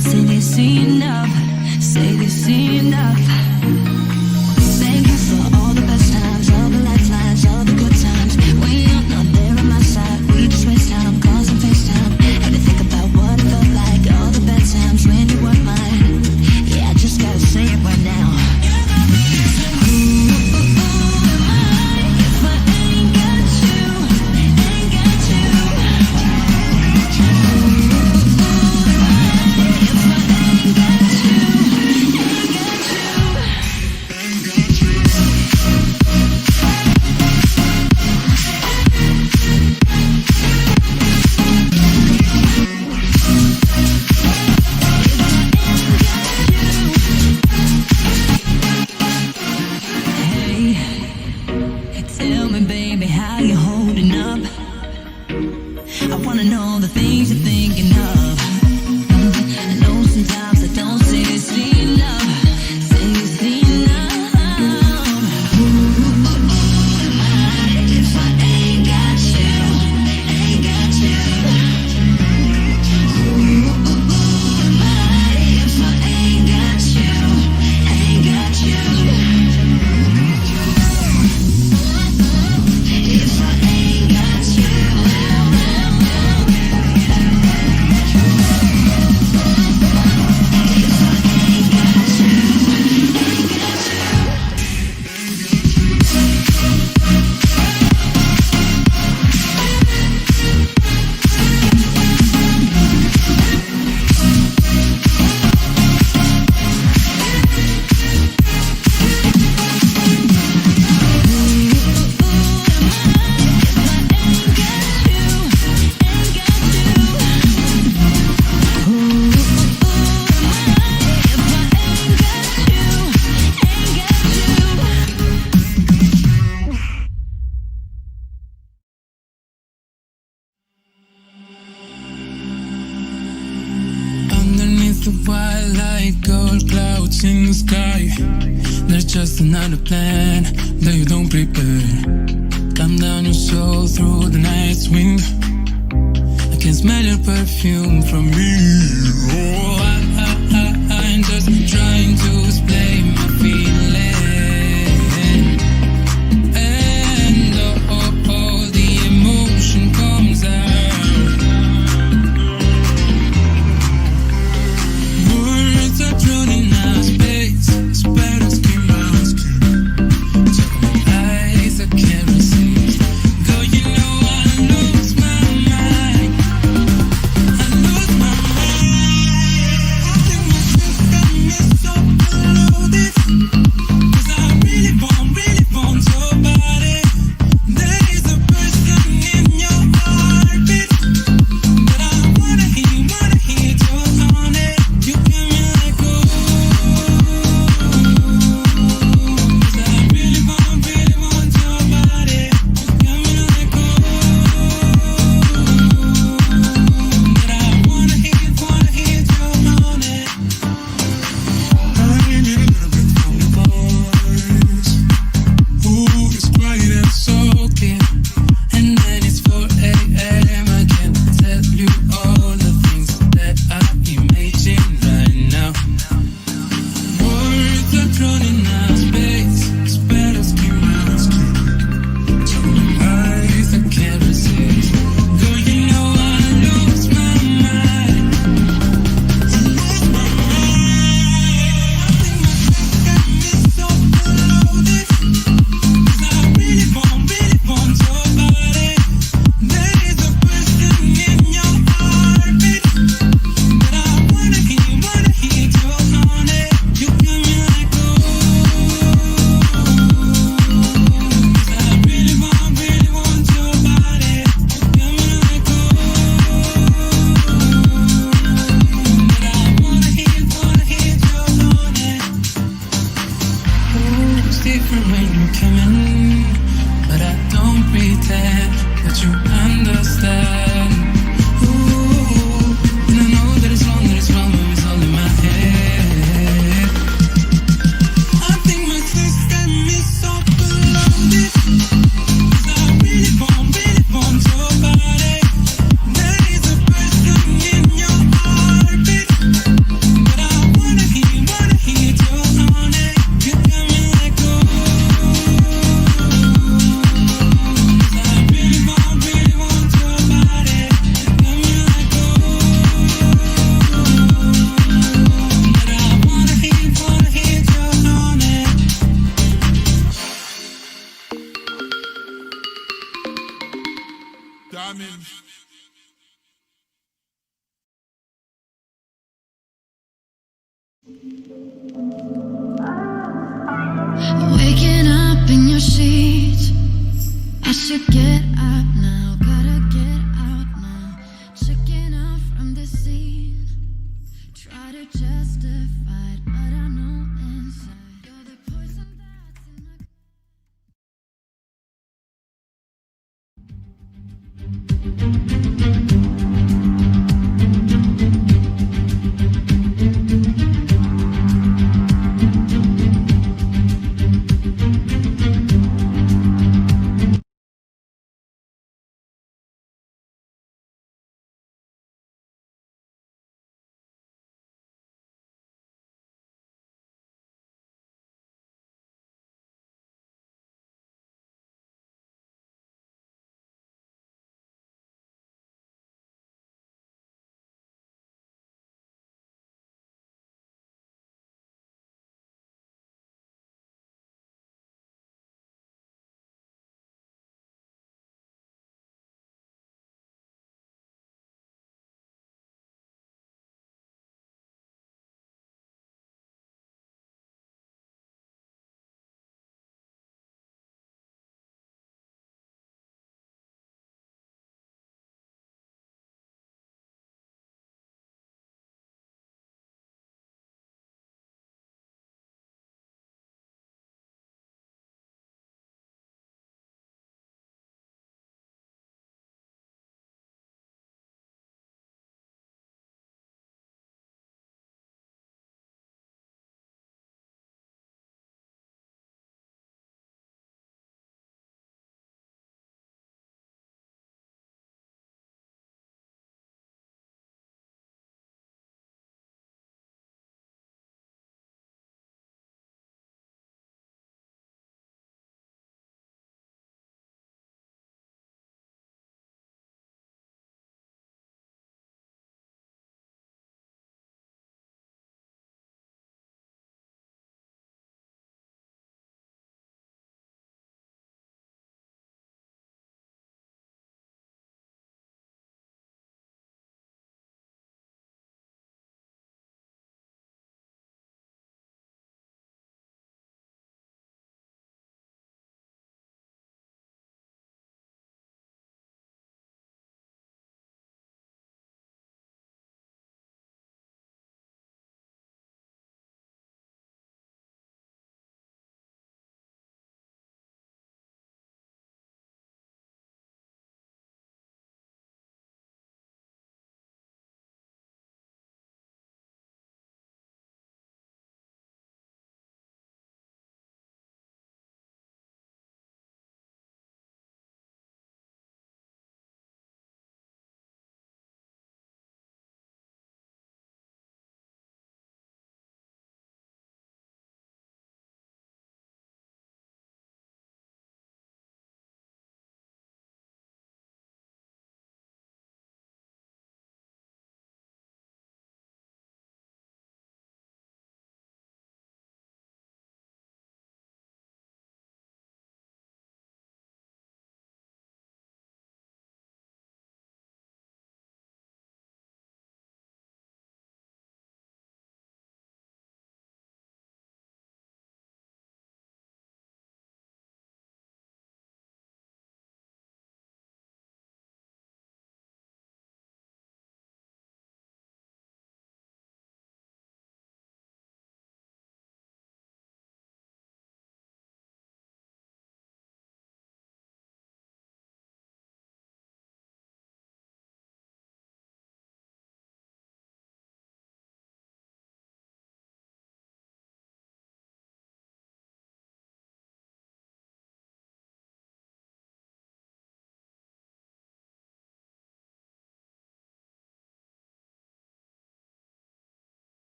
say they see enough, say they see enough. Thank you for all the best times, all the lifelines, all the good times. When you're not there on my side, we just waste time, calls and FaceTime. Had to think about what it felt like, all the bad times when you weren't mine. Yeah, I just gotta say it right now. Just another plan that you don't prepare. Calm down your soul through the night's wind. I can smell your perfume from me. Oh, I'm just trying to explain my feeling. And the emotion comes out. Words are drowning out space. Sparrows scream. coming. Waking up in your sheets, I should get up now, gotta get out now. Checking out from the scene, try to justify it, but I know inside you're the poison that's in my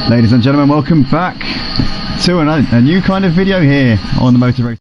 Ladies and gentlemen, welcome back to a new kind of video here on the Motor Race.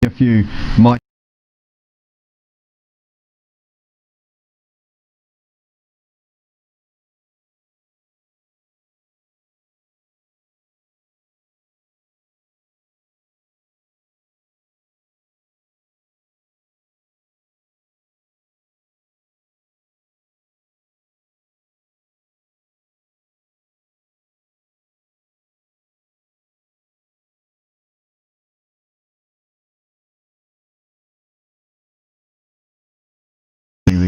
A few might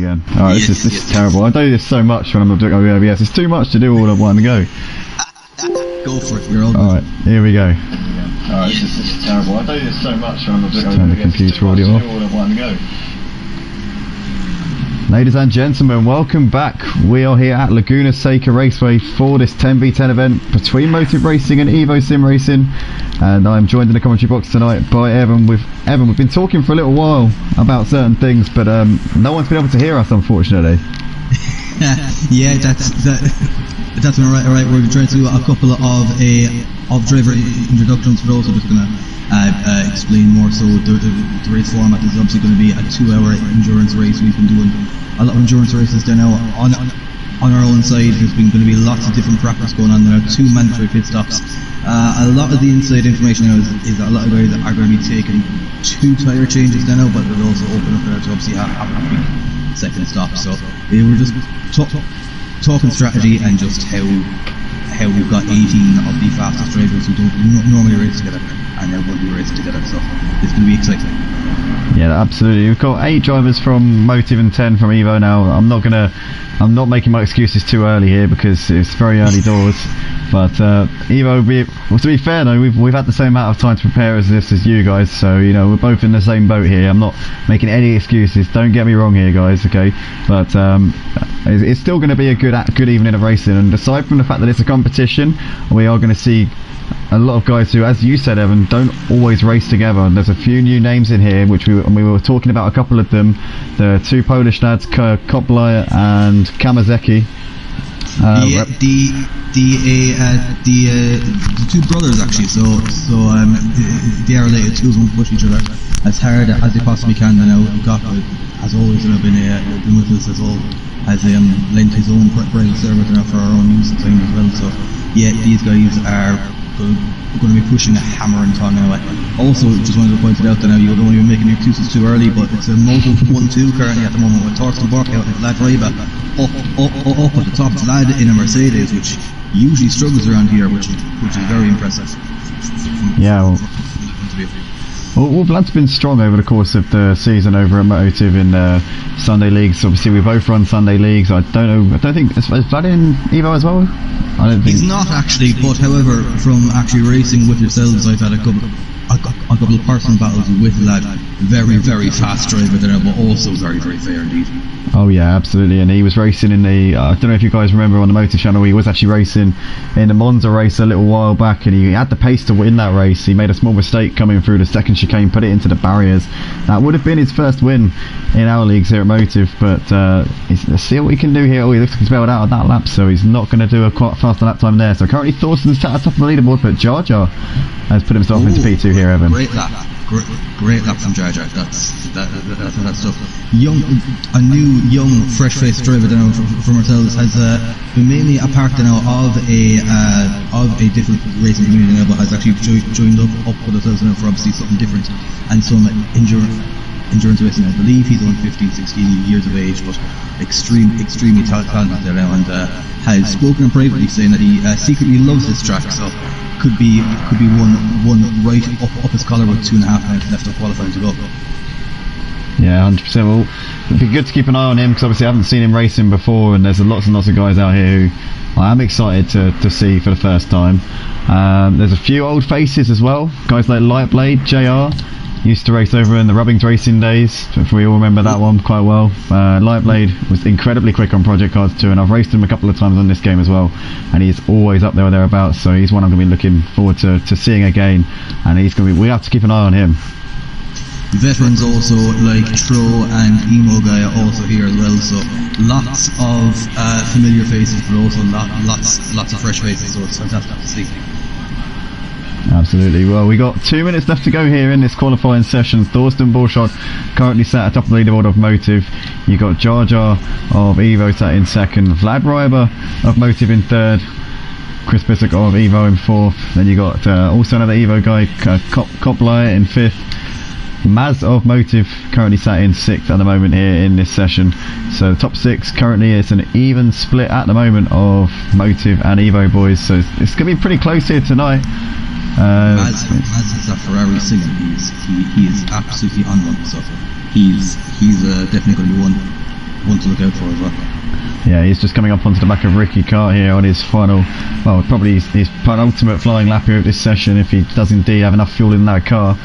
again. Alright, this is terrible. I do this so much when I'm doing OBS. It's too much to do all at one go. Go for it, you're all good. Alright, here we go. Alright, this is terrible. I do this so much when I'm doing OBS. Turn the computer audio off. All at one go. Ladies and gentlemen, welcome back. We are here at Laguna Seca Raceway for this 10v10 event between Motive Racing and Evo SimRacing, and I'm joined in the commentary box tonight by Evan. We've been talking for a little while about certain things, but no one's been able to hear us, unfortunately. Yeah, that's all right. We're trying to do a couple of driver introductions, but also just gonna explain more. So the race format is obviously going to be a 2-hour endurance race. We've been doing a lot of endurance races there now on our own side. There's been going to be lots of different practice going on. There are 2 mandatory pit stops. A lot of the inside information now is a lot of guys are going to be taking 2 tyre changes now, but it'll also open up there to obviously have a quick second stop. So we were just talking strategy and just how we've got 18 of the fastest drivers who don't normally race together, and they're going to be racing together, so it's going to be exciting. Yeah, absolutely. We've got 8 drivers from Motive and 10 from Evo now. I'm not making my excuses too early here because it's very early doors. But Evo, to be fair though, we've had the same amount of time to prepare as you guys, so you know we're both in the same boat here. I'm not making any excuses. Don't get me wrong here, guys. Okay, but it's still going to be a good evening of racing. And aside from the fact that it's a competition, we are going to see a lot of guys who, as you said, Evan, don't always race together. And there's a few new names in here, which we were talking about a couple of them. The 2 Polish lads, Koplaya and Kamazeki. The 2 brothers actually. So they are related. 2 of them push each other as hard as they possibly can. And now got, as always, been with us as all. Has lent his own private server now for our own use at times as well. So yeah, these guys are going to be pushing a hammer and tongue now. Also, just wanted to point it out that now you don't want to be making excuses too early, but it's a Moto 1-2 currently at the moment with Torsten Bork out with Lad Reiba up at the top. It's Lad in a Mercedes, which usually struggles around here, which is very impressive. Yeah. Well, Vlad's been strong over the course of the season over at Motive in Sunday leagues. Obviously, we both run Sunday leagues. I don't think is Vlad in Evo as well. I don't think he's not actually. But however, from actually racing with yourselves, I've had a couple of personal battles with Vlad. Very, very fast driver there, but also very, very fair indeed. Oh yeah, absolutely. And he was racing in the, I don't know if you guys remember on the Motor channel, he was actually racing in the Monza race a little while back, and he had the pace to win that race. He made a small mistake coming through the second chicane, put it into the barriers. That would have been his first win in our leagues here at Motive, but let's see what he can do here. Oh, he looks like he's bailed out of that lap, so he's not going to do a quite faster lap time there. So currently Thorsten's sat at the top of the leaderboard, but Jar Jar has put himself into P2 here, Evan. Great lap. Great lap from Jar Jar. That's stuff. A new young fresh-faced driver now from ourselves has been mainly a part now of a different racing community now, but has actually joined up with ourselves now for obviously something different and some endurance racing. I believe he's only 15-16 years of age, but extremely talented there now, and has spoken privately saying that he secretly loves this track. So could be one right up his collar with 2.5 minutes left of qualifying to go. Yeah, 100%. Well, it'd be good to keep an eye on him because obviously I haven't seen him racing before, and there's lots and lots of guys out here who I am excited to see for the first time. There's a few old faces as well, guys like Lightblade, JR. Used to race over in the Rubbings racing days, if we all remember that one quite well. Lightblade was incredibly quick on Project Cars 2, and I've raced him a couple of times on this game as well, and he's always up there or thereabouts, so he's one I'm going to be looking forward to seeing again, and we have to keep an eye on him. Veterans also like Tro and Emo Guy are also here as well, so lots of familiar faces, but also lots of fresh faces, so it's fantastic to see. Absolutely. Well, we got 2 minutes left to go here in this qualifying session. Thorsten Borschott currently sat at top of the leaderboard of Motive. You got Jar Jar of Evo sat in second, Vlad Reiber of Motive in third, Chris Bissek of Evo in fourth. Then you got also another Evo guy, Koplaya in fifth. Maz of Motive currently sat in sixth at the moment here in this session. So the top 6 currently, it's an even split at the moment of Motive and Evo boys, so it's going to be pretty close here tonight. Maz is a Ferrari singing. He is absolutely on one. So he's definitely going to be one to look out for as well. Yeah, he's just coming up onto the back of Ricky Cart here on his final, well, probably his penultimate flying lap here of this session, if he does indeed have enough fuel in that car.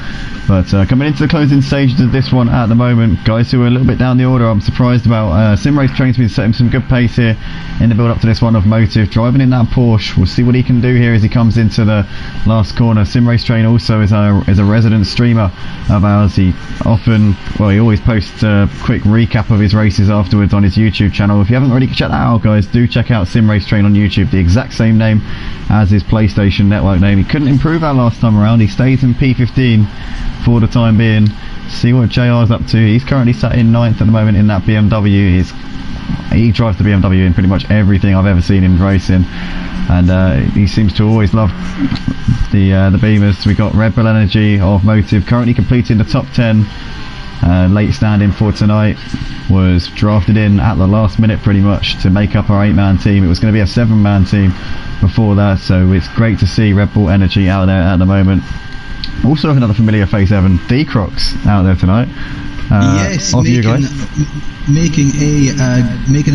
But coming into the closing stages of this one at the moment, guys who are a little bit down the order, I'm surprised about. SimRace's been setting some good pace here in the build up to this one of Motive, driving in that Porsche. We'll see what he can do here as he comes into the last corner. SimRace Train also is a resident streamer of ours. He often, well, he always posts a quick recap of his races afterwards on his YouTube channel. If you haven't already checked that out, guys, do check out SimRace Train on YouTube, the exact same name as his PlayStation Network name. He couldn't improve that last time around. He stays in P15 for the time being. See what JR's up to. He's currently sat in 9th at the moment in that BMW. He drives the BMW in pretty much everything I've ever seen him racing, and he seems to always love the Beamers. We got Red Bull Energy of Motive currently completing the top 10. Late stand-in for tonight, was drafted in at the last minute pretty much to make up our 8-man team. It was going to be a 7-man team before that, so it's great to see Red Bull Energy out there at the moment. Also another familiar face, Evan, D-Crocs out there tonight. Yes, making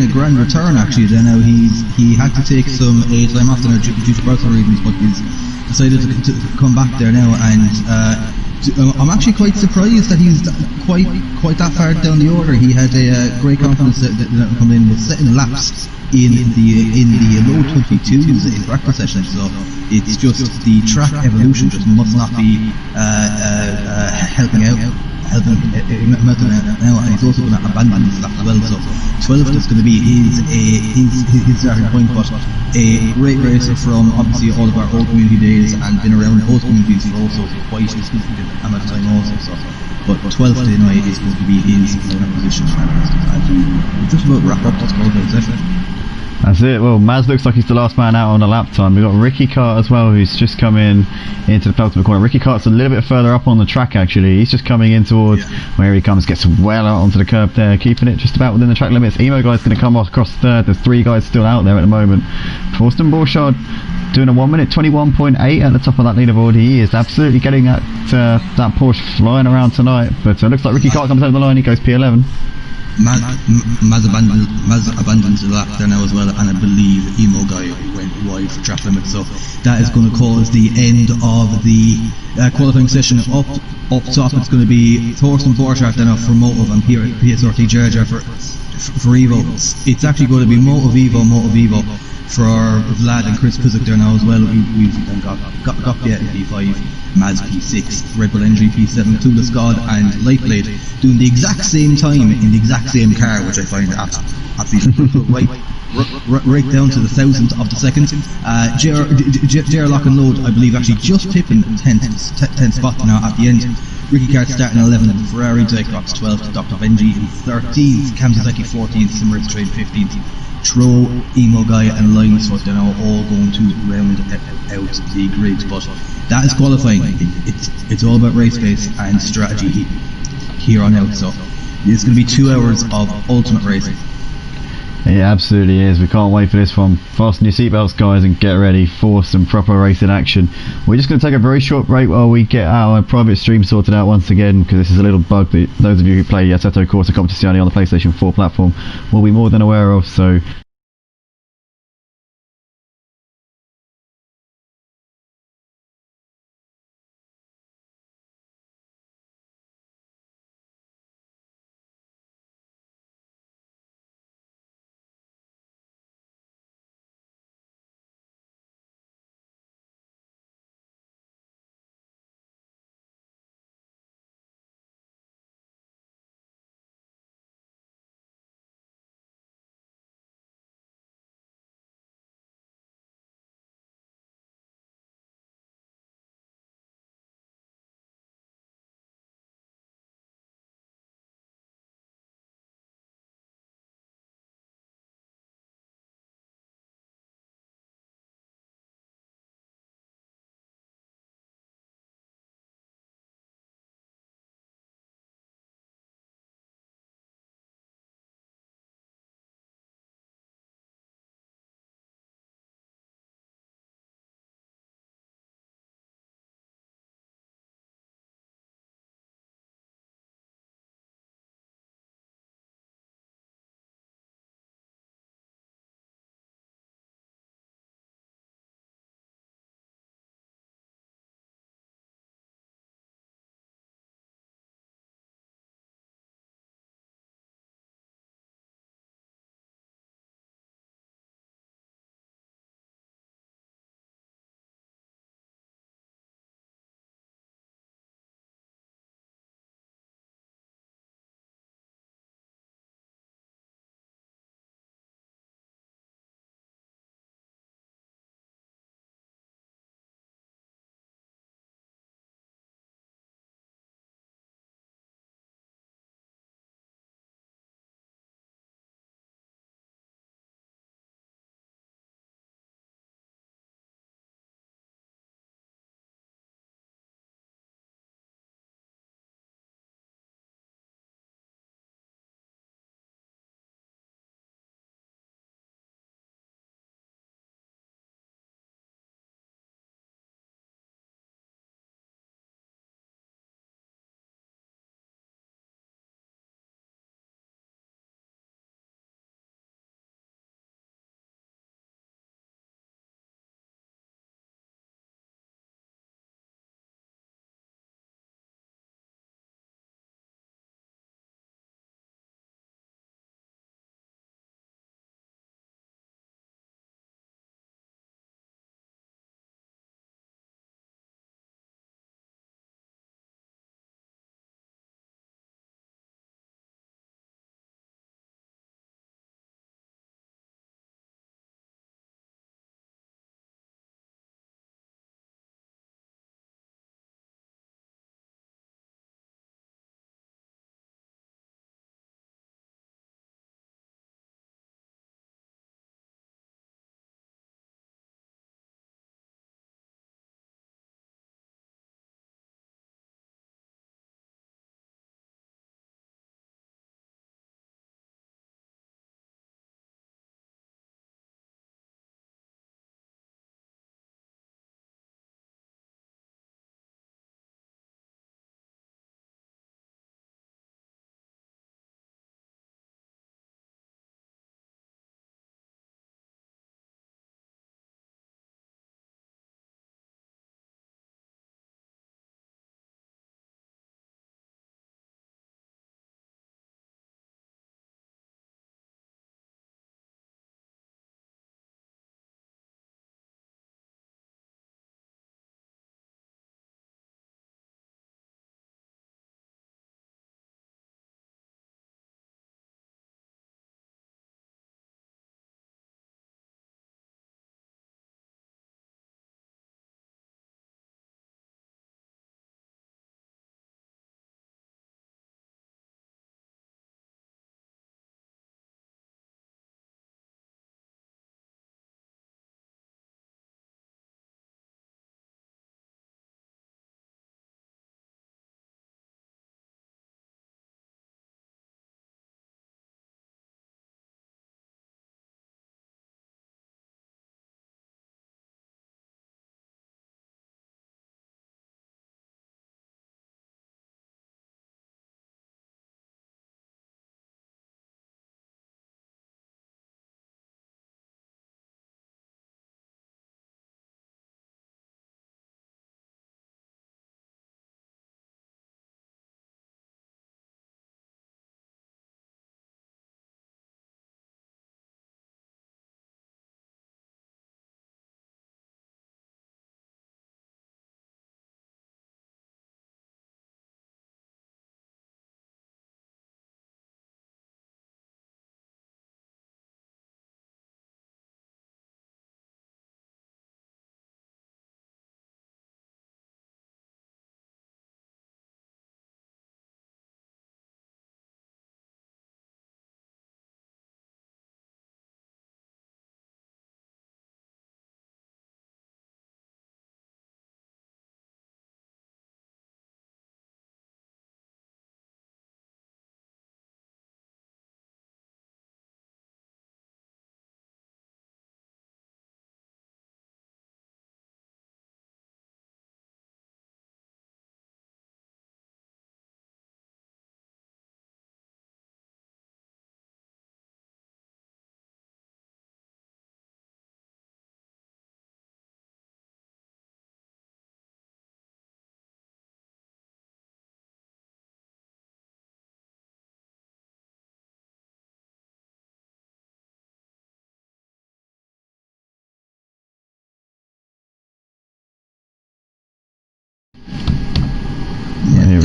a grand return actually. Then now he had to take some time off due to personal reasons, but he's decided to come back there now, and I'm actually quite surprised that he's quite that far down the order. He had a great confidence that come in with setting laps in the low 22s in practice sessions. So it's just the track evolution just must not be helping him out now, and he's also going to abandon this lap as well. So 12th is going to be his starting point, but a great racer from obviously all of our old community days and been around both communities for also quite a significant amount of time also. So, but 12th tonight is going to be his lineup position, and we just about wrap up this qualifying session. That's it. Well, Maz looks like he's the last man out on a lap time. We've got Ricky Cart as well, who's just come in into the penultimate corner. Ricky Cart's a little bit further up on the track actually. He's just coming in towards where he comes, gets well out onto the curb there, keeping it just about within the track limits. Emo guy's going to come across third. There's 3 guys still out there at the moment. Forsten Borchard doing a 1 minute 21.8 at the top of that leaderboard. He is absolutely getting that Porsche flying around tonight. But looks like Ricky Cart comes over the line. He goes P11. Maz abandons the lap there now as well, and I believe Emo Guy went wide for track limits, so that is going to cause the end of the qualifying session. Up top it's going to be Thorsten Borchardt then for Motive and PSRT Jar for Evo. It's actually going to be Motive Evo for Vlad and Chris Pizik there now as well. We've then got Piet in P5, Maz P6, Red Bull Energy P7, Tula Scott and Lightblade doing the exact same time in the exact same car, which I find absolutely right down to the thousandth of the second. JR Lock and Load, I believe, actually just pipping 10th spot now at the end. Ricky Cart starting 11th, Ferrari Dycrox 12th, Dr. Benji 13th, Cam Zazeki 14th, SimRace Train 15th. Tro, Emo Guy and Lionsfoot are now all going to round out the grid, but that is qualifying. It's all about race pace and strategy here on out, so it's going to be 2 hours of ultimate racing. It absolutely is. We can't wait for this one. Fasten your seatbelts, guys, and get ready for some proper racing action. We're just going to take a very short break while we get our private stream sorted out once again, because this is a little bug that those of you who play Assetto Corsa Competizione on the PlayStation 4 platform will be more than aware of. So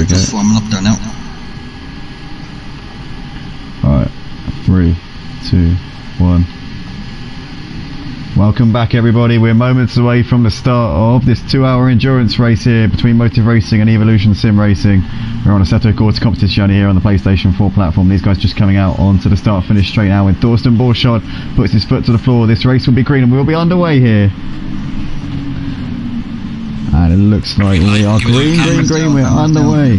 we just go. forming up there now. Alright, 3, 2, 1. Welcome back everybody, we're moments away from the start of this 2-hour endurance race here between Motive Racing and Evolution SimRacing. We're on Assetto Corsa Competizione here on the PlayStation 4 platform. These guys just coming out onto the start finish straight now when Thorsten Borschott puts his foot to the floor. This race will be green and we'll be underway here. And it looks like we are green, we're underway.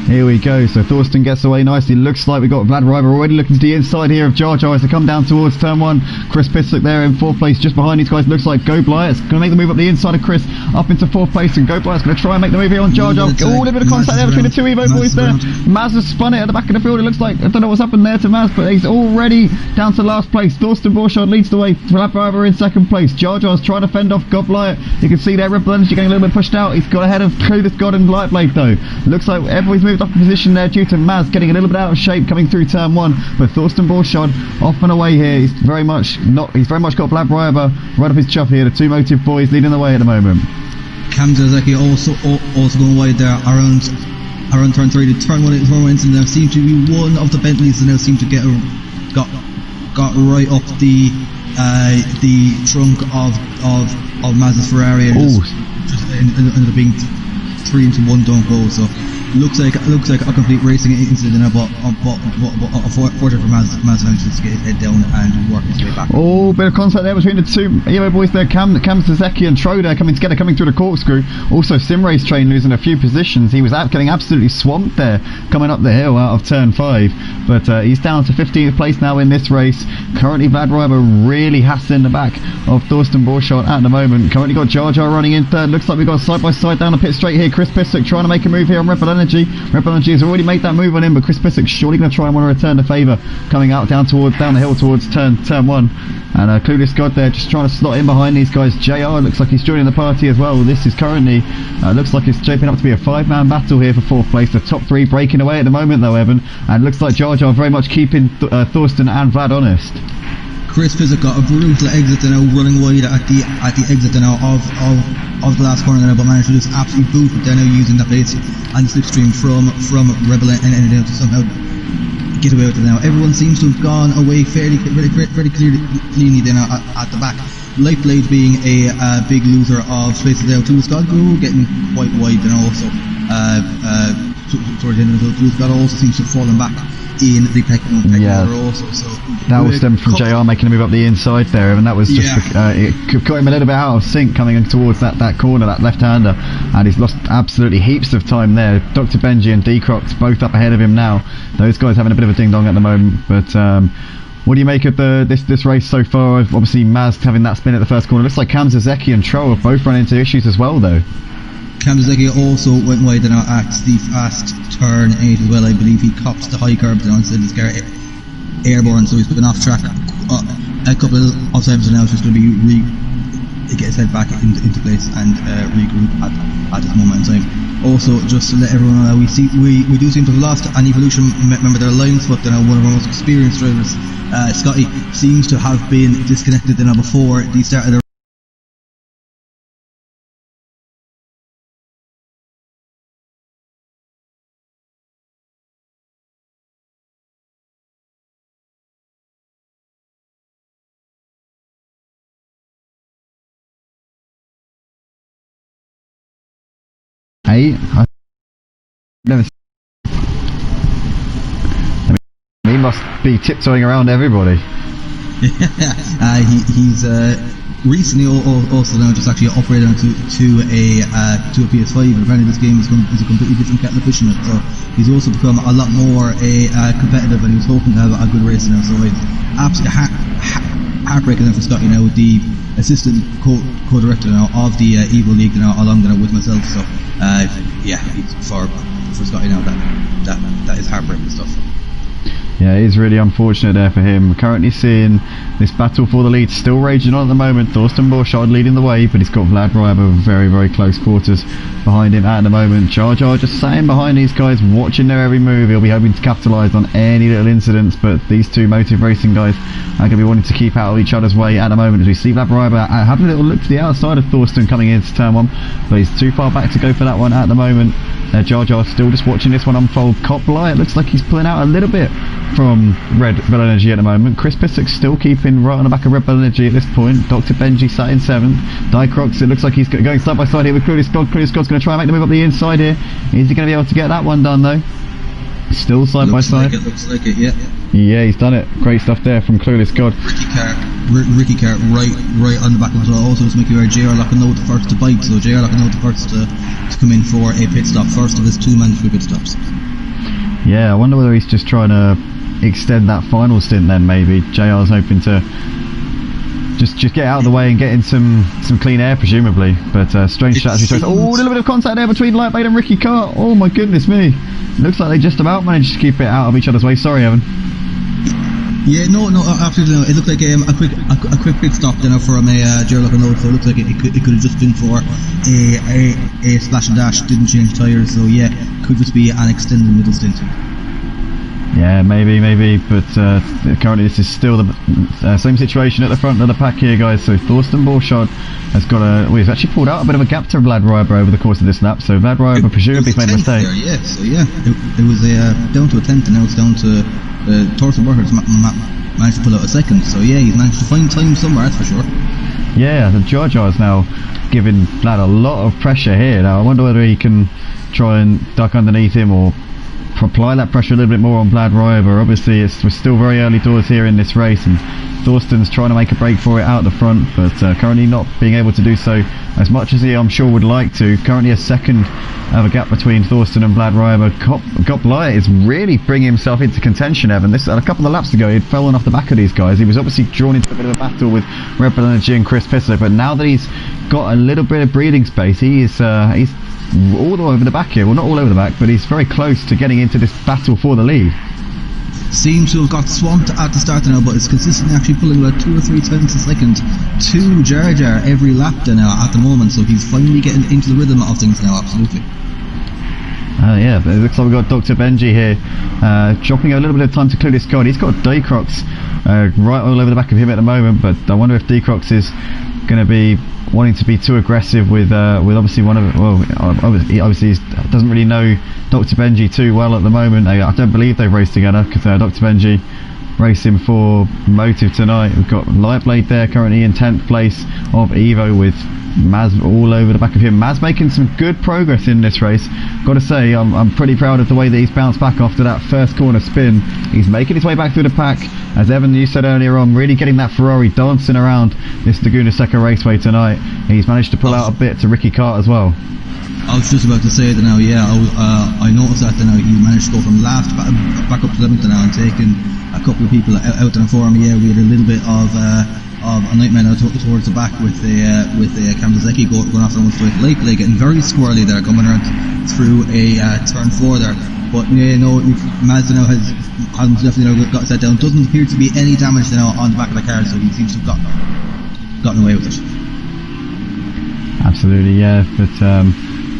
Here we go, so Thorsten gets away nicely. Looks like we've got Vlad Ryber already looking to the inside here of Jar Jar as they come down towards turn 1. Chris Pissock there in 4th place, just behind these guys. Looks like Go Blyart's going to make the move up the inside of Chris, up into 4th place, and Go Blyart's going to try and make the move here on Jar Jar. Oh, a little bit of contact there between the two Evo boys there. Maz has spun it at the back of the field. It looks like, I don't know what's happened there to Maz, but he's already down to last place. Thorsten Borschott leads the way. Vlad Ryber in 2nd place. Jar Jar's trying to fend off Go Blyart. You can see there Red Bull Energy getting a little bit pushed out. He's got ahead of Clueless God and Lightblade though. Looks like everybody's moved up a position there due to Maz getting a little bit out of shape coming through turn 1, but Thorsten Borschott off and away here. He's very much got Vlad Ryber right up his chuff here. The two Motive boys leading the way at the moment. Kamzazaki also going wide there around turn 3. The turn 1 incident now seems to be one of the Bentleys that now seem to got right up the trunk of Maz's Ferrari and just ended up being 3 into 1 don't go. So looks like a complete racing incident now, but fortunate for Maz to get his head down and work his way back. Oh, bit of contact there between the two Evo boys there. Cam Sazeki and Tro there coming together, coming through the corkscrew. Also SimRace Train losing a few positions. He was getting absolutely swamped there coming up the hill out of turn 5, but he's down to 15th place now in this race. Currently Vlad Ryber really hassling the back of Thorsten Borschott at the moment. Currently got Jar Jar running in 3rd. Looks like we've got side by side down the pit straight here. Chris Pissock trying to make a move here on Red Bull Energy. Red Bull Energy has already made that move on him, but Chris Pissock's surely going to try and want to return the favour coming out down the hill towards turn 1. And Clueless God there just trying to slot in behind these guys. JR looks like he's joining the party as well. This is currently looks like it's shaping up to be a 5-man battle here for 4th place. The top 3 breaking away at the moment though, Evan, and looks like Jar Jar very much keeping Thorsten and Vlad honest. Chris Pissock got a brutal exit now, running wide at the exit now of the last corner now, but managed to just absolutely boot it down now using that pace and the slipstream from Rebel and to somehow get away with it now. Everyone seems to have gone away fairly cleanly then at the back. Lightblade being a big loser of spaces there. Clueless God getting quite wide then also towards the end of the Clueless God also seems to have fallen back in the pecking order also. So that was stemmed from JR making a move up the inside there, and that was just it got him a little bit out of sync coming in towards that corner, that left-hander, and he's lost absolutely heaps of time there. Dr. Benji and D-Crocs both up ahead of him now. Those guys having a bit of a ding-dong at the moment, but what do you make of this race so far? Obviously Maz having that spin at the first corner. Looks like Kamzazeki and Tro have both run into issues as well though. Kamzazeki also went wide now at the fast turn 8 as well. I believe he copped the high curbs and instead his car airborne, so he's been off track a couple of times now. It's just going to be get his head back into place and regroup at this moment in time. Also, just to let everyone know, we do seem to have lost an Evolution member there, Lions Foot, one of our most experienced drivers. Scotty seems to have been disconnected before the start of the He must be tiptoeing around everybody. He's recently also now just actually upgraded to a PS5, but apparently this game is a completely different kettle of fish in it, so he's also become a lot more competitive, and he was hoping to have a good race now. So it's absolutely heartbreaking for Scotty now, the assistant co-director now of the Evo League now, along with myself. So for Scotty now, that is heartbreaking stuff. Yeah, it is really unfortunate there for him. We're currently seeing this battle for the lead still raging on at the moment. Thorsten Borchardt leading the way, but he's got Vlad Ryber very, very close quarters behind him at the moment. Jar Jar just sitting behind these guys, watching their every move. He'll be hoping to capitalise on any little incidents, but these two Motive Racing guys are going to be wanting to keep out of each other's way at the moment, as we see Vlad Ryber having a little look to the outside of Thorsten coming into turn 1, but he's too far back to go for that one at the moment. Jar Jar still just watching this one unfold. Copley, it looks like he's pulling out a little bit from Red Bull Energy at the moment. Chris Pissock still keeping right on the back of Red Bull Energy at this point. Dr. Benji sat in 7th. Dicrox, it looks like he's going side by side here with Clueless God. Clueless God's going to try and make the move up the inside here. Is he going to be able to get that one done though? Still side by side. Looks like it, yeah. Yeah, he's done it. Great stuff there from Clueless God. Ricky Carr right on the back of it. Also, just make you aware, JR locking out the first to bite, so JR locking out the first to come in for a pit stop. First of his 2 mandatory pit stops. Yeah, I wonder whether he's just trying to extend that final stint then, maybe. JR's hoping to just get out of the way and get in some clean air, presumably. But strange strategy choice. Oh, a little bit of contact there between Lightblade and Ricky Carr. Oh my goodness me. Looks like they just about managed to keep it out of each other's way. Sorry, Evan. Yeah, no, absolutely no. It looked like a quick pit stop then from a Gerald Locomotive, so it looked like it could have just been for a splash and dash, didn't change tyres, so yeah, could just be an extended middle stint. Yeah, maybe, but currently this is still the same situation at the front of the pack here, guys. So Thorsten Borchardt has got he's actually pulled out a bit of a gap to Vlad Ryber over the course of this lap, so Vlad Ryber presumably made a mistake. There, yeah, so yeah, it was down to a 10th, and now it's down to Thorsten Borchardt managed to pull out a 2nd, so yeah, he's managed to find time somewhere, that's for sure. Yeah, the Jar Jar is now giving Vlad a lot of pressure here. Now I wonder whether he can try and duck underneath him or apply that pressure a little bit more on Vlad Ryber. Obviously we're still very early doors here in this race, and Thorsten's trying to make a break for it out the front, but currently not being able to do so as much as he, I'm sure, would like to. Currently a 2nd of a gap between Thorsten and Vlad Ryber. Copley is really bringing himself into contention, Evan. This a couple of laps ago he had fallen off the back of these guys. He was obviously drawn into a bit of a battle with Red Bull Energy and Chris Pissock, but now that he's got a little bit of breathing space, he's all the way over the back here. Well, not all over the back, but he's very close to getting into this battle for the lead. Seems to have got swamped at the start now, but it's consistently actually pulling about 2 or 3 times a second to Jar Jar every lap now at the moment, so he's finally getting into the rhythm of things now, absolutely. Yeah, it looks like we've got Dr. Benji here, dropping a little bit of time to Clueless God. He's got Dicrox right all over the back of him at the moment, but I wonder if Dicrox is going to be wanting to be too aggressive with obviously one of, well, obviously he doesn't really know Dr. Benji too well at the moment. I don't believe they've raced together, because Dr. Benji racing for Motive tonight. We've got Lightblade there currently in 10th place of Evo, with Maz all over the back of him. Maz making some good progress in this race. Got to say, I'm pretty proud of the way that he's bounced back after that first corner spin. He's making his way back through the pack. As Evan, you said earlier on, really getting that Ferrari dancing around this Laguna Seca Raceway tonight. He's managed to pull out a bit to Ricky Carr as well. I was just about to say that now, yeah, I noticed that now he managed to go from last back up to 11th now, and taking a couple of people out there for him. Yeah, we had a little bit of a nightmare now towards the back with Kamazeki going off almost straight late, getting very squirrely there, coming around through a turn 4 there. But yeah, no, Mazda now has definitely now got set down. Doesn't appear to be any damage now on the back of the car, so he seems to have gotten away with it. Absolutely, yeah. But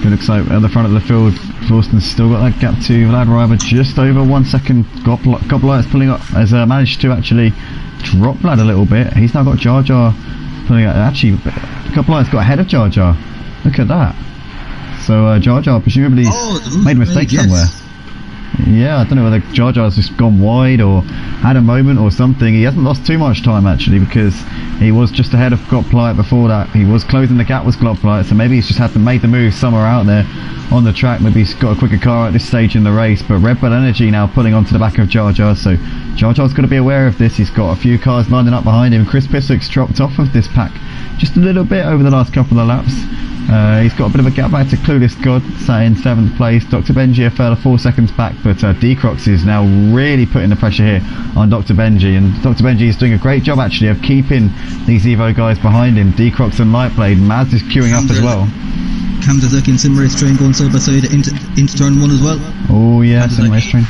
it looks like at the front of the field, Thorsten's still got that gap to Vlad Ryber, just over 1 second. Goplighter's pulling up, has managed to actually drop Vlad a little bit. He's now got Jar Jar pulling out. Actually, Goplighter's got ahead of Jar Jar. Look at that. So Jar Jar presumably made a mistake somewhere. Yeah, I don't know whether Jar Jar's just gone wide or had a moment or something. He hasn't lost too much time actually, because he was just ahead of Goplighter before that. He was closing the gap with Goplighter, so maybe he's just had to make the move somewhere out there on the track. Maybe he's got a quicker car at this stage in the race. But Red Bull Energy now pulling onto the back of Jar Jar, so Jar Jar's got to be aware of this. He's got a few cars lining up behind him. Chris Pissock's dropped off of this pack just a little bit over the last couple of laps. He's got a bit of a gap back to Clueless God, sat in 7th place. Dr. Benji a further 4 seconds back, but Decrox is now really putting the pressure here on Dr. Benji, and Dr. Benji is doing a great job actually of keeping these Evo guys behind him. Decrox and Lightblade. Maz is queuing up as well. Commentators and SimRace train going side by side into turn 1 as well. Oh yeah, SimRace train.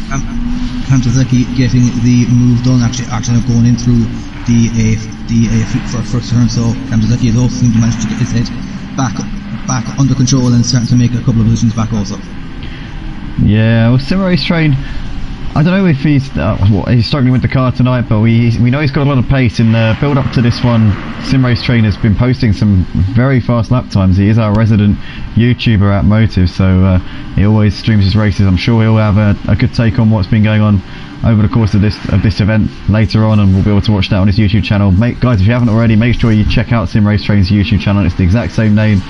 Commentators getting the move done, actually not going in through the first turn, so Commentators has also seemed to manage to get his head back under control and starting to make a couple of positions back also. Yeah, well, SimRace train, I don't know if he's struggling with the car tonight, but we know he's got a lot of pace. In the build up to this one, SimRace train has been posting some very fast lap times. He is our resident YouTuber at Motive, so he always streams his races. I'm sure he'll have a good take on what's been going on over the course of this event later on, and we'll be able to watch that on his YouTube channel. Guys, if you haven't already, make sure you check out SimRace Train's YouTube channel. It's the exact same name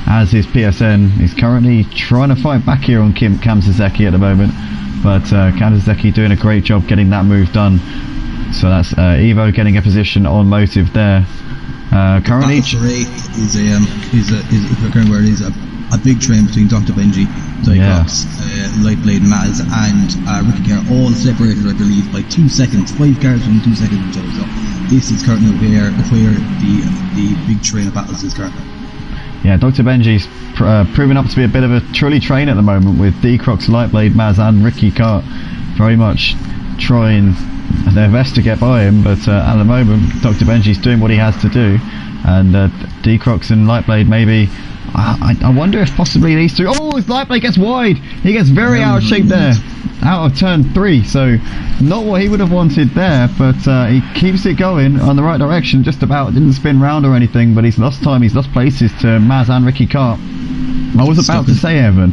as his PSN. He's currently trying to fight back here on Cam Saseki at the moment, but Cam Saseki doing a great job getting that move done. So that's Evo getting a position on Motive there. Currently is a big train between Dr. Benji, Dycox, Lightblade, Maz and Ricky Kerr, all separated I believe by 2 seconds, 5 cars within 2 seconds of each other. So this is currently where the big train of battles is currently. Yeah, Dr. Benji's proving up to be a bit of a trolley train at the moment, with Decrox, Lightblade, Maz and Ricky Cart very much trying their best to get by him, but at the moment Dr. Benji's doing what he has to do, and Decrox and Lightblade maybe, I wonder if possibly these two, his Lightblade gets wide, he gets very out of shape there, out of turn 3, so not what he would have wanted there, but he keeps it going on the right direction, just about, didn't spin round or anything, but he's lost time, he's lost places to Maz and Ricky Cart. I was about to say, Evan,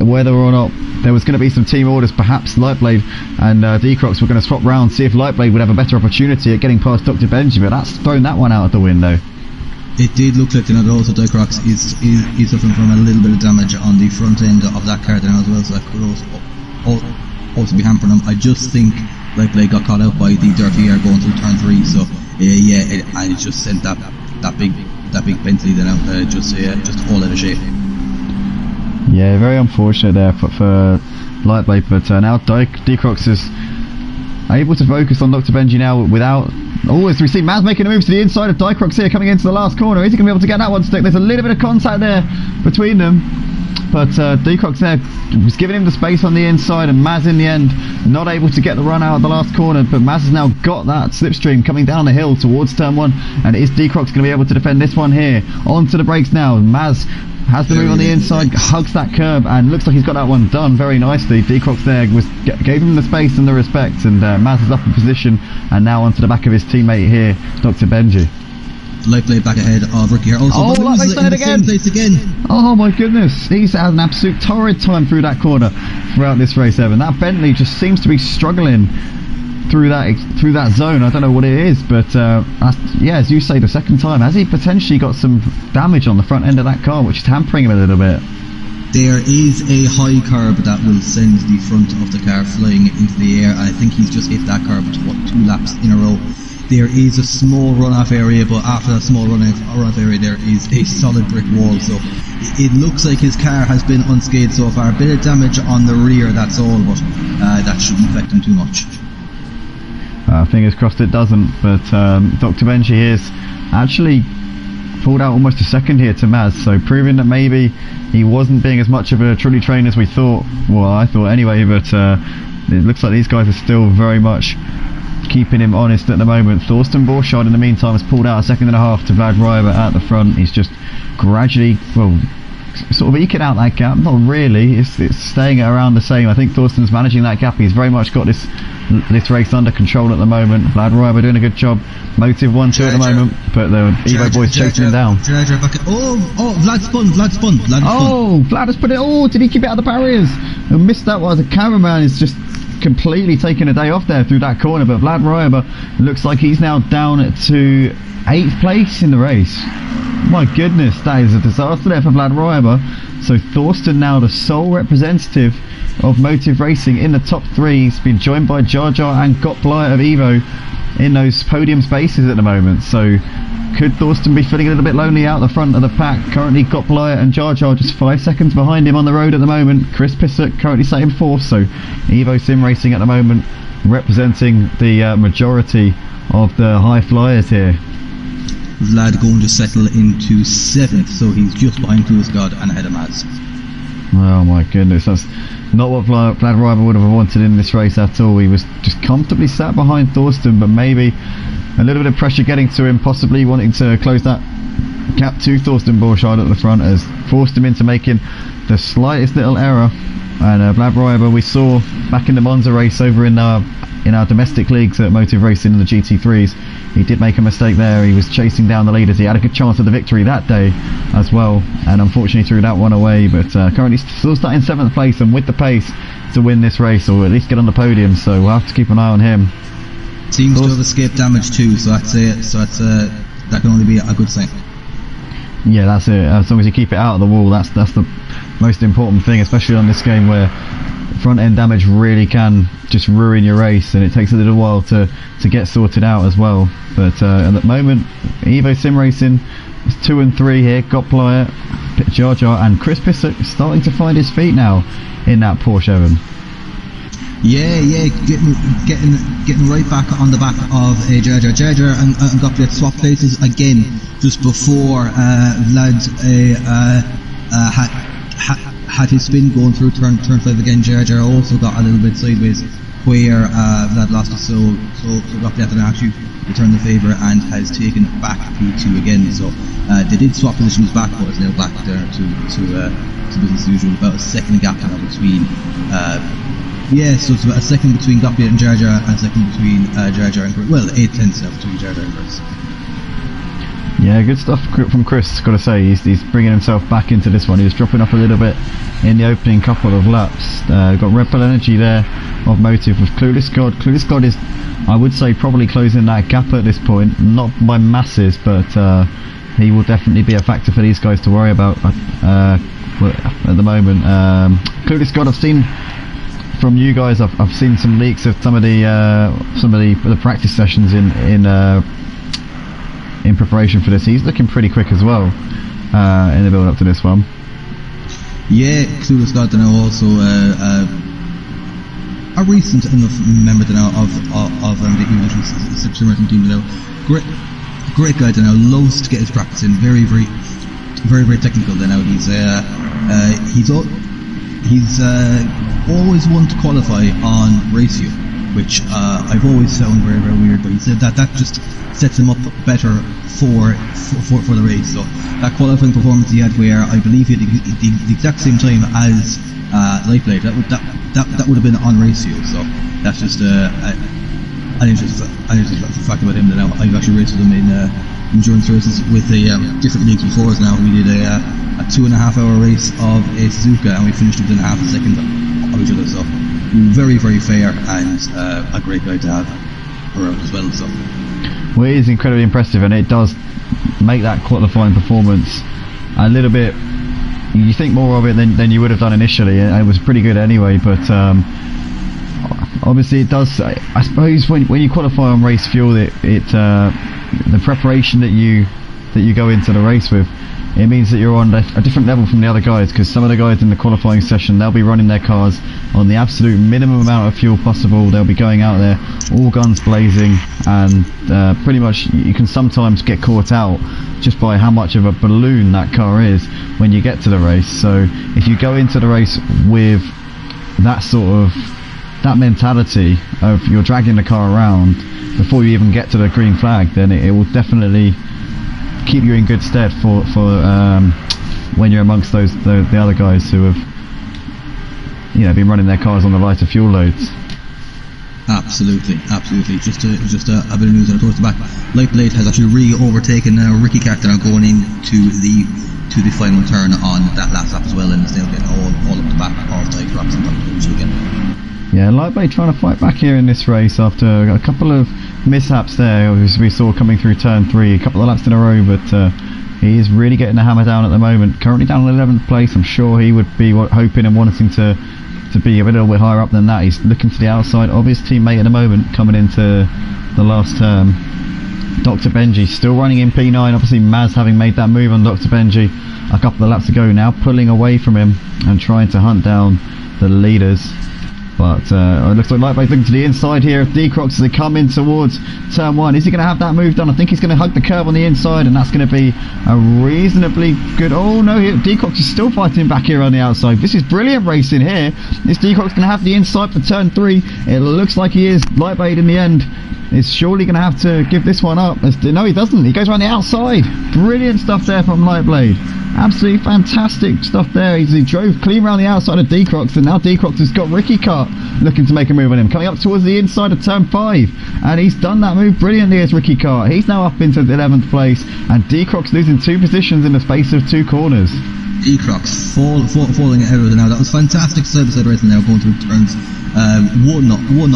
whether or not there was going to be some team orders, perhaps Lightblade and Decrox were going to swap round, see if Lightblade would have a better opportunity at getting past Dr. Benji, but that's thrown that one out of the window. It did look like, that also Dycrox is suffering from a little bit of damage on the front end of that car now as well, so that could also be hampering him. I just think Lightblade got caught out by the dirty air going through turn 3, so it just sent that big Bentley then out, just all out of shape. Yeah, very unfortunate there for Lightblade, but now Decrox is able to focus on Dr. Benji now without... as we see Maz making a move to the inside of Dycrox here, coming into the last corner. Is he going to be able to get that one stick? There's a little bit of contact there between them, but Decrox there was giving him the space on the inside, and Maz in the end not able to get the run out of the last corner, but Maz has now got that slipstream coming down the hill towards turn 1, and is Decrox going to be able to defend this one here? Onto the brakes now, Maz has the move on the inside, hugs that curb, and looks like he's got that one done very nicely. Decrox there gave him the space and the respect, and Maz is up in position, and now onto the back of his teammate here, Dr. Benji. Lightblade back ahead of Ricky here. Also, Lightblade's done it again. Oh my goodness, he's had an absolute torrid time through that corner throughout this race, Evan. That Bentley just seems to be struggling through that zone. I don't know what it is, but as you say, the second time, has he potentially got some damage on the front end of that car, which is hampering him a little bit? There is a high curb that will send the front of the car flying into the air, and I think he's just hit that curb 2 laps in a row. There is a small runoff area, but after that small runoff area there is a solid brick wall, so it looks like his car has been unscathed so far. A bit of damage on the rear, that's all, but that shouldn't affect him too much. Fingers crossed it doesn't, but Dr. Benji here's actually pulled out almost a second here to Maz, so proving that maybe he wasn't being as much of a trolley train as we thought. Well, I thought anyway, but it looks like these guys are still very much keeping him honest at the moment. Thorsten Borchardt in the meantime has pulled out a second and a half to Vlad Ryber at the front. He's just gradually, sort of eking out that gap. Not really, it's staying around the same. I think Thorsten's managing that gap. He's very much got this race under control at the moment. Vlad Ryber doing a good job. Motive 1-2 at the moment, but the Evo boys chasing him down. Vlad spun. Vlad has put it. Did he keep it out of the barriers? I missed that one. The cameraman is just completely taking a day off there through that corner, but Vlad Ryber looks like he's now down to 8th place in the race. My goodness, that is a disaster there for Vlad Ryber. So Thorsten now the sole representative of Motive Racing in the top 3. He's been joined by Jar Jar and Gottblyer of Evo in those podium spaces at the moment. So could Thorsten be feeling a little bit lonely out the front of the pack? Currently Gottblyer and Jar Jar just 5 seconds behind him on the road at the moment. Chris Pissett currently sat in 4th, so Evo Sim Racing at the moment representing the majority of the high flyers here. Vlad going to settle into 7th, so he's just behind Clueless God and ahead of Maz. Oh my goodness, that's not what Vlad Reiber would have wanted in this race at all. He was just comfortably sat behind Thorsten, but maybe a little bit of pressure getting to him, possibly wanting to close that gap to Thorsten Borchardt at the front has forced him into making the slightest little error. And Vlad Reiber, we saw back in the Monza race over in our domestic leagues at Motive Racing in the GT3s, he did make a mistake there. He was chasing down the leaders. He had a good chance of the victory that day as well, and unfortunately threw that one away. But currently still starting 7th place and with the pace to win this race, or at least get on the podium, so we'll have to keep an eye on him. Seems to have escaped damage too, so that can only be a good sign. Yeah, that's it. As long as you keep it out of the wall, that's the most important thing, especially on this game where front end damage really can just ruin your race, and it takes a little while to get sorted out as well. But at the moment, Evo SimRacing is 2 and 3 here. Gottplier, Jar Jar, and Chris Pissock starting to find his feet now in that Porsche, Evan. Yeah, getting right back on the back of Jar Jar and Gottplier swap places again just before Vlad had his spin going through turn 5 again. Jar also got a little bit sideways where Vlad lost it, so Gottplier had to actually return the favour and has taken back P2 again. So they did swap positions back, but it's now back there to business as usual. About a second gap now between. So it's about a second between Gottplier and Jar Jar, and a second between Jar Jar and Chris. Well, 8/10 now between Jar Jar and Chris. Yeah, good stuff from Chris, got to say. He's bringing himself back into this one. He was dropping off a little bit in the opening couple of laps. Got Red Bull Energy there of Motive with Clueless God. Clueless God is, I would say, probably closing that gap at this point. Not by masses, but he will definitely be a factor for these guys to worry about at the moment. Clueless God, I've seen from you guys, I've seen some leaks of some of the practice sessions in preparation for this. He's looking pretty quick as well in the build up to this one. Yeah, Clueless God now also a recent enough member now of the Evolution SimRacing team now. Great guy now, loves to get his practice in. Very technical now. He's always wanted to qualify on ratio, which I've always found very weird, but he said that just sets him up better for the race. So that qualifying performance he had, where I believe he had the exact same time as Lightblade, that would have been on ratio. So that's just an interesting fact about him. That now I've actually raced with him in endurance races with a different leagues before us. Now we did a 2.5 hour race of a Suzuka, and we finished within half a second of each other. So very fair, and a great guy to have around as well. So. Well, it is incredibly impressive, and it does make that qualifying performance a little bit. You think more of it than you would have done initially. It was pretty good anyway, but obviously it does. I suppose when you qualify on race fuel, the preparation that you go into the race with, it means that you're on a different level from the other guys, because some of the guys in the qualifying session, they'll be running their cars on the absolute minimum amount of fuel possible. They'll be going out there all guns blazing, and pretty much you can sometimes get caught out just by how much of a balloon that car is when you get to the race. So if you go into the race with that mentality of you're dragging the car around before you even get to the green flag, then it will definitely keep you in good stead for when you're amongst the other guys who have been running their cars on the lighter fuel loads. Absolutely. Just a bit of news towards the back. Lightblade has actually overtaken Ricky Carter now going into the final turn on that last lap as well, and is now getting all up the back of Clegg drops and top of again. Yeah, Lightblade trying to fight back here in this race after a couple of mishaps there, as we saw coming through turn 3, a couple of laps in a row, but he is really getting the hammer down at the moment. Currently down in 11th place. I'm sure he would be hoping and wanting to be a little bit higher up than that. He's looking to the outside of his teammate at the moment, coming into the last turn. Dr. Benji still running in P9. Obviously Maz having made that move on Dr. Benji a couple of laps ago, now pulling away from him and trying to hunt down the leaders. But it looks like Lightblade's looking to the inside here of D-Crocs as they come in towards turn 1. Is he going to have that move done? I think he's going to hug the curb on the inside, and that's going to be a reasonably good... Oh no, D-Crocs is still fighting back here on the outside. This is brilliant racing here. This D-Crocs going to have the inside for turn 3. It looks like he is. Lightblade in the end is surely going to have to give this one up. No, he doesn't. He goes around the outside. Brilliant stuff there from Lightblade. Absolutely fantastic stuff there. He drove clean around the outside of D-Crocs, and now D-Crocs has got Ricky Cart looking to make a move on him. Coming up towards the inside of turn 5, and he's done that move brilliantly as Ricky Cart. He's now up into the 11th place, and D-Crocs losing 2 positions in the space of 2 corners. D-Crocs falling ahead of it now. That was fantastic side-by-side racing now, going through turns 1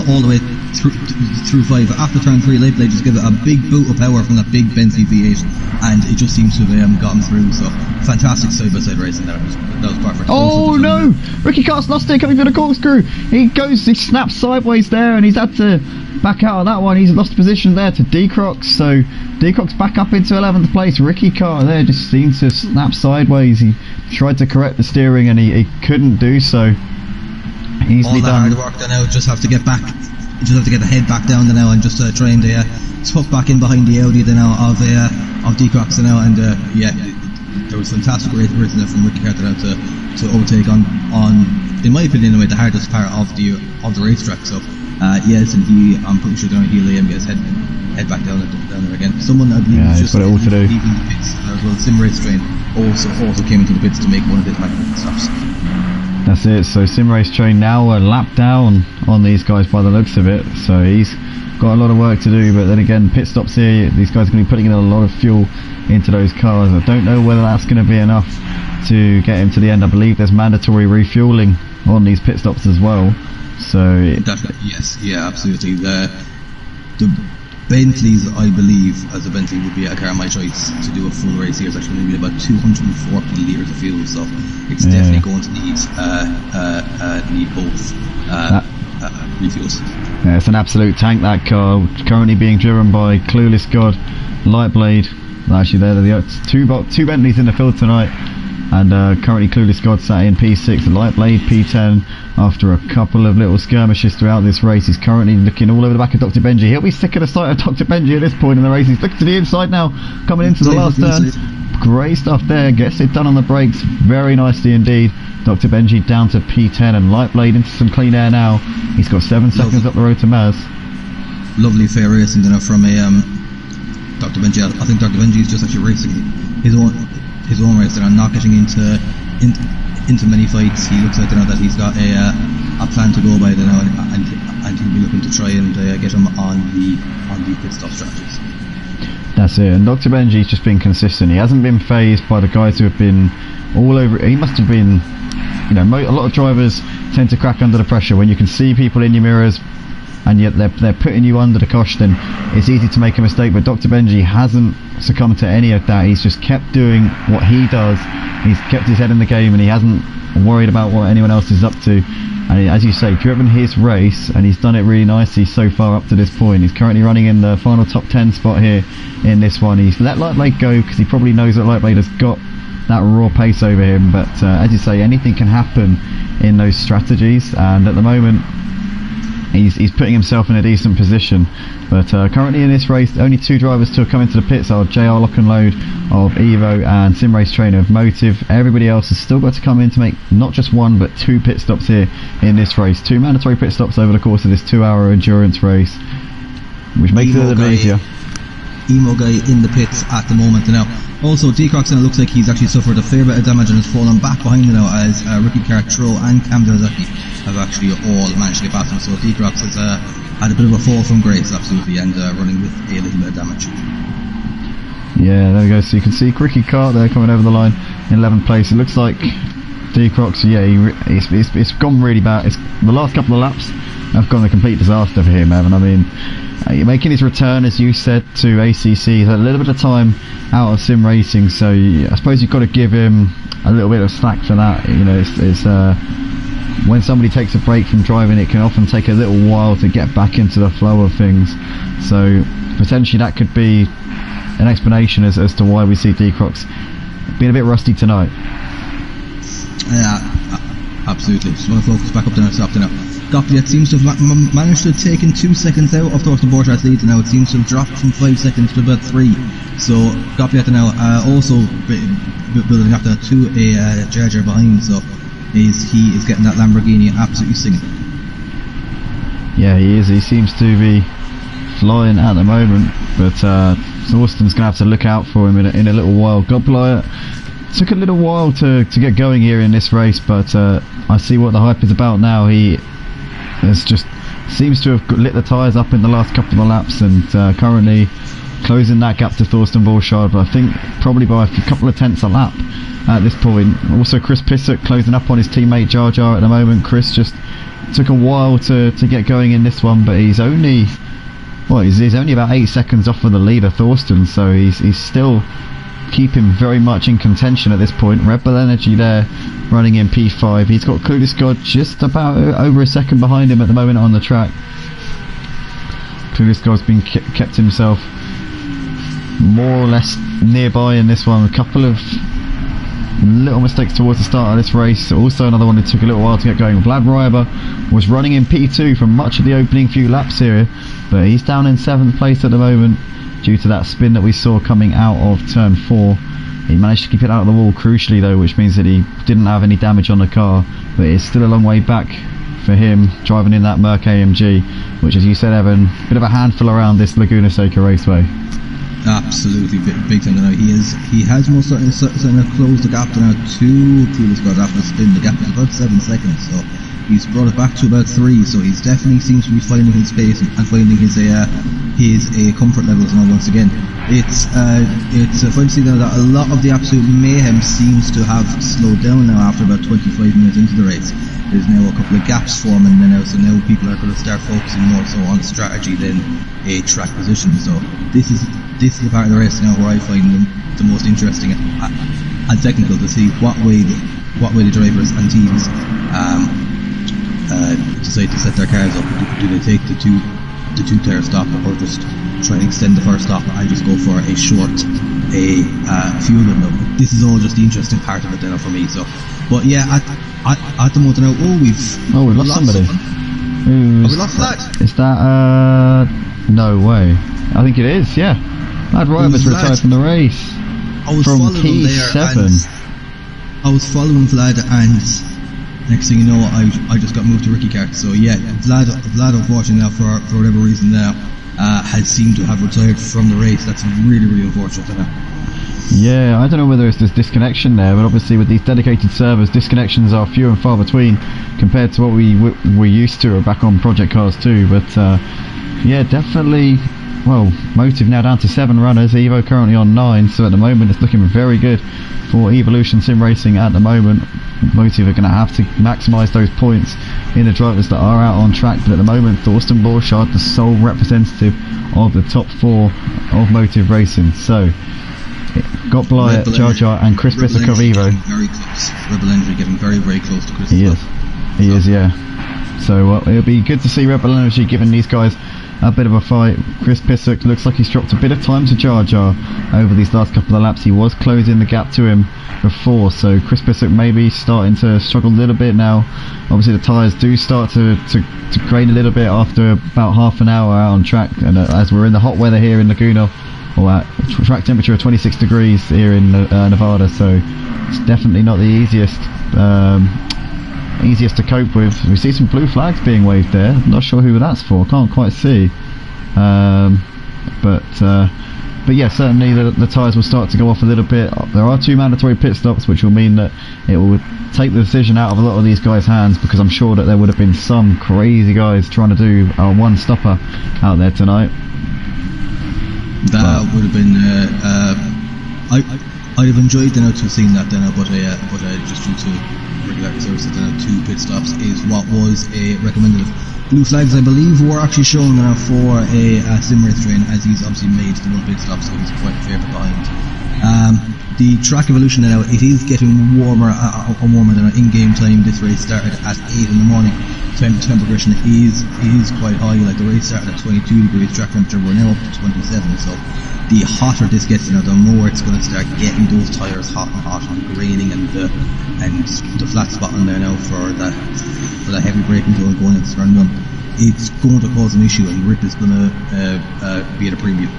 all the way through 5. After turn 3, Lightblade just gave it a big boot of power from that big Bentley V8, and it just seems to have gotten through. So fantastic side-by-side racing. That was perfect. Oh no! Ricky Cart's lost it coming through the corkscrew. He snaps sideways there, and he's had to back out of that one. He's lost position there to D-Crocs, so D-Crocs back up into 11th place. Ricky Cart there just seems to snap sideways. He tried to correct the steering and he couldn't do so. Easily all that done. hard work then now, just have to get back, just have to get the head back down now and just try and tuck back in behind the Audi now of D-Crocs now, and yeah, there was fantastic racing there from Ricky Cart now to overtake on in my opinion anyway, the hardest part of the racetrack. So yes, and I'm pretty sure he'll get his head back down there again. Someone I believe just got it all to do. Leaving the pits as well. SimRace Train also came into the pits to make one of his magnificent stops. That's it. So SimRace Train now a lap down on these guys by the looks of it. So he's got a lot of work to do, but then again, pit stops here, these guys are going to be putting in a lot of fuel into those cars. I don't know whether that's going to be enough to get him to the end. I believe there's mandatory refueling on these pit stops as well. So definitely, yes, yeah, absolutely. The Bentleys, I believe, as a Bentley would be a car of my choice to do a full race here. It's actually going to be about 240 litres of fuel, so it's definitely going to need both refuels. Yeah, it's an absolute tank, that car, currently being driven by Clueless God, Lightblade. Actually, they're the two Bentleys in the field tonight, and currently Clueless God sat in P6, Lightblade P10. After a couple of little skirmishes throughout this race, he's currently looking all over the back of Dr. Benji. He'll be sick of the sight of Dr. Benji at this point in the race. He's looking to the inside now, coming into the last turn. Great stuff there, gets it done on the brakes very nicely indeed. Dr. Benji down to P10, and Lightblade into some clean air now. He's got 7 seconds up the road to Maz. Lovely fair racing from Dr. Benji. I think Dr. Benji is just actually racing his own race and not getting into many fights. He looks like that he's got a plan to go by and he'll be looking to try and get him on the pit stop strategies. That's it, and Dr. Benji's just been consistent. He hasn't been phased by the guys who have been all over. He must have been, a lot of drivers tend to crack under the pressure when you can see people in your mirrors and yet they're putting you under the cosh. Then it's easy to make a mistake, but Dr. Benji hasn't succumbed to any of that. He's just kept doing what he does. He's kept his head in the game and he hasn't worried about what anyone else is up to. And as you say, driven his race, and he's done it really nicely so far up to this point. He's currently running in the final top 10 spot here in this one. He's let Lightblade go because he probably knows that Lightblade has got that raw pace over him, but as you say, anything can happen in those strategies, and at the moment he's putting himself in a decent position. But currently in this race, only 2 drivers to have come into the pits are JR Lock and Load of Evo and SimRace Trainer of Motive. Everybody else has still got to come in to make not just 1 but 2 pit stops here in this race. 2 mandatory pit stops over the course of this 2-hour endurance race, which makes it a little bit easier. Emo guy in the pits at the moment now. Also, D-Crocs, and it looks like he's actually suffered a fair bit of damage and has fallen back behind him now, as Ricky Cart, Tro and Cam Dozaki have actually all managed to get past him. So D-Crocs has had a bit of a fall from grace, absolutely, and running with a little bit of damage. Yeah, there we go. So you can see Ricky Cart there coming over the line in 11th place. It looks like D-Crocs, yeah, it's gone really bad. The last couple of laps have gone a complete disaster for him, Evan. I mean, making his return, as you said, to ACC, he's had a little bit of time out of sim racing, so I suppose you've got to give him a little bit of slack for that. It's when somebody takes a break from driving, it can often take a little while to get back into the flow of things. So potentially that could be an explanation as to why we see D-Crocs being a bit rusty tonight. Yeah, absolutely. Just want to focus back up to now. Goplet seems to have managed to have taken 2 seconds out of Thorsten Borchardt lead. Now it seems to have dropped from 5 seconds to about 3. So Goplet now also building up that to a Jar Jar behind. So he is getting that Lamborghini absolutely singing. Yeah, he is. He seems to be flying at the moment, but Thorsten's going to have to look out for him in a little while. Goplet took a little while to get going here in this race, but I see what the hype is about now. He has just seems to have lit the tyres up in the last couple of laps, and currently closing that gap to Thorsten Borchardt, but I think probably by a couple of tenths a lap at this point. Also Chris Pissock closing up on his teammate Jar Jar at the moment. Chris just took a while to get going in this one, but he's only about 8 seconds off of the leader Thorsten, so he's still keeping very much in contention at this point. Red Bull Energy there running in P5. He's got Kuliskod just about over a second behind him at the moment on the track. Kuliskod's been kept himself more or less nearby in this one. A couple of little mistakes towards the start of this race. Also another one that took a little while to get going. Vlad Ryber was running in P2 for much of the opening few laps here, but he's down in 7th place at the moment due to that spin that we saw coming out of turn 4. He managed to keep it out of the wall crucially though, which means that he didn't have any damage on the car, but it's still a long way back for him driving in that Merc AMG, which, as you said, Evan, bit of a handful around this Laguna Seca Raceway. Absolutely big time now. He has most certainly closed the gap now to Kuliskod after the spin. The gap is about 7 seconds, so he's brought it back to about 3. So he's definitely seems to be finding his pace and finding his comfort levels now once again. It's fun to see now that a lot of the absolute mayhem seems to have slowed down now after about 25 minutes into the race. There's now a couple of gaps forming now, so now people are going to start focusing more so on strategy than a track position. So this is the part of the race now where I find the most interesting and technical, to see what way the drivers and teams decide to set their cars up. Do they take the two tire stop, or just try and extend the first stop and just go for a short fuel window? This is all just the interesting part of it now for me. So, but yeah, at the moment now, we've lost somebody. Have we lost Vlad? Is that no way? I think it is. Yeah, Vlad Ryber's retired from the race. I was from following P7. I was following Vlad, and next thing you know, I just got moved to Ricky Kart. So yeah, Vlad unfortunately now for whatever reason now has seemed to have retired from the race. That's really, really unfortunate now. Yeah, I don't know whether it's this disconnection there, but obviously with these dedicated servers, disconnections are few and far between compared to what we're used to back on Project Cars 2. But yeah, definitely. Well, Motive now down to 7 runners, Evo currently on 9, so at the moment it's looking very good for Evolution SimRacing at the moment. Motive are going to have to maximise those points in the drivers that are out on track, but at the moment Thorsten Borchardt, the sole representative of the top 4 of Motive Racing. So got Blyett, Jar Jar and Chris Pissock of Evo. Very close. Rebel Energy getting very, very close to Chris. He is, yeah. So it'll be good to see Rebel Energy giving these guys a bit of a fight. Chris Pissock looks like he's dropped a bit of time to Jar Jar over these last couple of laps. He was closing the gap to him before, so Chris Pissock maybe starting to struggle a little bit now. Obviously the tyres do start to grade a little bit after about half an hour out on track, and as we're in the hot weather here in Laguna, or at track temperature of 26 degrees here in Nevada, so it's definitely not the easiest to cope with. We see some blue flags being waved there. I'm not sure who that's for, can't quite see, but yeah, certainly the tyres will start to go off a little bit. There are 2 mandatory pit stops, which will mean that it will take the decision out of a lot of these guys' hands, because I'm sure that there would have been some crazy guys trying to do a one stopper out there tonight. That would have been I'd have enjoyed to have seen that then, but just due to regularity services, 2 pit stops is what was recommended. Blue flags, I believe, were actually shown for a sim race train, as he's obviously made the 1 pit stop, so he's quite a favourite behind The track evolution now, it is getting warmer and warmer than our in-game time. This race started at 8 in the morning. Time progression is quite high. Like the race started at 22 degrees, track temperature, we're now up to 27. So the hotter this gets, the more it's going to start getting those tyres hot and grading and the flat spot on there now for that heavy braking zone going into turn 1. It's going to cause an issue, and Rip is going to be at a premium.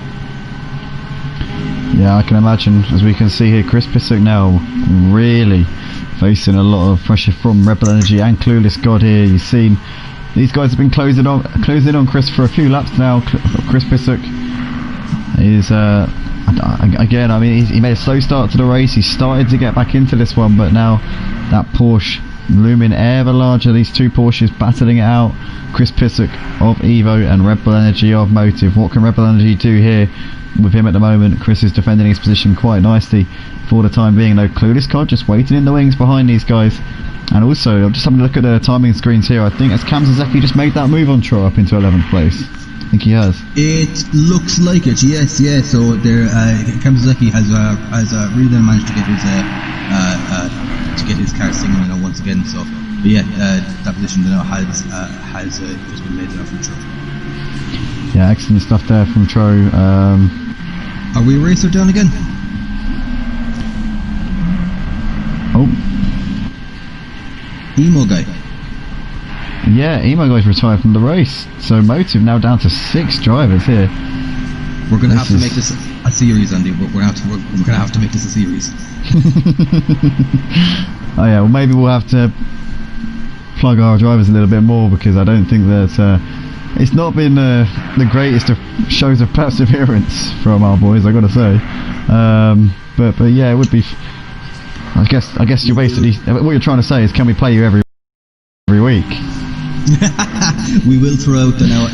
Yeah, I can imagine. As we can see here, Chris Pissock now really facing a lot of pressure from Rebel Energy and Clueless God here. You've seen these guys have been closing on Chris for a few laps now. Chris Pissock is again, I mean, he made a slow start to the race. He started to get back into this one, but now that Porsche looming ever larger. These two Porsches battling it out. Chris Pissock of Evo and Rebel Energy of Motive. What can Rebel Energy do here with him at the moment? Chris is defending his position quite nicely for the time being, though. Clueless Cod just waiting in the wings behind these guys. And also, I'm just having a look at the timing screens here. I think as Cam Zazeki just made that move on Troy up into 11th place. I think he has. It looks like it, yes. So there, Cam Zazeki has really managed to get his car singing once again. So, but yeah, that position has just been made there from Troy. Yeah, excellent stuff there from Tro. Are we racer down again? Oh. Emo guy. Yeah, Emo guy's retired from the race. So Motive now down to 6 drivers here. We're going to have to make this a series, Andy. We're going to have to make this a series. Oh yeah, well maybe we'll have to plug our drivers a little bit more, because I don't think that it's not been the greatest of shows of perseverance from our boys, I gotta say. But yeah, it would be. I guess you're basically, what you're trying to say is, can we play you every week? We will throw out now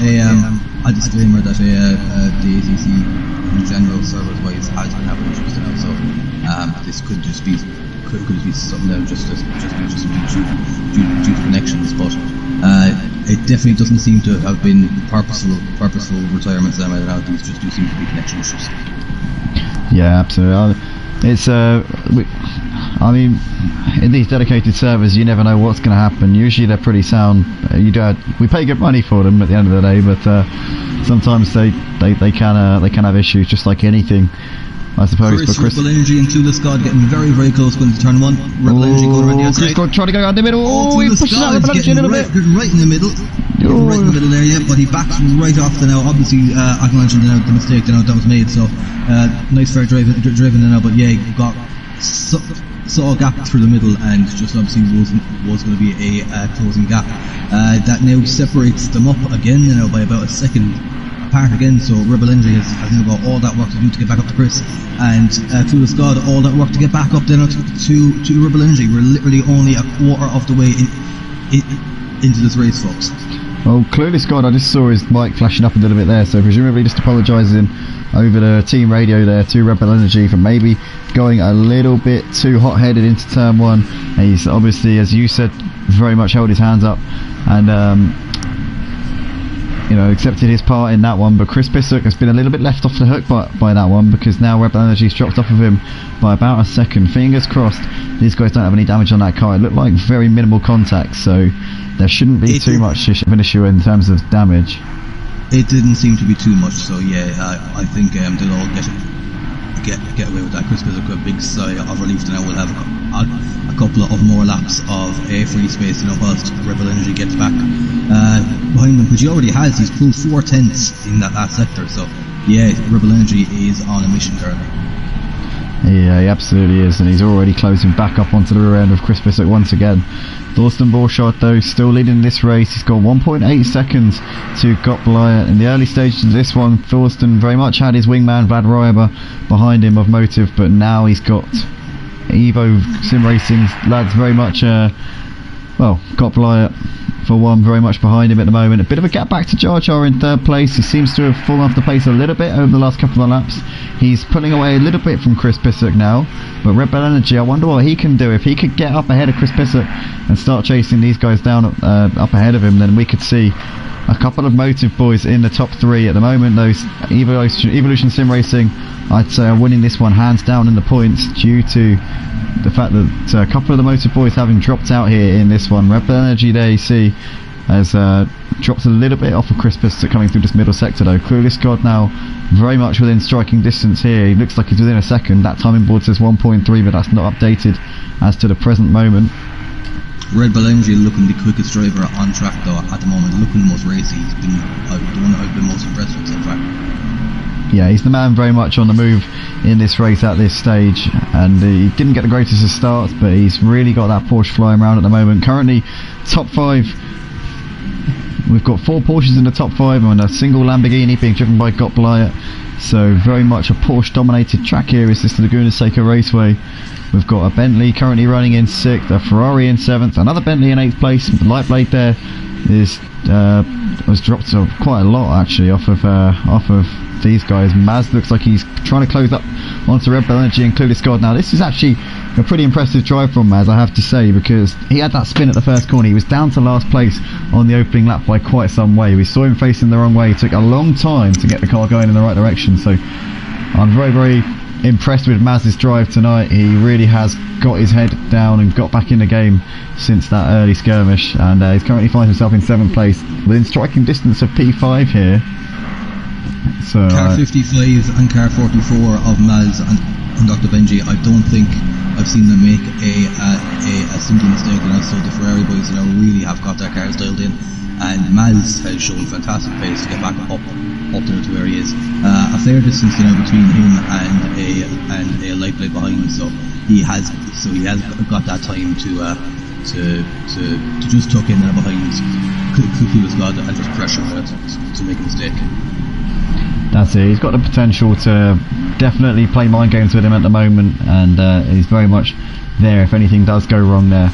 a disclaimer that the ACC in general, servers-wise, has been having issues now. So this could just be something that just due to connections, but. It definitely doesn't seem to have been purposeful retirements. These just do seem to be connection issues. Yeah, absolutely. It's I mean, in these dedicated servers, you never know what's going to happen. Usually they're pretty sound. We pay good money for them at the end of the day, but sometimes they can have issues, just like anything, I suppose. But Rebel Energy and Clueless God getting very, very close going to turn 1. Rebel Energy going around the outside. Chris trying to go around the middle. He pushes out Rebel Energy a little bit. Right in the middle. Right in the middle there, yeah. But he backs right off the now. Obviously, I can mention the mistake that was made. So nice fair driven now. But yeah, got saw a gap through the middle, and just obviously was going to be a closing gap. That now separates them up again by about a second apart again. So Rebel Energy has now got all that work to do to get back up to Chris, and Clueless God all that work to get back up then to Rebel Energy. We're literally only a quarter of the way into this race, folks. Well, Clueless God, I just saw his mic flashing up a little bit there, so presumably just apologising over the team radio there to Rebel Energy for maybe going a little bit too hot-headed into turn 1. And he's obviously, as you said, very much held his hands up and accepted his part in that one. But Chris Pissock has been a little bit left off the hook by that one, because now Rebel Energy's dropped off of him by about a second. Fingers crossed these guys don't have any damage on that car. It looked like very minimal contact, so there shouldn't be too much of an issue in terms of damage. It didn't seem to be too much, so yeah, I think they'll all get away with that. Chris Pissock got a big sigh of relief, and now we'll have a couple of more laps of free space whilst Rebel Energy gets back behind them, which he already has. He's pulled 4 tenths in that last sector, so yeah, Rebel Energy is on a mission currently. Yeah, he absolutely is, and he's already closing back up onto the rear end of Chris Pissock once again. Thorsten Borchardt, though, still leading this race. He's got 1.8 seconds to Gottbleier. In the early stages of this one, Thorsten very much had his wingman Vlad Roeber behind him of Motive, but now he's got Evo SimRacing's lads very much, Gottbleier for one, very much behind him at the moment. A bit of a gap back to Jar Jar in 3rd place. He seems to have fallen off the pace a little bit over the last couple of laps. He's pulling away a little bit from Chris Pissock now, but Rebel Energy, I wonder what he can do. If he could get up ahead of Chris Pissock and start chasing these guys down up ahead of him, then we could see a couple of Motive boys in the top 3 at the moment. Those Evolution SimRacing, I'd say, are winning this one hands down in the points due to the fact that a couple of the Motive boys having dropped out here in this one. Red Bull Energy, there you see, has dropped a little bit off of Crispus coming through this middle sector though. Clueless God now very much within striking distance here. He looks like he's within a second. That timing board says 1.3, but that's not updated as to the present moment. Red Bull Energy looking the quickest driver on track though at the moment, looking the most racy. He's been the one I've been most impressed with so far. Yeah, he's the man very much on the move in this race at this stage, and he didn't get the greatest of starts, but he's really got that Porsche flying around at the moment. Currently top 5, we've got 4 Porsches in the top 5 and a single Lamborghini being driven by Gottbleier, so very much a Porsche dominated track here. Is this the Laguna Seca Raceway? We've got a Bentley currently running in 6th, a Ferrari in 7th, another Bentley in 8th place. The light blade there is was dropped quite a lot actually off of these guys. Maz looks like he's trying to close up onto Red Bull Energy and Clueless God. Now this is actually a pretty impressive drive from Maz, I have to say, because he had that spin at the first corner. He was down to last place on the opening lap by quite some way. We saw him facing the wrong way. It took a long time to get the car going in the right direction, so I'm very, very impressed with Maz's drive tonight. He really has got his head down and got back in the game since that early skirmish, and he's currently finds himself in 7th place within striking distance of P5 here. So car 55 and car 44 of Maz and Dr. Benji, I don't think I've seen them make a single mistake, and also the Ferrari boys really have got their cars dialed in, and Maz has shown fantastic pace to get back up there to where he is. A fair distance between him and a light blade behind, so he has got that time to just tuck in there behind Clueless God and just pressure to make a mistake. That's it. He's got the potential to definitely play mind games with him at the moment, and he's very much there if anything does go wrong there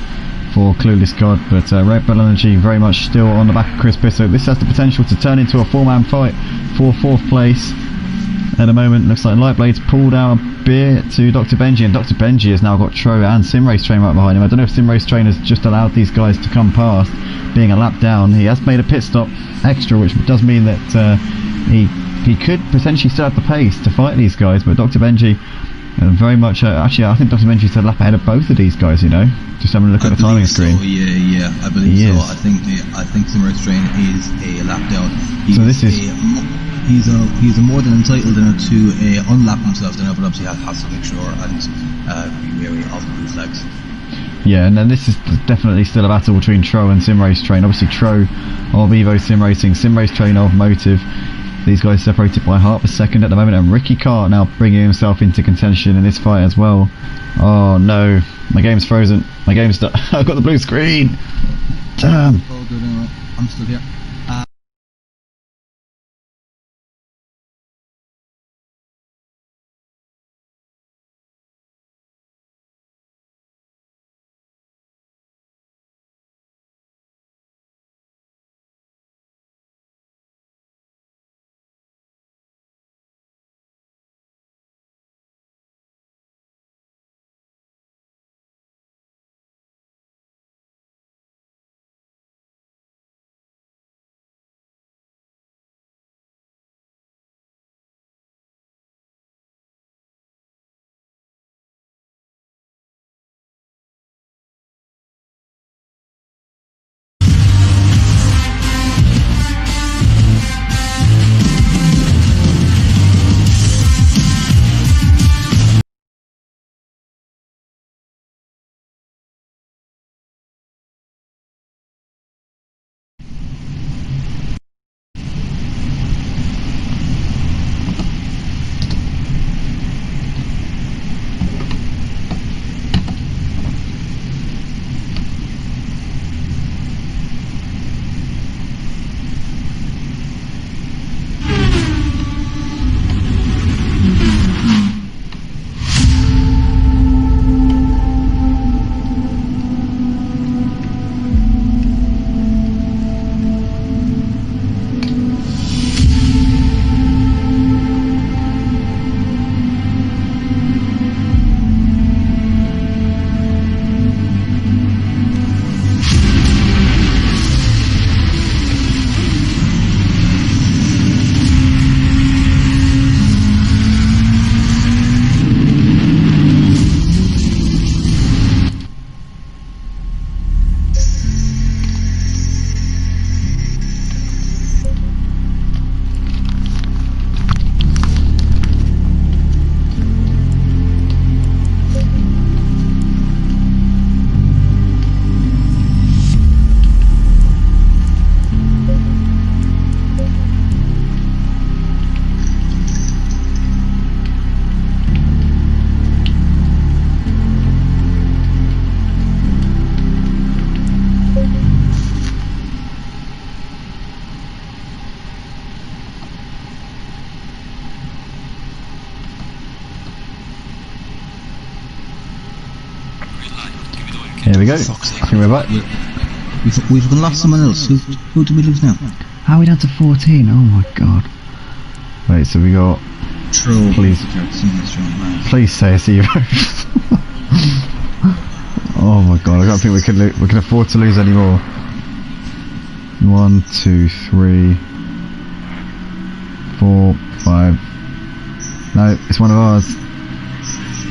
for Clueless God. But Red Bull Energy very much still on the back of Chris Pisso. This has the potential to turn into a 4-man fight for 4th place. At the moment, looks like Lightblade's pulled out a bit to Dr. Benji, and Dr. Benji has now got Tro and SimRace Train right behind him. I don't know if SimRace Train has just allowed these guys to come past, being a lap down. He has made a pit stop extra, which does mean that he could potentially still have the pace to fight these guys, but Dr. Benji very much actually I think Dr. Benji's a lap ahead of both of these guys, just having a look at the timing screen. Yeah, I believe so. I think SimRace Train is a lap down. He's a more than entitled to unlap himself, but obviously has to make sure and be wary of the blue flags. Yeah, and then this is definitely still a battle between Tro and SimRace Train. Obviously Tro of Evo SimRacing, SimRace Train of Motive. These guys separated by half a second at the moment, and Ricky Cart now bringing himself into contention in this fight as well. Oh no, my game's frozen. My game's done. I've got the blue screen. Damn. All good anyway. I'm still here. There we go. Fuck's sake. I think we're back. We've lost someone else. Who do we lose now? How are we down to 14? Oh my god. Wait, so we got... True. Please. Please say it's Evo. Oh my god, I don't think we can afford to lose any more. 1, 2, 3, 4, 5. No, it's one of ours.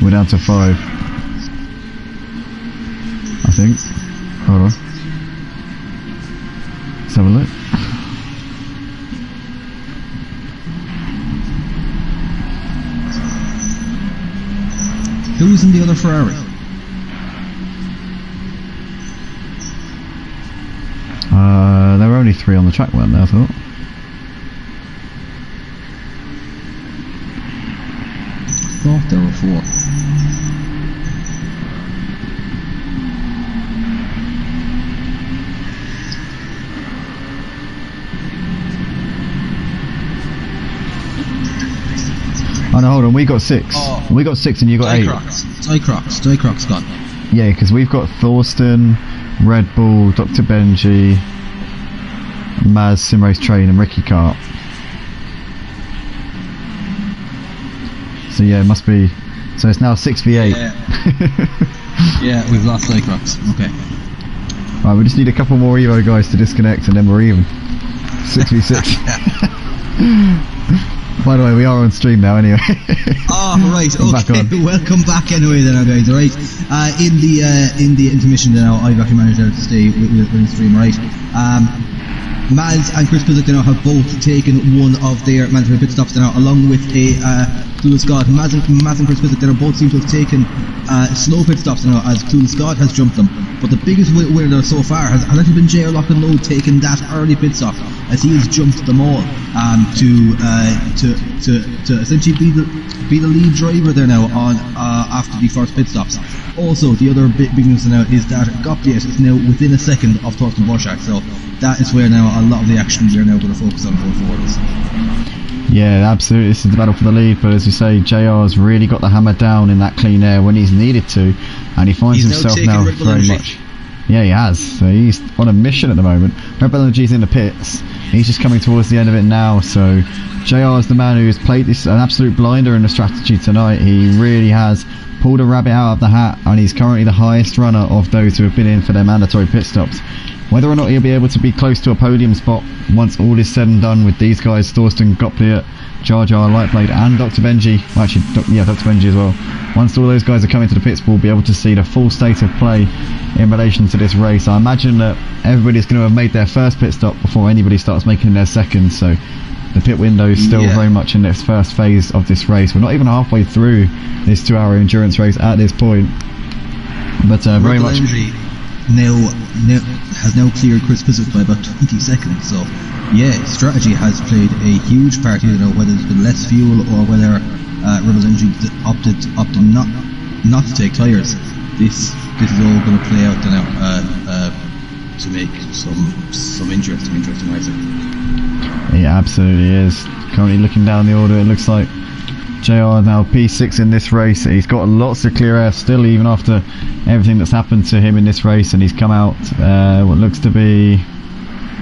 We're down to 5. I think. Hold on. Let's have a look. Who's in the other Ferrari? There were only 3 on the track, weren't there, I thought? I thought there were 4. Oh no, hold on, we got 6. Oh. We got 6 and you got 8. Dycrox gone. Yeah, because we've got Thorsten, Red Bull, Dr. Benji, Maz, Simrace Train and Ricky Cart. So yeah, it must be... So it's now 6v8. Yeah, yeah, we've lost Dycrox. Okay. Right, we just need a couple more Evo guys to disconnect and then we're even. 6v6. By the way, we are on stream now anyway. Oh, right, Back okay. on. Welcome back anyway then, guys, alright? In the intermission now, I've actually managed to stay with the stream, right? Maz and Chris Pizzak now have both taken one of their mandatory pit stops now, along with a Clueless God. Maz and Chris Pizzak now both seem to have taken slow pit stops now, as Clueless God has jumped them. But the biggest winner so far has actually been J.R. Loughlin taking that early pit stop, as he has jumped them all to essentially be the lead driver there now on after the first pit stops. Also, the other big news now is that Gopliet is now within a second of Thorsten Borchak, so that is where now a lot of the action we are now going to focus on going forward. Yeah, absolutely. This is the battle for the lead, but as you say, JR's really got the hammer down in that clean air when he's needed to, and he finds himself now very much. Yeah, he has. So he's on a mission at the moment. Red Bull Energy's in the pits. He's just coming towards the end of it now. So JR is the man who's played this an absolute blinder in the strategy tonight. He really has pulled a rabbit out of the hat, and he's currently the highest runner of those who have been in for their mandatory pit stops. Whether or not he'll be able to be close to a podium spot once all is said and done with these guys, Thorsten, Gopliet, Jar Jar, Lightblade and Dr. Benji, well actually, Dr. Benji as well. Once all those guys are coming to the pits, we'll be able to see the full state of play in relation to this race. I imagine that everybody's going to have made their first pit stop before anybody starts making their second, so the pit window is still very much in its first phase of this race. We're not even halfway through this 2-hour endurance race at this point, but very much... has now cleared Chris Pizzak by about 20 seconds, so yeah, strategy has played a huge part here, whether there's been less fuel or whether Rebel Energy opted not to take tyres. This is all going to play out now to make some interesting racing. It absolutely is. Currently looking down the order, it looks like JR now P6 in this race. He's got lots of clear air still, even after everything that's happened to him in this race, and he's come out what looks to be...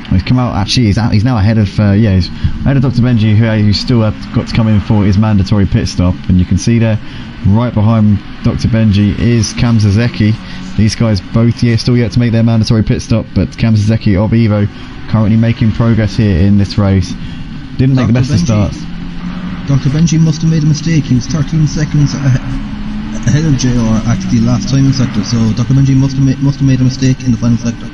He's come out, actually he's now ahead of he's ahead of Dr. Benji, who still got to come in for his mandatory pit stop, and you can see there right behind Dr. Benji is Cam Zazeki. These guys both still yet to make their mandatory pit stop, but Cam Zazeki of Evo currently making progress here in this race. Didn't make the best of starts. Dr. Benji must have made a mistake. He was 13 seconds ahead of JR at the last timing sector, so Dr. Benji must have made a mistake in the final sector.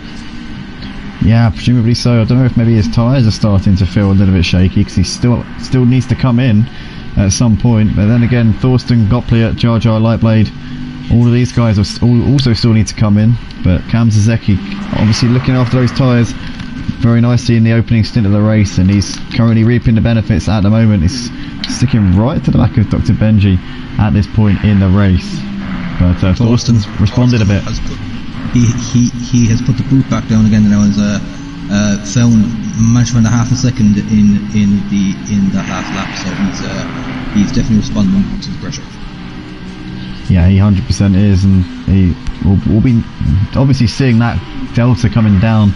Yeah, presumably so. I don't know if maybe his tyres are starting to feel a little bit shaky, because he still needs to come in at some point. But then again, Thorsten, Gopliet, Jar Jar, Lightblade, all of these guys also still need to come in. But Cam Zazeki obviously looking after those tyres very nicely in the opening stint of the race, and he's currently reaping the benefits at the moment. He's sticking right to the back of Dr. Benji at this point in the race. But Thorsten's responded a bit. He has put the boot back down again now, and has managed to find a half a second in that last lap, so he's definitely responding to the pressure. Yeah, he 100% is, and we'll be obviously seeing that delta coming down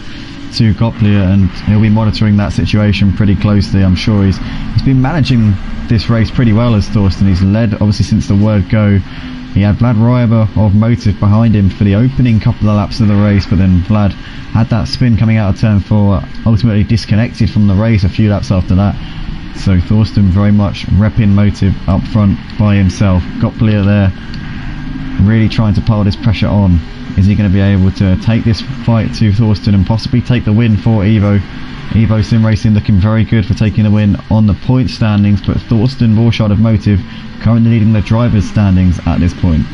to Gottlieb, and he'll be monitoring that situation pretty closely. I'm sure he's been managing this race pretty well as Thorsten. He's led obviously since the word go. He had Vlad Ryber of Motive behind him for the opening couple of laps of the race, but then Vlad had that spin coming out of turn 4, ultimately disconnected from the race a few laps after that. So Thorsten very much repping Motive up front by himself. Gottlieb there really trying to pile this pressure on. Is he going to be able to take this fight to Thorsten and possibly take the win for Evo? Evo SimRacing looking very good for taking the win on the point standings, but Thorsten Borchardt of Motive currently leading the drivers' standings at this point.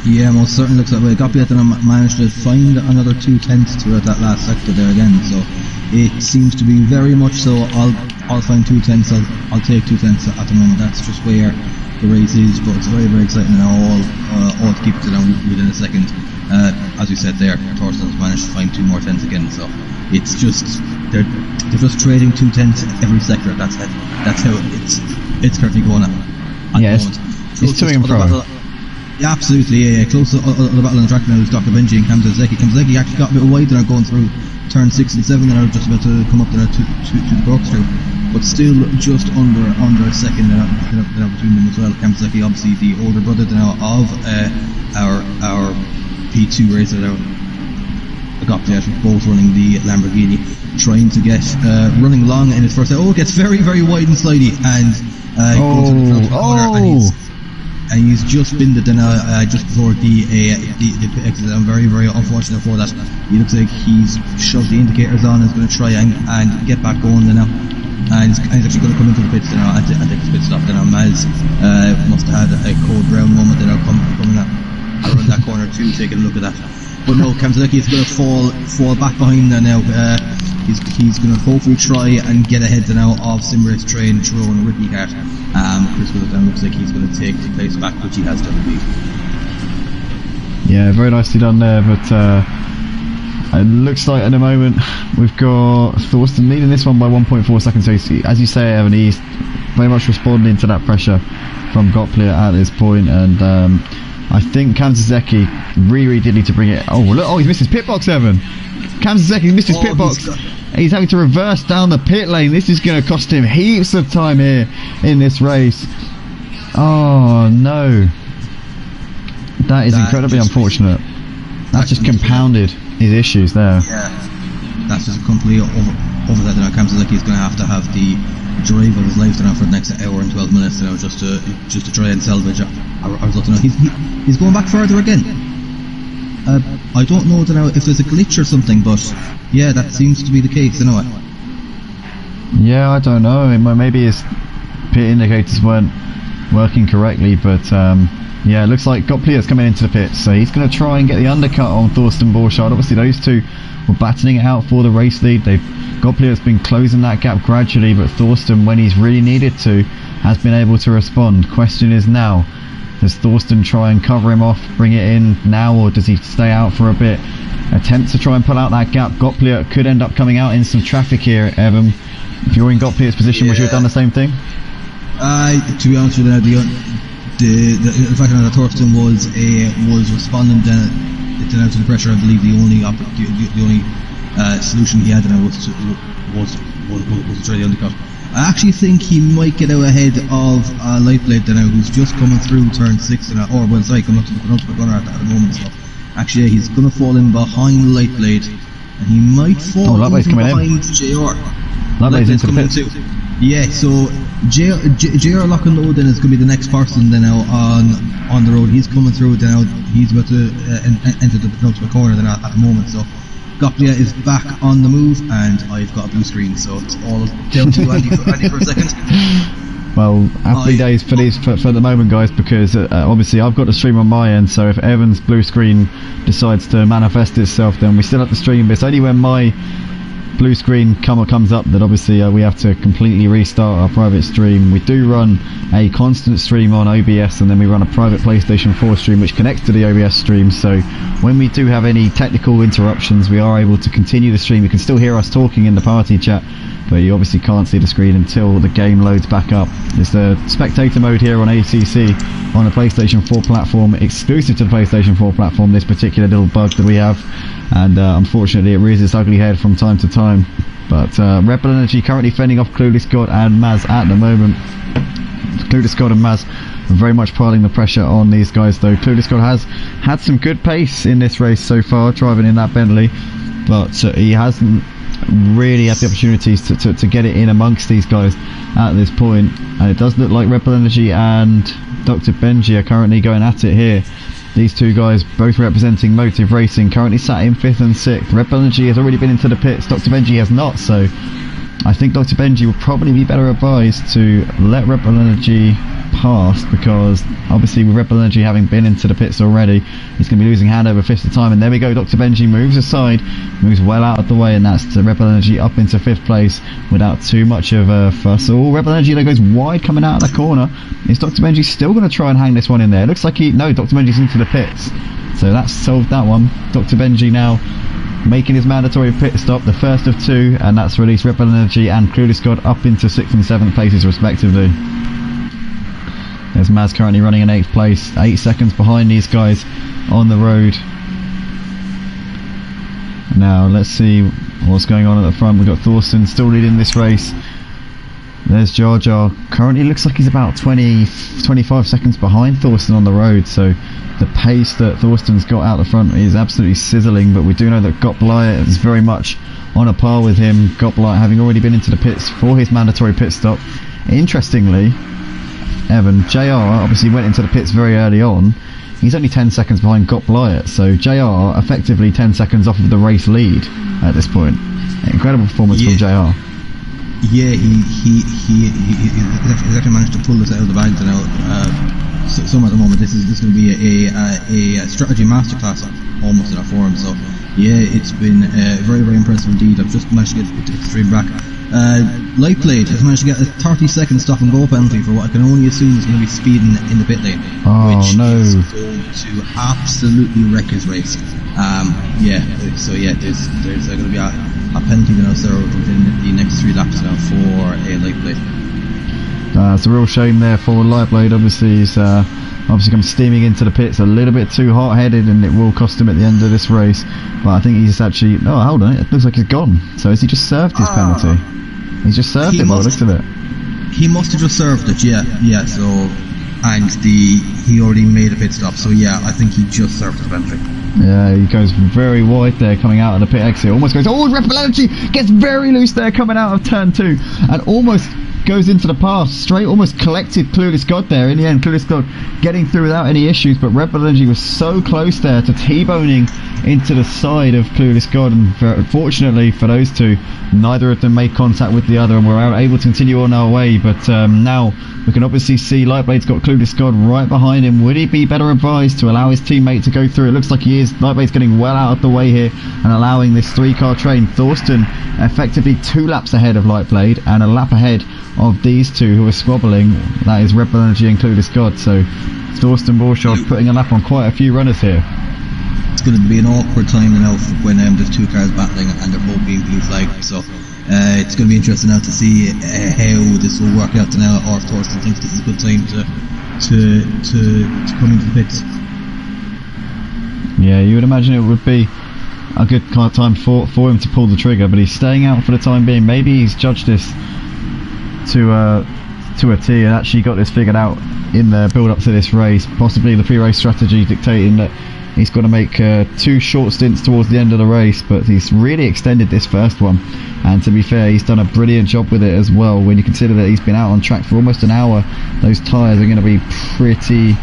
Yeah, most certainly looks that way. Gottlieb managed to find another 2/10 throughout that last sector there again, so it seems to be very much so. I'll find 2/10. I'll take 2/10 at the moment. That's just where the race is, but it's very, very exciting now. All to keep it down within a second. As we said there, Thorsten's managed to find 2 more tenths again, so it's just they're just trading 2/10 every sector. That's how it's currently going at the moment. It's to and fro. Yeah, absolutely. Yeah. Close to the battle on the track now is Dr. Benji and Kamzeki. Kamzeki actually got a bit wide there going through turn 6 and 7, and I was just about to come up there to the corkscrew, but still just under a second now between them as well. Kamzeki, obviously the older brother now of our P2 racer now. Gottlieb both running the Lamborghini, trying to get running long in his first. It gets very, very wide and slidey, and goes into the corner, and he's just been just before the exit. I'm very, very unfortunate for that. He looks like he's shoved the indicators on and is going to try and get back going now. And he's actually going to come into the pits now and take his pit stop. Now Maz must have had a cold brown moment coming around that corner too, taking a look at that. But no, Kamzeki is going to fall back behind now. He's going to hopefully try and get ahead now of SimRace Train, Truro and Ricky Cat. Chris Wilson looks like he's going to take the place back, which he has done indeed. Yeah, very nicely done there, but it looks like at the moment we've got Thorsten leading this one by 1.4 seconds. So as you say, Evan, he's very much responding to that pressure from Gottlieb at this point, and I think Kamzeki really did need to bring it. Oh look! Oh, he's missed his pit box, Evan. Kamzeki missed his pit box. He's having to reverse down the pit lane. This is going to cost him heaps of time here in this race. Oh no! That is incredibly unfortunate. That's just compounded his issues there. Yeah, that's just completely over that. Now Kamzeki is going to have the drive of his life now for the next hour and 12 minutes just to try and salvage our result. He's going back further again. I don't know now if there's a glitch or something, but yeah, that seems to be the case. Yeah, I don't know. Maybe his pit indicators weren't working correctly, but yeah, it looks like Gottlieb's coming into the pits, so he's going to try and get the undercut on Thorsten Borchardt. Obviously those two were battling it out for the race lead. Gottlieb's been closing that gap gradually, but Thorsten, when he's really needed to, has been able to respond. Question is now, does Thorsten try and cover him off, bring it in now, or does he stay out for a bit? Attempt to try and pull out that gap. Gottlieb could end up coming out in some traffic here, Evan. If you're in Gottlieb's position, would you have done the same thing? To be honest with you, the fact that Thorsten was responding to the pressure, I believe the only solution he had was to try the undercut. I actually think he might get out ahead of Lightblade now, who's just coming through turn 6 coming up to the corner at the moment. So actually, he's going to fall in behind Lightblade, and he might fall behind JR. Lightblade's into the pit too. Yeah, so JR Lock and Load then is going to be the next person then now on the road. He's coming through now. He's about to enter the penultimate corner then at the moment. So Gottlieb is back on the move, and I've got a blue screen, so it's all down to Andy for a second. Well, happy days for the moment, guys, because obviously I've got the stream on my end, so if Evan's blue screen decides to manifest itself, then we still have the stream, but it's only when my blue screen comes up that obviously we have to completely restart our private stream. We do run a constant stream on OBS, and then we run a private PlayStation 4 stream which connects to the OBS stream, so when we do have any technical interruptions we are able to continue the stream. You can still hear us talking in the party chat, but you obviously can't see the screen until the game loads back up. There's the spectator mode here on ACC on the PlayStation 4 platform, exclusive to the PlayStation 4 platform, this particular little bug that we have, and unfortunately it rears its ugly head from time to time. But Red Bull Energy currently fending off Clueless God and Maz at the moment. Clueless God and Maz very much piling the pressure on these guys, though. Clueless God has had some good pace in this race so far, driving in that Bentley, but he hasn't really had the opportunities to get it in amongst these guys at this point. And it does look like Red Bull Energy and Dr. Benji are currently going at it here. These two guys, both representing Motive Racing, currently sat in 5th and 6th. Red Bull Energy has already been into the pits, Dr. Benji has not, so I think Dr. Benji will probably be better advised to let Red Bull Energy pass, because obviously with Red Bull Energy having been into the pits already, he's going to be losing hand over fist at a time. And there we go, Dr. Benji moves aside, moves well out of the way, and that's the Red Bull Energy up into 5th place without too much of a fuss. Oh, Red Bull Energy, there goes wide coming out of the corner. Is Dr. Benji still going to try and hang this one in there? Looks like no, Dr. Benji's into the pits, so that's solved that one. Dr. Benji now making his mandatory pit stop, the first of 2, and that's released Red Bull Energy and Clueless God up into 6th and 7th places respectively. There's Maz currently running in 8th place, 8 seconds behind these guys on the road. Now let's see what's going on at the front. We've got Thorsten still leading this race. There's Jar Jar, currently looks like he's about 25 seconds behind Thorsten on the road, so the pace that Thorsten's got out the front is absolutely sizzling. But we do know that Gottbleier is very much on a par with him, Gottbleier having already been into the pits for his mandatory pit stop. Interestingly, Evan, JR obviously went into the pits very early on. He's only 10 seconds behind Gottbleier, so JR effectively 10 seconds off of the race lead at this point. Incredible performance from JR. Yeah, he's actually managed to pull this out of the bag now. Some at the moment, this is going to be a strategy masterclass almost in our form. So yeah, it's been very, very impressive indeed. I've just managed to get the stream back. Light Blade has managed to get a 30-second stop and go penalty for what I can only assume is going to be speeding in the pit lane, which is going to absolutely wreck his race. So yeah, there's going to be a penalty now within the next 3 laps now for a Light Blade. It's a real shame there for Light Blade. Obviously he's come steaming into the pits a little bit too hot-headed, and it will cost him at the end of this race. But I think he's actually... Oh, hold on, it looks like he's gone. So has he just served his penalty? He's just served it by the looks of it. He must have just served it, yeah. So, and he already made a pit stop. So yeah, I think he just served the penalty. Yeah, he goes very wide there coming out of the pit exit. Almost goes... Oh, Red Bull Energy gets very loose there coming out of turn 2, and almost goes into the pass straight, almost collected Clueless God there. In the end, Clueless God getting through without any issues, but Red Bull Energy was so close there to T-boning into the side of Clueless God, and fortunately for those two, neither of them made contact with the other and were able to continue on our way. But now we can obviously see Lightblade's got Clueless God right behind him. Would he be better advised to allow his teammate to go through? It looks like he is. Lightblade's getting well out of the way here and allowing this 3-car train. Thorsten effectively 2 laps ahead of Lightblade and a lap ahead of these two who are squabbling. That is Red Bull Energy and Clueless God. So Thorsten Borchardt putting a lap on quite a few runners here. It's going to be an awkward time now when there's 2 cars battling and they're both being blue flagged. So it's going to be interesting now to see how this will work out now, or if Thorsten thinks this is a good time to come into the pits. Yeah, you would imagine it would be a good time for him to pull the trigger, but he's staying out for the time being. Maybe he's judged this to a T and actually got this figured out in the build up to this race. Possibly the pre-race strategy dictating that he's got to make 2 short stints towards the end of the race, but he's really extended this first one, and to be fair, he's done a brilliant job with it as well. When you consider that he's been out on track for almost an hour, those tyres are going to be pretty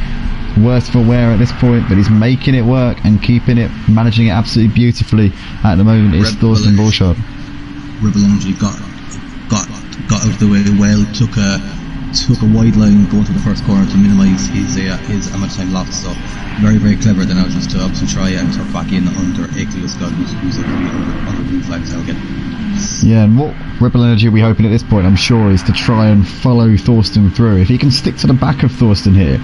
worse for wear at this point, but he's making it work and keeping it, managing it absolutely beautifully at the moment. Is Thorsten Borchardt. Red Bull Energy got out of the way well, took a wide line going to the first corner to minimise his amount of time lost. So very, very clever then now, just to obviously try and tuck back in under Clueless God, who's under blue flags now again. Yeah, and what Rebel Energy will be hoping at this point, I'm sure, is to try and follow Thorsten through. If he can stick to the back of Thorsten here,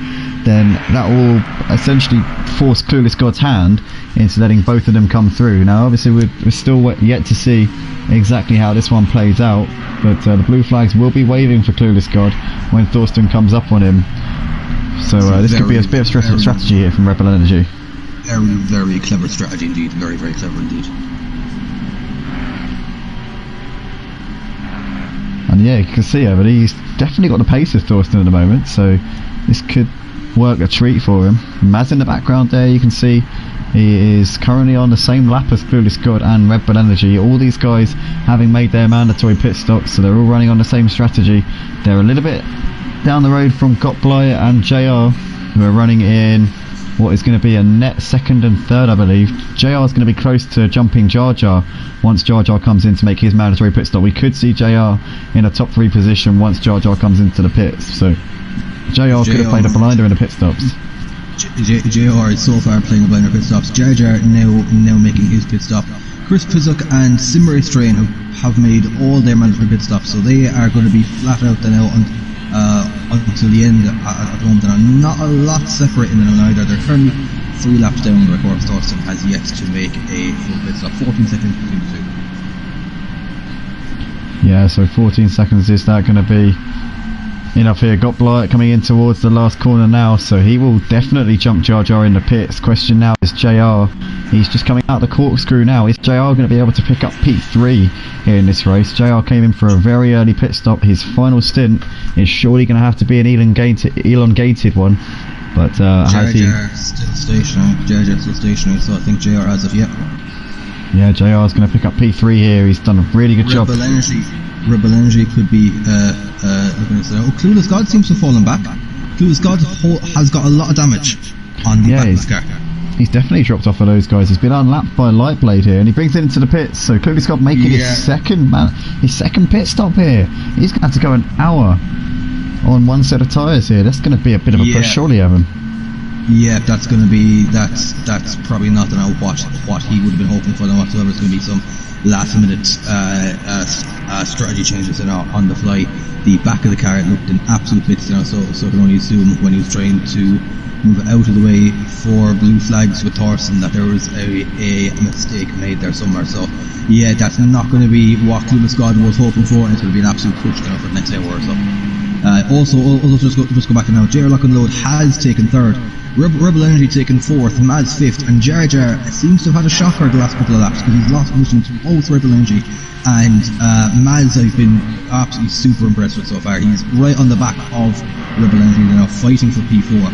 then that will essentially force Clueless God's hand into letting both of them come through. Now, obviously, we're still yet to see exactly how this one plays out, but the blue flags will be waving for Clueless God when Thorsten comes up on him. So this could be a bit of strategy here from Rebel Energy. Very, very clever strategy indeed. Very, very clever indeed. And yeah, you can see but he's definitely got the pace of Thorsten at the moment, so this could work a treat for him. Maz in the background there, you can see he is currently on the same lap as Clueless God and Rebel Energy. All these guys having made their mandatory pit stops, so they're all running on the same strategy. They're a little bit down the road from Gottblei and JR, who are running in what is going to be a net second and third, I believe. JR is going to be close to jumping Jar Jar once Jar Jar comes in to make his mandatory pit stop. We could see JR in a top 3 position once Jar Jar comes into the pits, so JR could have played a blinder in the pit stops. JR is so far playing a blinder pit stops. Jar Jar now making his pit stop. Chris Pizuk and SimRacing have made all their mandatory pit stops, so they are going to be flat out now until the end at the moment. And not a lot separating them either. They're currently 3 laps down, where Corbs Thorsten has yet to make a full pit stop. 14 seconds between the two. Yeah, so 14 seconds, is that going to be enough here? Gottblei coming in towards the last corner now, so he will definitely jump Jar Jar in the pits. Question now is JR. He's just coming out the corkscrew now. Is JR going to be able to pick up P3 here in this race? JR came in for a very early pit stop. His final stint is surely going to have to be an elongated one. But has he... still stationary. JR still stationary, so I think JR has it, yeah. Yeah, JR is going to pick up P3 here. He's done a really good job. Rebel Energy could be looking at it. Clueless God seems to have fallen back. Clueless God has got a lot of damage on the back of the car. He's definitely dropped off of those guys. He's been unlapped by Lightblade here, and he brings it into the pits. So Clueless God making his second pit stop here. He's going to have to go an hour on one set of tyres here. That's going to be a bit of a push, surely, Evan. Yeah, that's going to be that's probably not what he would have been hoping for. Then whatsoever, it's going to be some last minute strategy changes on the fly. The back of the car looked in absolute bits, so I can only assume when he was trying to move out of the way for blue flags with Thorsten that there was a mistake made there somewhere. So yeah, that's not going to be what Clueless God was hoping for, and it's going to be an absolute push for the next hour or so. Also just go back now. JR Lock and Load has taken third. Rebel Energy taken fourth, Maz fifth, and Jar Jar seems to have had a shocker the last couple of laps because he's lost position to both Rebel Energy and Maz. I've been absolutely super impressed with so far. He's right on the back of Rebel Energy now, fighting for P4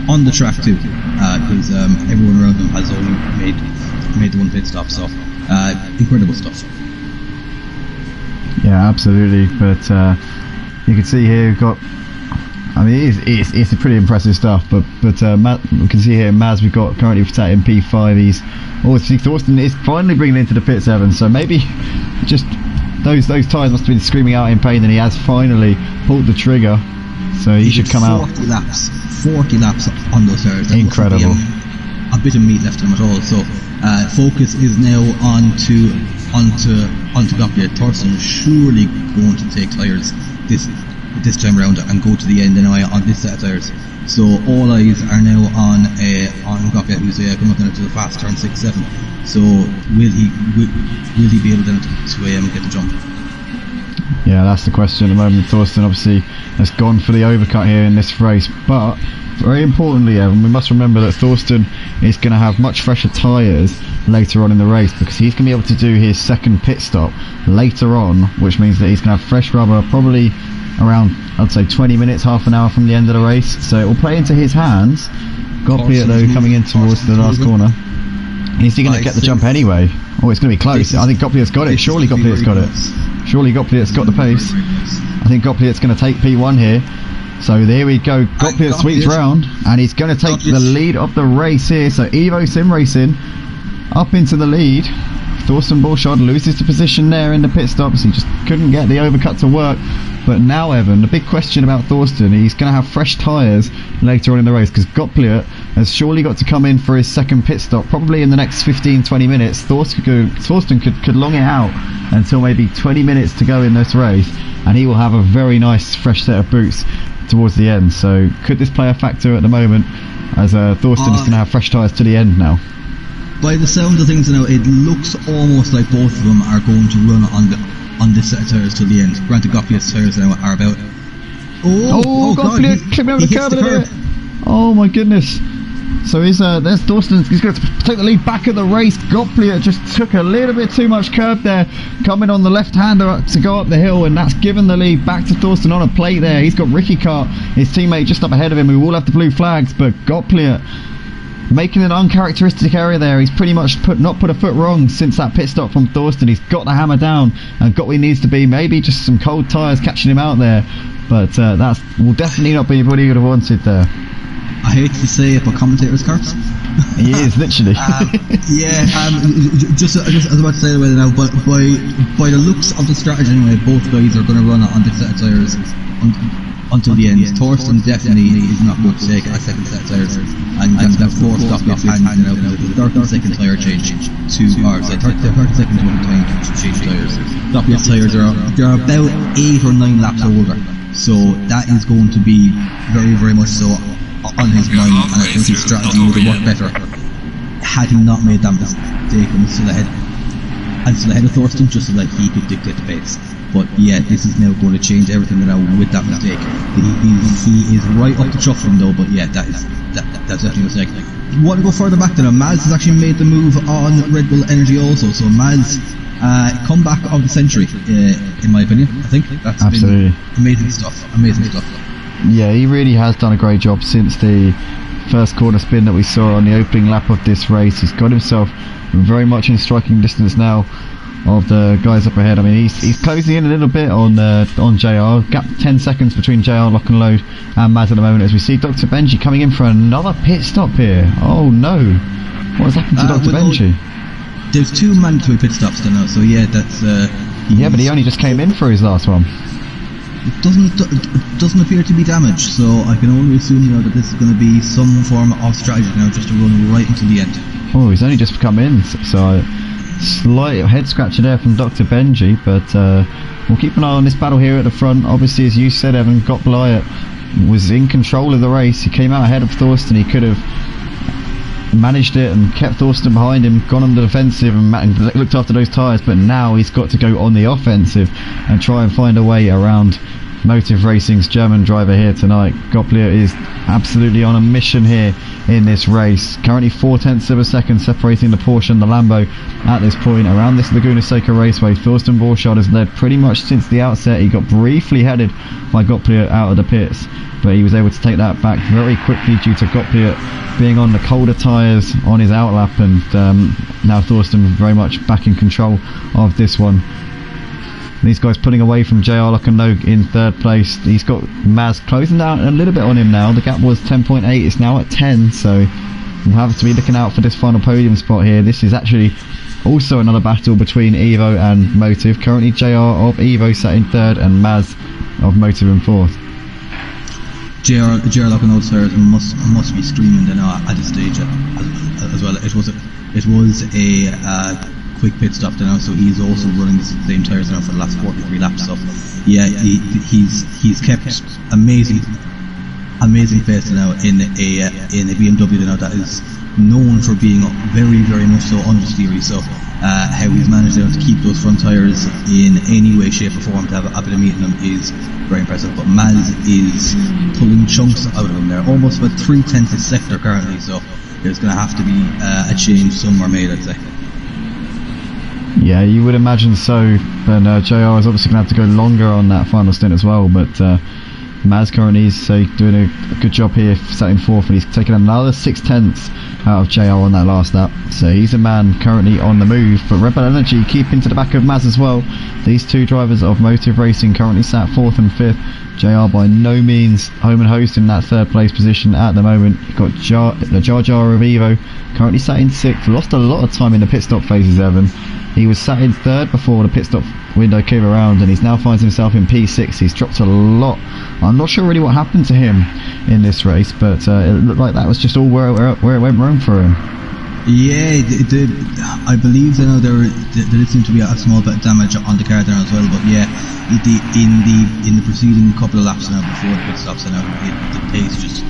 on the track too, because everyone around him has only made the one pit stop. So incredible stuff. Yeah, absolutely. But you can see here we've got. I mean, it's a pretty impressive stuff, but Matt, we can see here Maz we've got currently sat in P5. He's obviously Thorsten is finally bringing it into the pits, Evan. So maybe just those tyres must have been screaming out in pain, and he has finally pulled the trigger. So he should come 40 out. 40 laps on those tyres. Incredible. A bit of meat left in him at all. So focus is now onto Gottblei. Thorsten is surely going to take tyres this time around and go to the end anyway on this set of tyres. So all eyes are now on Gottblei, who's coming up into the fast turn 6-7. So will he be able to get the jump? Yeah, that's the question at the moment. Thorsten obviously has gone for the overcut here in this race, but very importantly, Evan, we must remember that Thorsten is going to have much fresher tyres later on in the race because he's going to be able to do his second pit stop later on, which means that he's going to have fresh rubber probably around, I'd say, 20 minutes, half an hour from the end of the race. So it will play into his hands. Gottblei though coming in towards the last corner. Is he going to get the jump anyway? Oh, it's going to be close. I think Gottblei's got it. Surely Gottblei's got it. Surely Gottblei's got the pace. I think Gottblei's going to take P1 here. So there we go. Gottblei sweeps round, and he's going to take the lead of the race here. So Evo SimRacing up into the lead. Thorsten Borchardt loses the position there in the pit stops. He just couldn't get the overcut to work. But now, Evan, the big question about Thorsten, he's going to have fresh tyres later on in the race because Gottblei has surely got to come in for his second pit stop, probably in the next 15-20 minutes. Thorsten could long it out until maybe 20 minutes to go in this race, and he will have a very nice fresh set of boots towards the end. So could this play a factor at the moment, as Thorsten is going to have fresh tyres to the end now? By the sound of things now, it looks almost like both of them are going to run on this set of tyres till the end. Granted, Gottlieb's tyres now are about... Oh Gottlieb clipping over the curb a little bit. Oh my goodness. So there's Thorsten. He's going to take the lead back at the race. Gottlieb just took a little bit too much curb there, coming on the left-hander to go up the hill, and that's given the lead back to Thorsten on a plate there. He's got Ricky Kart, his teammate, just up ahead of him, who all have the blue flags, but Gottlieb making an uncharacteristic area there. He's pretty much not put a foot wrong since that pit stop from Thorsten. He's got the hammer down and got where he needs to be. Maybe just some cold tyres catching him out there, but that will definitely not be what he would have wanted there. I hate to say it, but commentators carts. He is, literally. Just I was about to say it now, but by the looks of the strategy anyway, both guys are going to run on this set of tyres until the end. Thorsten definitely is not going to take a second set of tyres, and that's going to force Gottlieb's hand out with a 30-second tyre change to, or 30 seconds one time to change tyres. Gottlieb's tyres are about 8 or 9 laps older, so that is going to be very, very much so on his mind, and I think his strategy would have worked better had he not made that mistake and still ahead of Thorsten, just so that he could dictate the pace. But yeah, this is now going to change everything now with that mistake. He is right up the truck from though, but yeah, that's definitely a mistake. You want to go further back to now, Maz has actually made the move on Red Bull Energy also, so Maz comeback of the century, in my opinion. I think that's absolutely been amazing stuff. Yeah, he really has done a great job since the first corner spin that we saw on the opening lap of this race. He's got himself very much in striking distance now of the guys up ahead. I mean, he's closing in a little bit on JR. Gap 10 seconds between JR, Lock and Load, and Maz at the moment, as we see Dr. Benji coming in for another pit stop here. Oh no, what has happened to Dr. Benji? There's 2 mandatory pit stops now, so yeah, that's yeah, but he only just came in for his last one. It doesn't appear to be damaged, so I can only assume that this is going to be some form of strategy now, just to run right until the end. Oh, he's only just come in, so slight head scratcher there from Dr. Benji, but we'll keep an eye on this battle here at the front. Obviously, as you said, Evan, Gottlieb was in control of the race. He came out ahead of Thorsten. He could have managed it and kept Thorsten behind him, gone on the defensive and looked after those tyres, but now he's got to go on the offensive and try and find a way around Motive Racing's German driver here tonight. Gottlieb is absolutely on a mission here in this race. Currently 0.4 of a second separating the Porsche and the Lambo at this point around this Laguna Seca Raceway. Thorsten Borchardt has led pretty much since the outset. He got briefly headed by Gottlieb out of the pits, but he was able to take that back very quickly due to Gottlieb being on the colder tyres on his outlap, and now Thorsten very much back in control of this one. These guys pulling away from JR Lock and Load in third place. He's got Maz closing down a little bit on him now. The gap was 10.8, it's now at 10, so we'll have to be looking out for this final podium spot here. This is actually also another battle between Evo and Motive. Currently JR of Evo sat in third and Maz of Motive in fourth. JR Lock and Load tires must be screaming now at this stage as well. It was a quick pit stop now, so he's also running the same tyres now for the last 43 laps. So yeah, he's kept amazing pace now in a BMW now that is known for being very, very much so understeery. So how he's managed to keep those front tyres in any way, shape or form to have a bit of meat in them is very impressive. But Maz is pulling chunks out of him there, almost about 0.3 a sector currently, so there's going to have to be a change somewhere made, I'd say. Yeah, you would imagine so, but JR is obviously going to have to go longer on that final stint as well, but Maz currently is doing a good job here, sat in fourth, and he's taken another 0.6 out of JR on that last lap, so he's a man currently on the move. But Red Bull Energy keeping to the back of Maz as well. These two drivers of Motive Racing currently sat fourth and fifth. JR by no means home and host in that third place position at the moment. You've got the Jar Jar of Evo currently sat in sixth, lost a lot of time in the pit stop phases, Evan, He was sat in third before the pit stop window came around, and he's now finds himself in P6. He's dropped a lot. I'm not sure really what happened to him in this race, but it looked like that was just all where it went wrong for him. Yeah, I believe there did seem to be a small bit of damage on the car there as well. But yeah, in the preceding couple of laps now before the pit stops, the pace just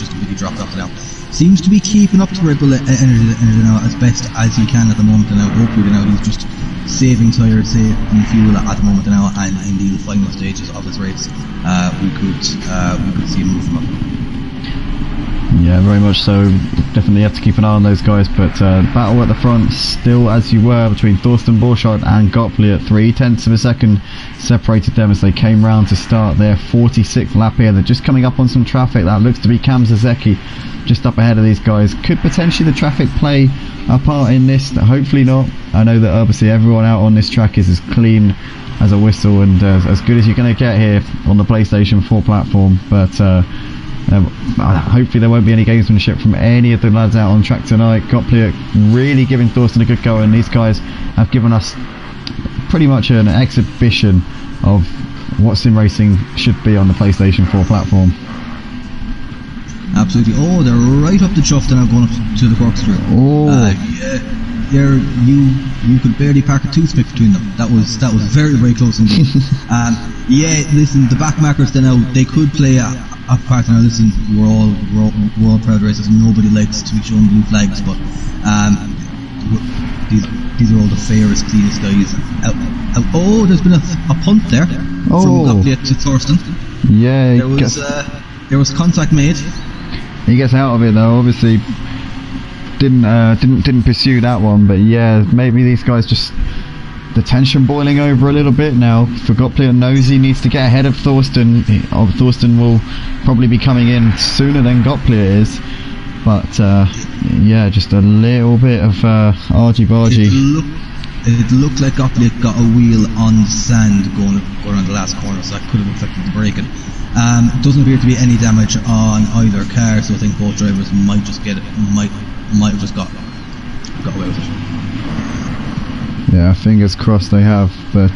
completely dropped off now. Seems to be keeping up to Red Bull energy now as best as he can at the moment. And now hopefully now he's just saving tyres, saving fuel at the moment now, and in the final stages of this race, we could see him moving up. Yeah, very much so. Definitely have to keep an eye on those guys, but battle at the front still as you were between Thorsten Borchardt and Gottlieb. 0.3 of a second separated them as they came round to start their 46th lap here. They're just coming up on some traffic. That looks to be Cam Zazecki just up ahead of these guys. Could potentially the traffic play a part in this? Hopefully not. I know that obviously everyone out on this track is as clean as a whistle and as good as you're going to get here on the PlayStation 4 platform, but hopefully there won't be any gamesmanship from any of the lads out on track tonight. Gottlieb really giving Thorsten a good go, and these guys have given us pretty much an exhibition of what sim racing should be on the PlayStation 4 platform. Absolutely. Oh, they're right up the chuff now, going up to the corkscrew. Oh, you could barely park a toothpick between them. That was very, very close indeed. Yeah, listen, the back markers then now, they could play a part. Now listen, we're all proud racers. Nobody likes to be shown blue flags, but these are all the fairest, cleanest guys. Oh, there's been a punt there from Gottlieb to Thorsten. Yeah, there was contact made. He gets out of it though. Obviously, didn't pursue that one, but yeah, maybe these guys just the tension boiling over a little bit now. For Gottlieb knows he needs to get ahead of Thorsten. Thorsten will probably be coming in sooner than Gottlieb is, but yeah, just a little bit of argy-bargy. It looked like Gottlieb got a wheel on the sand going around the last corner, so that could have affected the braking. Doesn't appear to be any damage on either car, so I think both drivers might just might have just got away with it. Yeah, fingers crossed they have, but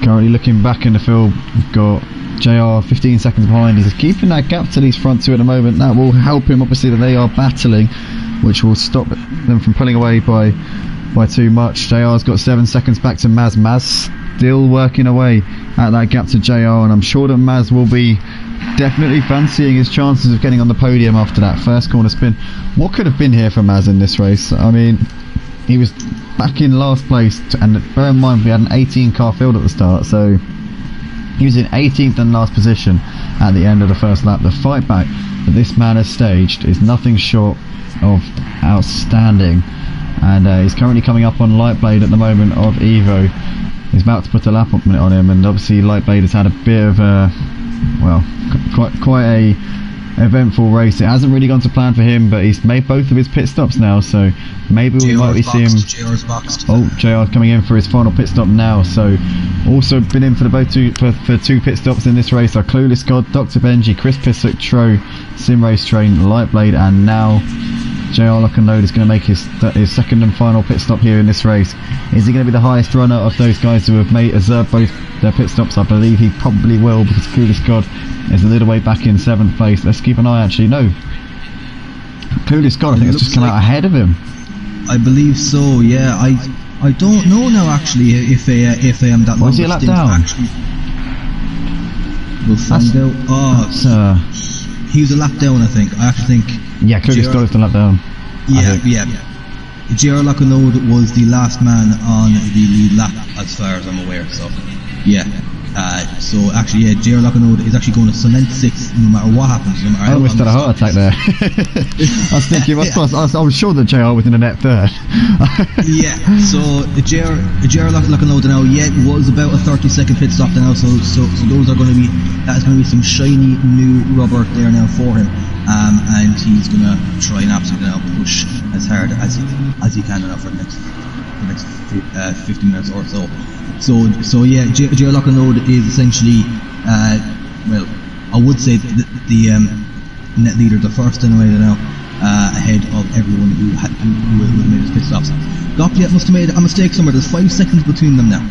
currently looking back in the field, we've got JR 15 seconds behind. He's keeping that gap to these front two at the moment. That will help him, obviously, that they are battling, which will stop them from pulling away by too much. JR's got 7 seconds back to Maz. Maz still working away at that gap to JR, and I'm sure that Maz will be definitely fancying his chances of getting on the podium after that first corner spin. What could have been here for Maz in this race? I mean, he was back in last place, and bear in mind we had an 18 car field at the start, so he was in 18th and last position at the end of the first lap. The fight back that this man has staged is nothing short of outstanding, and he's currently coming up on Lightblade at the moment of Evo. He's about to put a lap on him, and obviously Lightblade has had a bit of a, well, quite a eventful race. It hasn't really gone to plan for him, but he's made both of his pit stops now, so maybe we might see him. JR's boxed. Oh, JR coming in for his final pit stop now. So also been in for for two pit stops in this race are Clueless God, Dr. Benji, Chris Pissock, Tro, SimRace Train, Lightblade, and now JR Lock and Load is going to make his second and final pit stop here in this race. Is he going to be the highest runner of those guys who have observed both their pit stops? I believe he probably will, because Clueless God is a little way back in 7th place. Let's keep an eye. Actually, no, Clueless God I think has just come out ahead of him. I believe so. Yeah, I don't know now actually if I am that. Was he a lap down? We'll find out. He was a lap down, I think. I actually think. Yeah, Clueless God is a lap down. Yeah. JR Lockenold was the last man on the lead lap, as far as I'm aware. So, yeah. So actually, yeah, JR Lockenold is actually going to cement 6th no matter what happens. No matter I almost had a heart attack there. I was thinking, I was sure that JR was in a net third. Yeah. So JR Lockenold now, yeah, was about a 30-second pit stop now. So those are going to be, that is going to be some shiny new rubber there now for him. And he's going to try and absolutely now push as hard as he can now for the next 15 minutes or so. So yeah, JR Lockenold is essentially, well, I would say the net leader, the first anyway now, ahead of everyone who made his pit stops. Gottlieb must have made a mistake somewhere. There's 5 seconds between them now.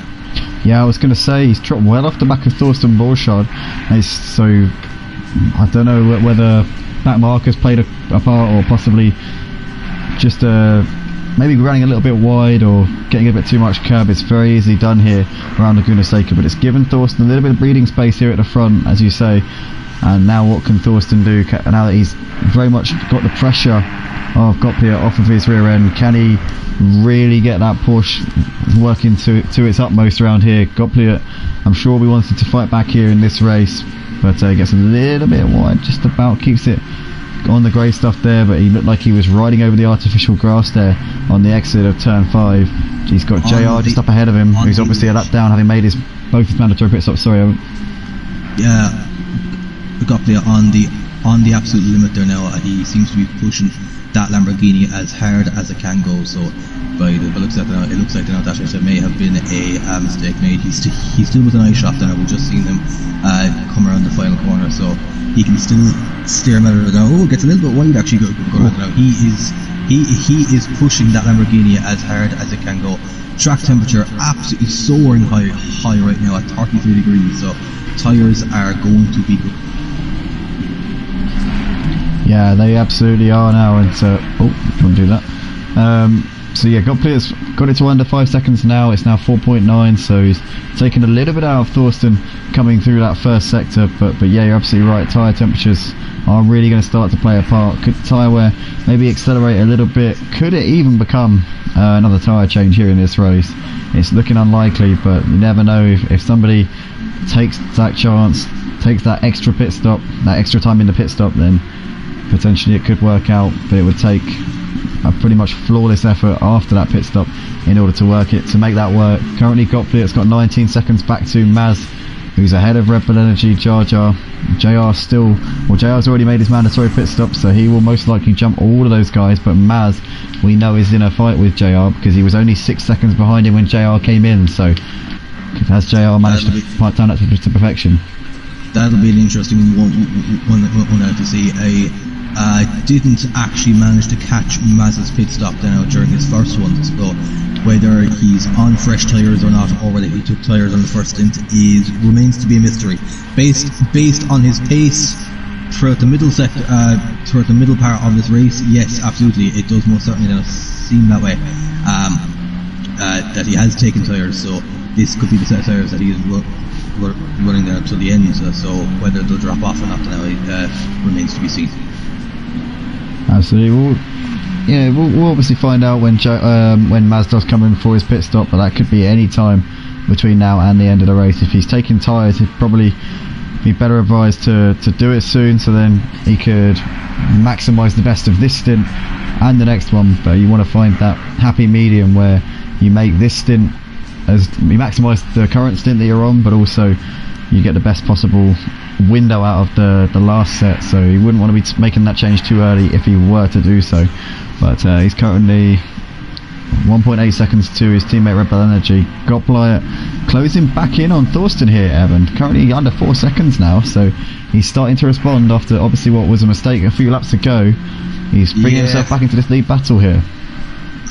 Yeah, I was going to say, he's dropped well off the back of Thorsten Borchardt. So, I don't know whether back markers played a part, or possibly just maybe running a little bit wide or getting a bit too much curb. It's very easily done here around Laguna Seca, but it's given Thorsten a little bit of breathing space here at the front, as you say. And now what can Thorsten do now that he's very much got the pressure of Gottlieb off of his rear end? Can he really get that push working to its utmost around here? Gottlieb, I'm sure we wanted to fight back here in this race, but he gets a little bit wide, just about keeps it on the grey stuff there, but he looked like he was riding over the artificial grass there on the exit of turn 5. He's got JR just up ahead of him, who's obviously a lap down, having made both his mandatory pit stops. Sorry, Owen. Yeah, Gottlieb on the absolute limit there now. He seems to be pushing that Lamborghini as hard as it can go. So by the looks at it, it looks like that may have been a mistake made. He's still with an eye shot there. We've just seen him come around the final corner, so he can still steer him out of it now. Oh, gets a little bit wide actually going now. He is pushing that Lamborghini as hard as it can go. Track temperature absolutely soaring high right now at 33 degrees, so tyres are going to be good. Yeah, they absolutely are now, and so don't do that. So yeah, Gottlieb's got it to under 5 seconds now. It's now 4.9, so he's taken a little bit out of Thorsten coming through that first sector. But yeah, you're absolutely right. Tyre temperatures are really going to start to play a part. Could the tyre wear maybe accelerate a little bit? Could it even become another tyre change here in this race? It's looking unlikely, but you never know. If somebody takes that chance, takes that extra pit stop, that extra time in the pit stop, then potentially it could work out, but it would take a pretty much flawless effort after that pit stop in order to work it, to make that work. Currently Gottlieb's got 19 seconds back to Maz, who's ahead of Red Bull Energy, JR's already made his mandatory pit stop, so he will most likely jump all of those guys, but Maz, we know, is in a fight with JR because he was only 6 seconds behind him when JR came in, so has JR managed to part down that to perfection? That'll be an interesting one to see. I didn't actually manage to catch Maz's pit stop during his first one, so whether he's on fresh tyres or not, or whether he took tyres on the first stint, remains to be a mystery. Based on his pace throughout the middle throughout the middle part of this race, yes, absolutely, it does most certainly seem that way. That he has taken tyres, so this could be the set of tyres that he is running there until the end. So whether they'll drop off or not now remains to be seen. Absolutely. We'll obviously find out when Maz does come in for his pit stop, but that could be any time between now and the end of the race. If he's taking tyres, he'd probably be better advised to do it soon, so then he could maximise the best of this stint and the next one. But you want to find that happy medium where you make this stint, as you maximise the current stint that you're on, but also you get the best possible window out of the last set, so you wouldn't want to be making that change too early if he were to do so. But he's currently 1.8 seconds to his teammate Red Bull Energy. Gottlieb closing back in on Thorsten here, Evan. Currently under 4 seconds now, so he's starting to respond after obviously what was a mistake a few laps ago. He's bringing himself back into this lead battle here.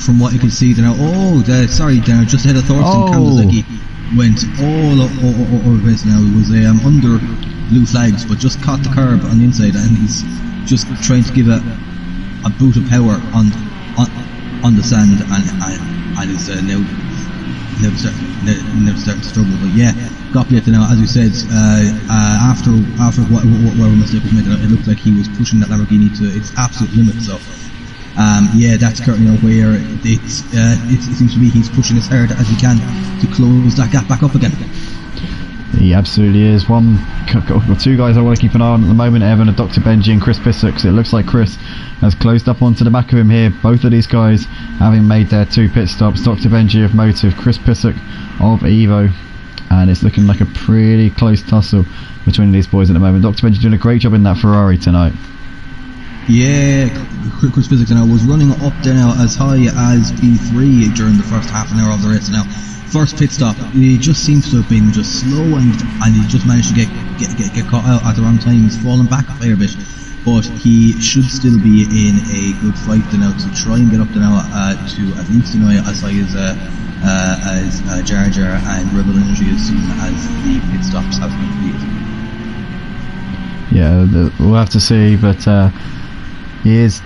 From what you can see there now, just ahead of Thorsten, Kawasaki went all over this now. He was under blue flags, but just caught the curb on the inside, and he's just trying to give a boot of power on the sand, and is now starting to struggle. But yeah, Gottlieb now, as you said, after what mistake was made, it looked like he was pushing that Lamborghini to its absolute limit. So that's currently where it seems to be he's pushing as hard as he can to close that gap back up again. He absolutely is. Two guys I want to keep an eye on at the moment, Evan, are Dr. Benji and Chris Pissock, because it looks like Chris has closed up onto the back of him here. Both of these guys having made their 2 pit stops. Dr. Benji of Motive, Chris Pissock of Evo, and it's looking like a pretty close tussle between these boys at the moment. Dr. Benji doing a great job in that Ferrari tonight. Yeah, Chris Pissock was running up there now as high as P3 during the first half an hour of the race now. First pit stop, he just seems to have been just slow, and he just managed to get caught out at the wrong time. He's fallen back a fair bit. but he should still be in a good fight now to try and get up to now to at least as high as Jar Jar and Rebel Energy as soon as the pit stops have been completed. Yeah, we'll have to see, but he is,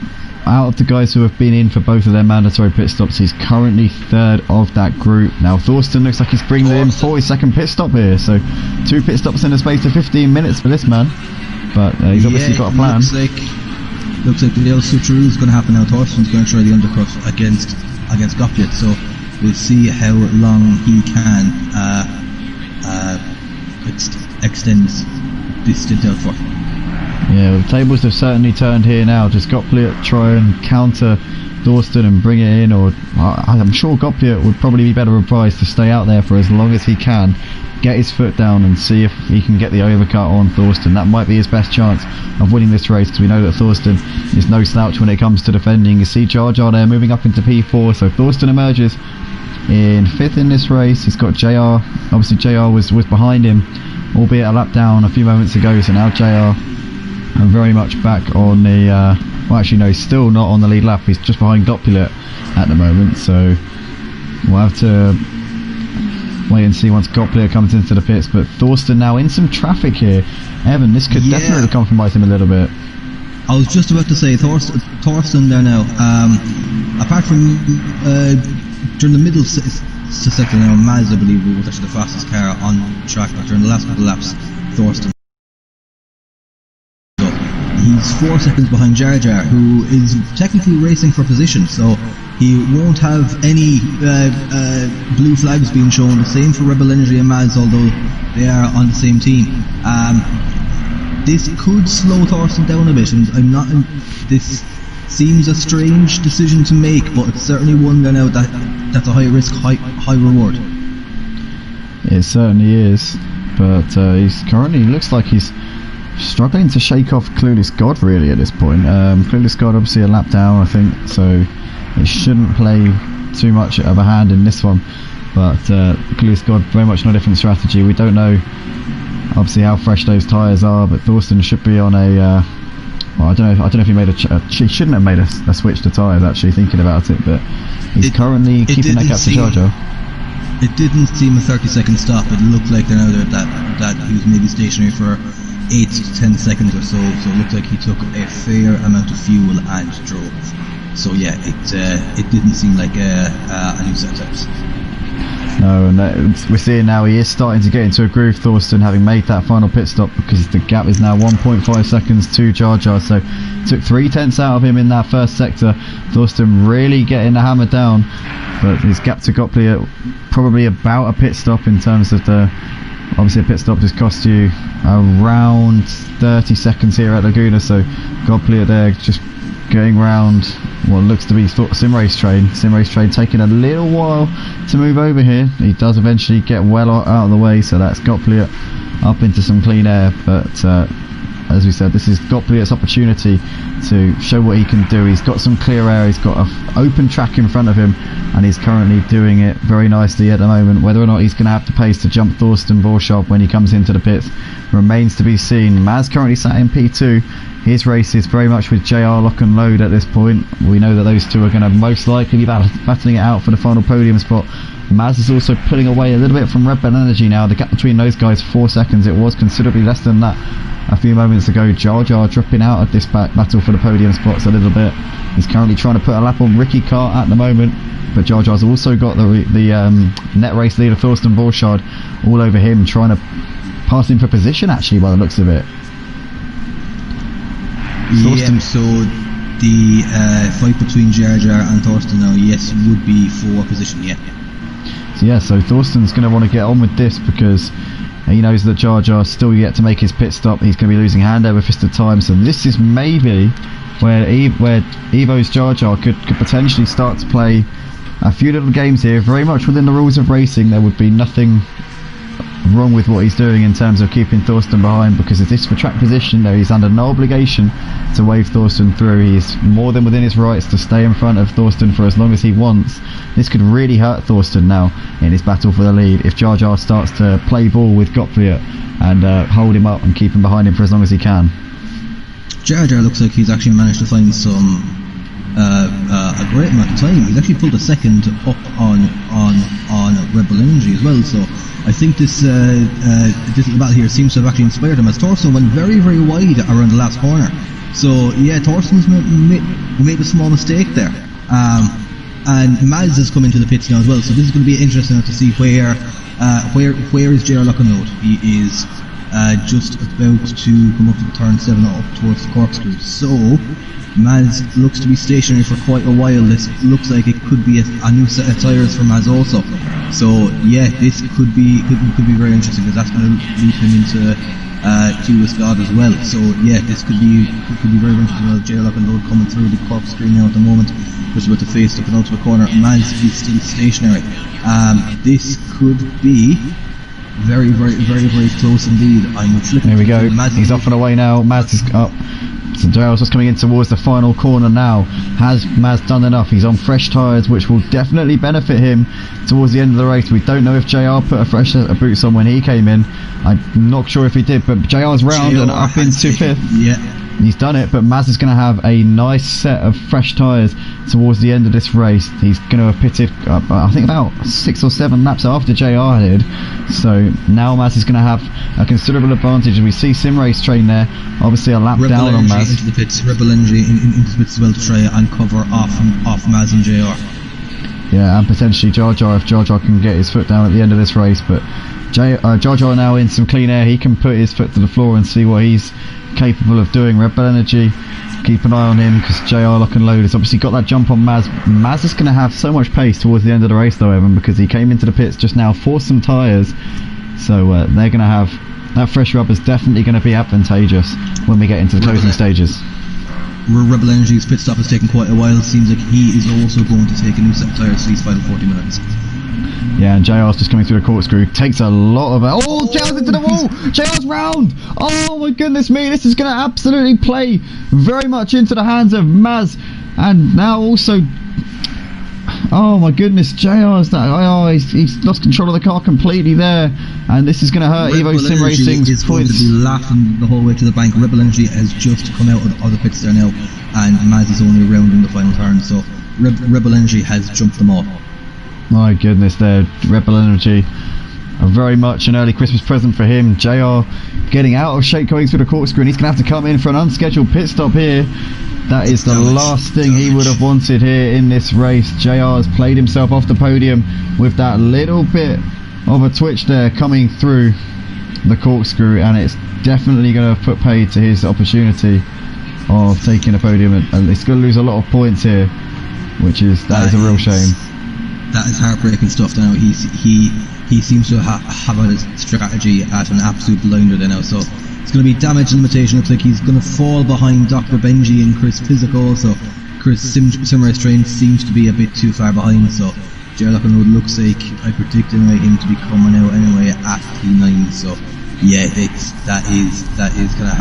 out of the guys who have been in for both of their mandatory pit stops, he's currently third of that group. Now Thorsten looks like he's bringing in for his second pit stop here, so 2 pit stops in the space of 15 minutes for this man, but he's obviously got a plan. Looks like the old switcheroo is going to happen now. Thorsten's going to try the undercut against Gottlieb, so we'll see how long he can extend this stint out for. Yeah, the tables have certainly turned here now. Does Gottlieb try and counter Thorsten and bring it in, or I'm sure Gottlieb would probably be better advised to stay out there for as long as he can, get his foot down and see if he can get the overcut on Thorsten. That might be his best chance of winning this race, because we know that Thorsten is no slouch when it comes to defending. You see Jar Jar there moving up into P4, so Thorsten emerges in 5th in this race. He's got JR, obviously JR was behind him, albeit a lap down a few moments ago, so now JR are very much back on the well, actually no, he's still not on the lead lap. He's just behind Gottlieb at the moment, so we'll have to wait and see once Gottlieb comes into the pits. But Thorsten now in some traffic here. Evan, this could definitely compromise him a little bit. I was just about to say Thorsten there now, apart from during the middle sector now, Maz I believe was actually the fastest car on track, but during the last couple of laps Thorsten, he's 4 seconds behind Jar Jar, who is technically racing for position, so he won't have any blue flags being shown. The same for Rebel Energy and Maz, although they are on the same team. This could slow Thorsten down a bit, and this seems a strange decision to make, but it's certainly one there now that's a high risk, high reward. It certainly is, but he's currently, looks like he's struggling to shake off Clueless God really at this point. Clueless God obviously a lap down, I think, so it shouldn't play too much of a hand in this one, but Clueless God very much no different strategy. We don't know obviously how fresh those tyres are, but Thorsten should be on a well, I don't know if he made he shouldn't have made a switch to tyres, actually, thinking about it, but he's currently keeping that gap to Jar Jar. It didn't seem a 30-second stop. It looked like now that he was maybe stationary for 8 to 10 seconds or so it looked like he took a fair amount of fuel and drove. So yeah, it didn't seem like a new set of tyres. No, and we're seeing now he is starting to get into a groove, Thorsten, having made that final pit stop, because the gap is now 1.5 seconds to Jar Jar, so took 0.3 out of him in that first sector. Thorsten really getting the hammer down, but his gap to Gottlieb probably about a pit stop in terms of obviously a pit stop just cost you around 30 seconds here at Laguna, so Gottlieb there just going round what looks to be SimRace train taking a little while to move over here. He does eventually get well out of the way, so that's Gottlieb up into some clean air, but as we said, this is Gottlieb's opportunity to show what he can do. He's got some clear air, he's got an open track in front of him, and he's currently doing it very nicely at the moment. Whether or not he's going to have the pace to jump Thorsten Vorschop when he comes into the pits remains to be seen. Maz currently sat in P2. His race is very much with JR lock and load at this point. We know that those two are going to most likely be battling it out for the final podium spot. Maz is also pulling away a little bit from Red Bull Energy now. The gap between those guys 4 seconds. It was considerably less than that a few moments ago. Jar Jar dropping out of this battle for the podium spots a little bit. He's currently trying to put a lap on Ricky Cart at the moment, but Jar Jar's also got the net race leader Thorsten Vorschard all over him, trying to pass him for position actually by the looks of it. Yeah, so the fight between Jar Jar and Thorsten now, yes, would be for position, yeah. So Thorsten's going to want to get on with this, because he knows that Jar Jar's still yet to make his pit stop. He's going to be losing hand over fist of time, so this is maybe where Evo's Jar Jar could potentially start to play a few little games here, very much within the rules of racing. There would be nothing wrong with what he's doing in terms of keeping Thorsten behind, because if this is for track position, though, he's under no obligation to wave Thorsten through. He's more than within his rights to stay in front of Thorsten for as long as he wants. This could really hurt Thorsten now in his battle for the lead if Jar Jar starts to play ball with Gottlieb and hold him up and keep him behind him for as long as he can. Jar looks like he's actually managed to find some a great amount of time. He's actually pulled a second up on Rebel Energy as well. So I think this little battle here seems to have actually inspired him, as Thorsten went very, very wide around the last corner. So yeah, Thorsten's made a small mistake there. And Maz has come into the pits now as well. So this is going to be interesting to see where is J.R. Lockenote. He is just about to come up to the turn 7 up towards the corkscrew. So Maz looks to be stationary for quite a while. This looks like it could be a new set of tyres for Maz also. So yeah, this could be very interesting, because that's going to lead him into Keyless God as well. So yeah, this could be very interesting. J.R. Lockenote coming through the corkscrew now at the moment, just about to face up and out to a corner. Maz is still stationary. This could be very, very, very, very close indeed. I'm flipping. There we go. He's off and away now. Maz is up. So JR's just coming in towards the final corner now. Has Maz done enough? He's on fresh tyres, which will definitely benefit him towards the end of the race. We don't know if JR put a fresh set of boots on when he came in. I'm not sure if he did, but JR's round and up into 5th. Yeah. He's done it, but Maz is going to have a nice set of fresh tyres towards the end of this race. He's going to have pitted, I think, about 6 or 7 laps after JR did. So now Maz is going to have a considerable advantage. And we see SimRace train there, obviously a lap down on Maz. Into the pits, Rebel Energy into the pits as well to try and cover off Maz and JR. Yeah, and potentially Jar Jar, if Jar Jar can get his foot down at the end of this race. But Jar Jar now in some clean air. He can put his foot to the floor and see what he's capable of doing. Rebel Energy, keep an eye on him, because JR Lock and Load has obviously got that jump on Maz. Maz is going to have so much pace towards the end of the race though, Evan, because he came into the pits just now for some tyres. So they're going to have that fresh rubber is definitely going to be advantageous when we get into the closing stages. Rebel Energy's pit stop has taken quite a while. It seems like he is also going to take a new set of tyres for these final 40 minutes. Yeah, and JR's just coming through the corkscrew. Takes a lot of... Oh, JR's into the wall! JR's round! Oh my goodness me, this is going to absolutely play very much into the hands of Maz. And now also... Oh my goodness, JR's... he's lost control of the car completely there. And this is going to hurt Evo SimRacing's points. Is going to be laughing the whole way to the bank. Rebel Energy has just come out of the pits there now. And Maz is only around in the final turn. So Rebel Energy has jumped them all. My goodness, there, Rebel Energy, very much an early Christmas present for him. JR getting out of shape going through the corkscrew, and he's going to have to come in for an unscheduled pit stop here. That is the last thing he would have wanted here in this race. JR has played himself off the podium with that little bit of a twitch there coming through the corkscrew, and it's definitely going to put paid to his opportunity of taking a podium, and he's going to lose a lot of points here, that is a real shame. That is heartbreaking stuff now. He seems to have a strategy at an absolute blinder there now. So it's going to be damage limitation. Looks like he's going to fall behind Dr. Benji and Chris Physical. So Chris SimRace Train seems to be a bit too far behind. So J.R. Lockenote looks like I predict him to be coming out anyway at P9. So yeah, that is kind of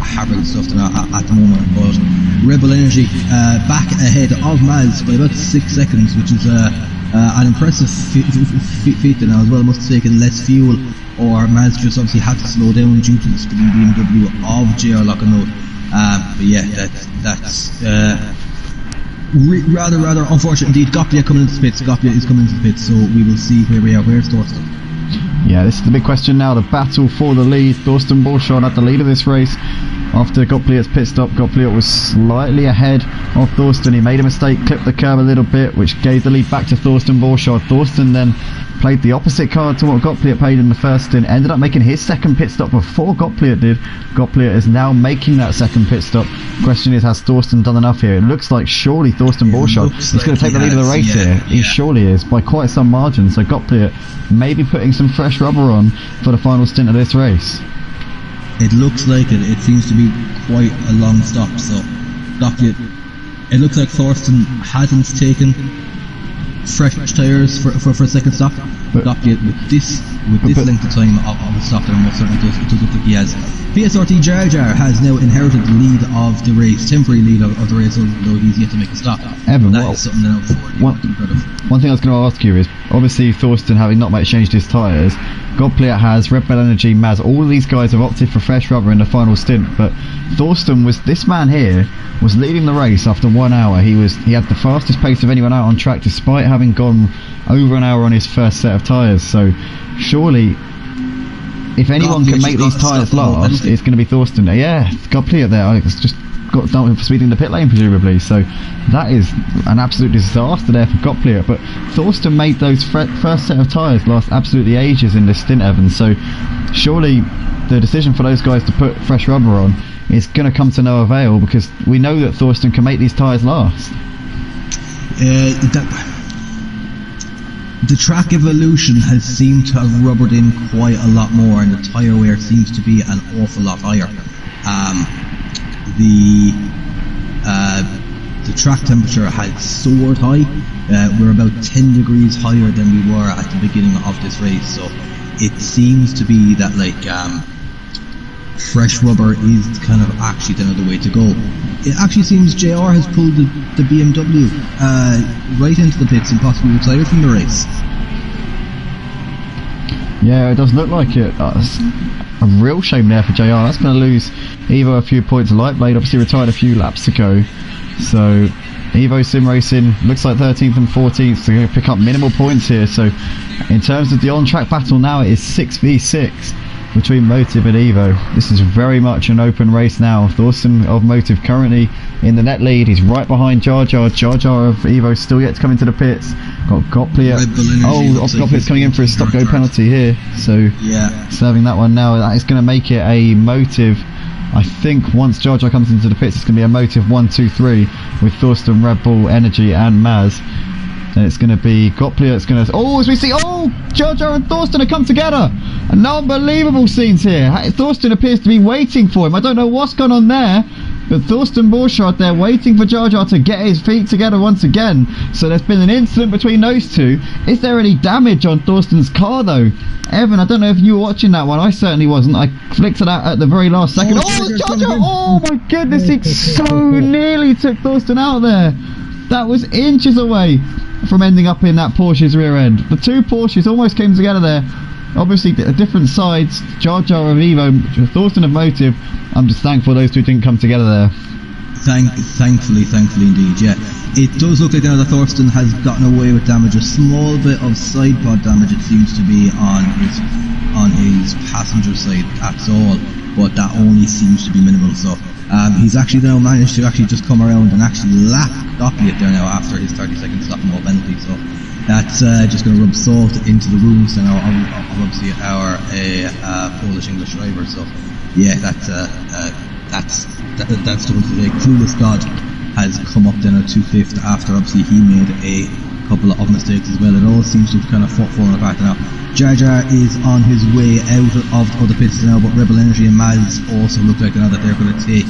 heartbreaking stuff at the moment. But Rebel Energy back ahead of Maz by about 6 seconds, which is an impressive feat now as well. Must have taken less fuel, or Maz just obviously had to slow down due to the speedy BMW of J.R. Lockenote. But yeah, that's rather unfortunate indeed. Goppia coming into the pits. Goppia is coming into the pits, so we will see where we are. Where's Thorsten? Yeah, this is the big question now, the battle for the lead. Thorsten Borchardt at the lead of this race. After Gottlieb's pit stop, Gottlieb was slightly ahead of Thorsten. He made a mistake, clipped the curb a little bit, which gave the lead back to Thorsten Borchardt. Thorsten then played the opposite card to what Gottlieb played in the first stint, ended up making his second pit stop before Gottlieb did. Gottlieb is now making that second pit stop. Question is, has Thorsten done enough here? It looks like surely Thorsten Borchardt is going to take the lead of the race here. He surely is, by quite some margin. So Gottlieb may be putting some fresh rubber on for the final stint of this race. It looks like it. It seems to be quite a long stop. So Gottlieb, it looks like Thorsten hasn't taken fresh tyres for a second stop. But Gottlieb, with this length of time of the stop there, most certainly it does look like he has. PSRT Jar Jar has now inherited the lead of the race, temporary lead of the race, although he's yet to make a stop. Evan, That is something that one thing I was going to ask you is, obviously Thorsten, having not changed his tyres, Godpliat has, Red Bull Energy, Maz, all of these guys have opted for fresh rubber in the final stint, but Thorsten this man here was leading the race after 1 hour. He had the fastest pace of anyone out on track despite having gone over an hour on his first set of tyres, so surely if anyone can make these tyres last, it's going to be Thorsten. Yeah, Godpliat there, it's just got done for speeding the pit lane presumably, so that is an absolute disaster there for Godpliat, but Thorsten made those first set of tyres last absolutely ages in this stint, Evan, so surely the decision for those guys to put fresh rubber on is going to come to no avail, because we know that Thorsten can make these tyres last. The track evolution has seemed to have rubbered in quite a lot more, and the tyre wear seems to be an awful lot higher. The track temperature has soared high. We're about 10 degrees higher than we were at the beginning of this race, so it seems to be that fresh rubber is kind of actually the way to go. It actually seems JR has pulled the BMW right into the pits and possibly retired from the race. Yeah, it does look like it. It's a real shame there for JR. That's going to lose Evo a few points. Lightblade obviously retired a few laps ago, so Evo SimRacing looks like 13th and 14th, so they're going to pick up minimal points here. So in terms of the on-track battle now, it is 6v6 between Motive and Evo. This is very much an open race now. Thorsten of Motive currently in the net lead. He's right behind Jar Jar. Jar Jar of Evo still yet to come into the pits. Got Godpliat. Godpliat's coming in for a stop-go penalty here. So yeah, serving that one now. That is going to make it a Motive. I think once Jar Jar comes into the pits, it's going to be a Motive 1-2-3 with Thorsten, Red Bull, Energy and Maz. And it's going to be Godpliat. It's going to... as we see... Jar Jar and Thorsten have come together. And unbelievable scenes here. Thorsten appears to be waiting for him. I don't know what's gone on there, but Thorsten Borchardt there waiting for Jar Jar to get his feet together once again. So there's been an incident between those two. Is there any damage on Thorsten's car though? Evan, I don't know if you were watching that one. I certainly wasn't. I flicked it out at the very last second. Jar Jar! Oh my goodness, he so nearly took Thorsten out there. That was inches away from ending up in that Porsche's rear end. The two Porsches almost came together there. Obviously different sides. Jar Jar of Evo, Thorsten of Motive. I'm just thankful those two didn't come together there. Thankfully indeed, yeah. It does look like now that Thorsten has gotten away with damage. A small bit of side pod damage it seems to be on his passenger side, that's all, but that only seems to be minimal. So he's actually now managed to actually just come around and actually lap Godpliat there now after his 30-second stop and go penalty. So that's just going to rub salt into the wounds now of obviously our Polish English driver. So yeah, that's the one to say. Clueless God has come up then at 2/5 after obviously he made a couple of mistakes as well. It all seems to have kind of fallen apart now. Jar Jar is on his way out of the pits now, but Rebel Energy and Maz also look like now that they're going to take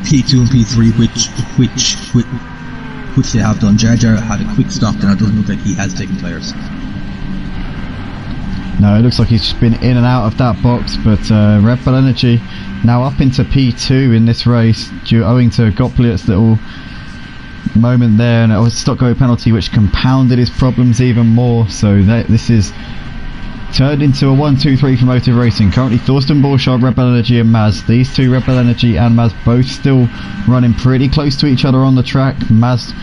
P2 and P3, which they have done. Jar Jar had a quick stop and it doesn't look like he has taken tyres. No, it looks like he's just been in and out of that box, but Red Bull Energy now up into P2 in this race, owing to Godpliat's little moment there, and it was a stop-go penalty which compounded his problems even more. So this is turned into a 1-2-3 for Motive Racing. Currently Thorsten Borchardt, Red Bull Energy and Maz. These two, Red Bull Energy and Maz, both still running pretty close to each other on the track. Maz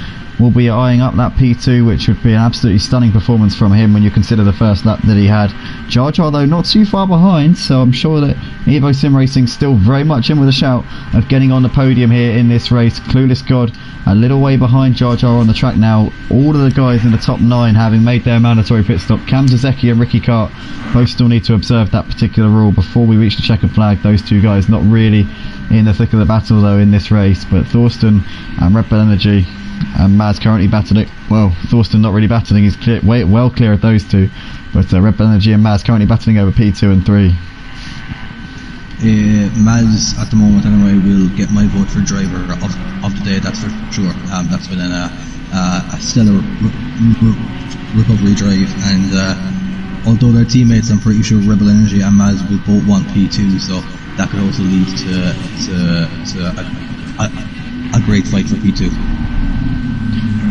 will be eyeing up that P2, which would be an absolutely stunning performance from him when you consider the first lap that he had. Jar Jar though not too far behind, so I'm sure that Evo SimRacing still very much in with a shout of getting on the podium here in this race. Clueless God a little way behind Jar Jar on the track now. All of the guys in the top 9 having made their mandatory pit stop. Cam Zizeki and Ricky Cart both still need to observe that particular rule before we reach the checkered flag. Those two guys not really in the thick of the battle though in this race, but Thorsten and Red Bull Energy and Maz currently battling. Well, Thorsten not really battling, he's well clear of those two, but Red Bull Energy and Maz currently battling over P2 and 3. Maz at the moment anyway will get my vote for driver of the day, that's for sure. That's been a stellar recovery drive, and although they're teammates, I'm pretty sure Rebel Energy and Maz will both want P2, so that could also lead to a great fight for P2.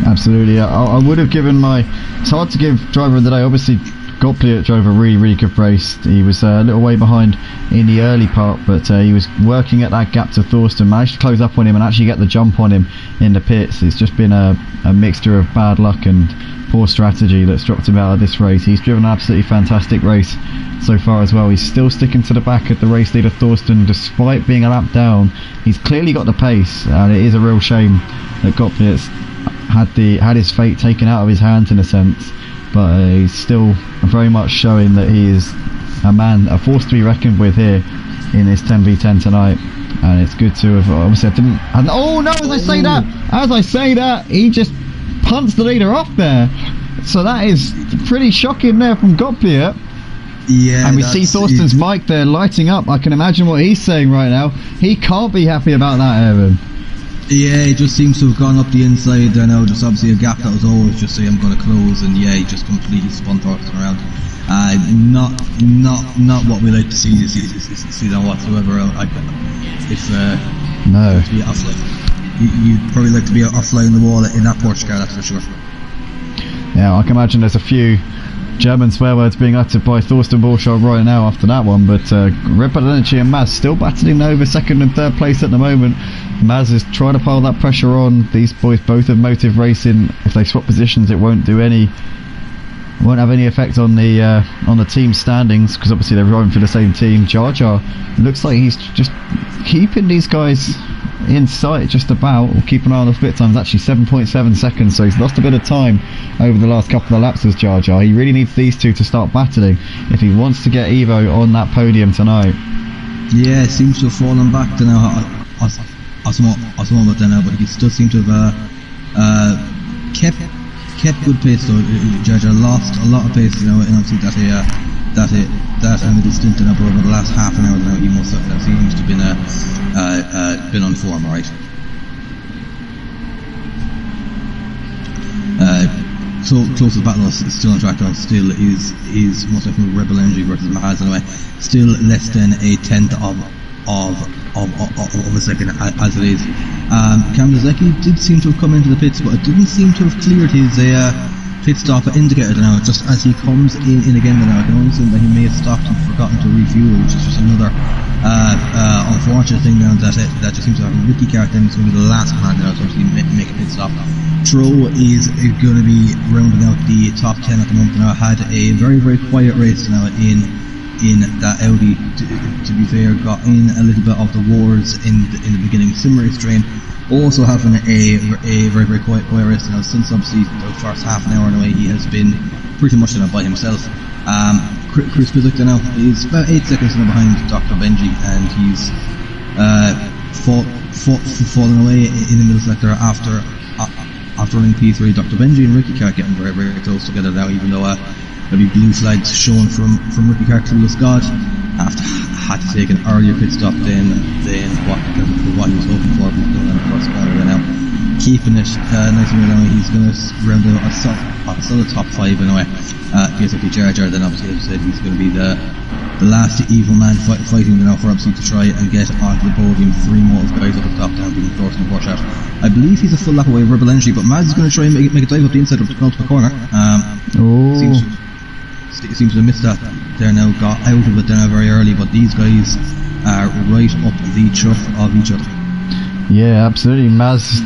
Absolutely. I would have given it's hard to give driver of the day. Obviously Gottlieb drove a really good race. He was a little way behind in the early part, but he was working at that gap to Thorsten, managed to close up on him and actually get the jump on him in the pits. It's just been a mixture of bad luck and poor strategy that's dropped him out of this race. He's driven an absolutely fantastic race so far as well. He's still sticking to the back of the race leader Thorsten despite being a lap down. He's clearly got the pace, and it is a real shame that Gottlieb's had his fate taken out of his hands in a sense, but he's still very much showing that he is a force to be reckoned with here in this 10v10 tonight. And it's good to have, obviously as I say that he just punts the leader off there, so that is pretty shocking there from Gottlieb. Yeah, and we see Thorsten's mic there lighting up. I can imagine what he's saying right now. He can't be happy about that, Evan. Yeah, he just seems to have gone up the inside there now. Just obviously a gap that was always just say I'm going to close, and yeah, he just completely spun Thorsten around. Not what we like to see that whatsoever. No, you'd probably like to be a fly on the wall in that Porsche car, that's for sure. Yeah, I can imagine there's a few German swear words being uttered by Thorsten Borchardt right now after that one, but Rebel Energy and Maz still battling over second and third place at the moment. Maz is trying to pile that pressure on. These boys both have Motive Racing. If they swap positions, it won't have any effect on the team standings, because obviously they're driving for the same team. Jar Jar looks like he's just keeping these guys in sight just about, or keep an eye on the split times. Actually 7.7 seconds, so he's lost a bit of time over the last couple of laps with Jar Jar. He really needs these two to start battling if he wants to get Evo on that podium tonight. Yeah, it seems to have fallen back to now. I saw about that now, but he still seems to have kept good pace though. Jar Jar lost a lot of pace now, and obviously that middle stint now, but over the last half an hour now, he must have seems to have been on form, right? So closest battle is still on track now. Still is most definitely Rebel Energy versus Maz anyway. Still less than a tenth of a second as it is. Cam Zeki did seem to have come into the pits, but it didn't seem to have cleared his pit stop indicator now. Just as he comes in again now, I can only assume that he may have stopped and forgotten to refuel, which is just another unfortunate thing now that just seems to have Ricky Cart. Then it's going to be the last man now to actually make a pit stop. Tro is going to be rounding out the top 10 at the moment now. Had a very quiet race now in that Audi, to be fair, got in a little bit of the wars in the beginning sim race train. Also having a very quiet race now since obviously the first half an hour away. He has been pretty much by himself. Chris Bizuc now is about 8 seconds behind Dr. Benji, and he's fallen away in the middle sector after running P3. Dr. Benji and Ricky Cart getting very close together now, even though there'll be blue flags shown from Ricky Cart to Lewis God after had to take an earlier pit stop than what he was hoping for. He's going on the first corner there now, keeping it nice and low. He's going to round out a solid top 5 in a way. Basically Jar Jar, then obviously as I said, he's going to be the last evil man fighting now for obviously to try and get onto the podium. 3 more guys up at the top down being Thorsten Borchardt. I believe he's a full lap away of Rebel Energy, but Maz is going to try and make a dive up the inside of the penultimate corner. Seems to have missed that there now, got out of it there now very early, but these guys are right up the chuff of each other. Yeah, absolutely. Maz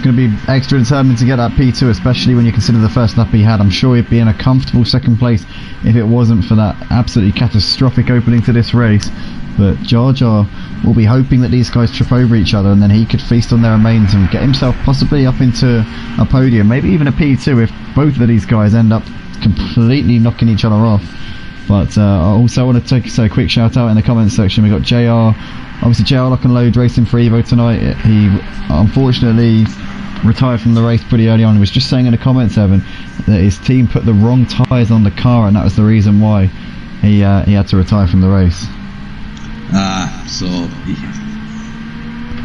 going to be extra determined to get that P2, especially when you consider the first lap he had. I'm sure he'd be in a comfortable second place if it wasn't for that absolutely catastrophic opening to this race. But Jar Jar will be hoping that these guys trip over each other, and then he could feast on their remains and get himself possibly up into a podium, maybe even a P2 if both of these guys end up completely knocking each other off. But I also want to take a quick shout out in the comments section. We got JR, obviously JR Lock and Load racing for Evo tonight. He unfortunately retired from the race pretty early on. He was just saying in the comments, Evan, that his team put the wrong tyres on the car, and that was the reason why he had to retire from the race. So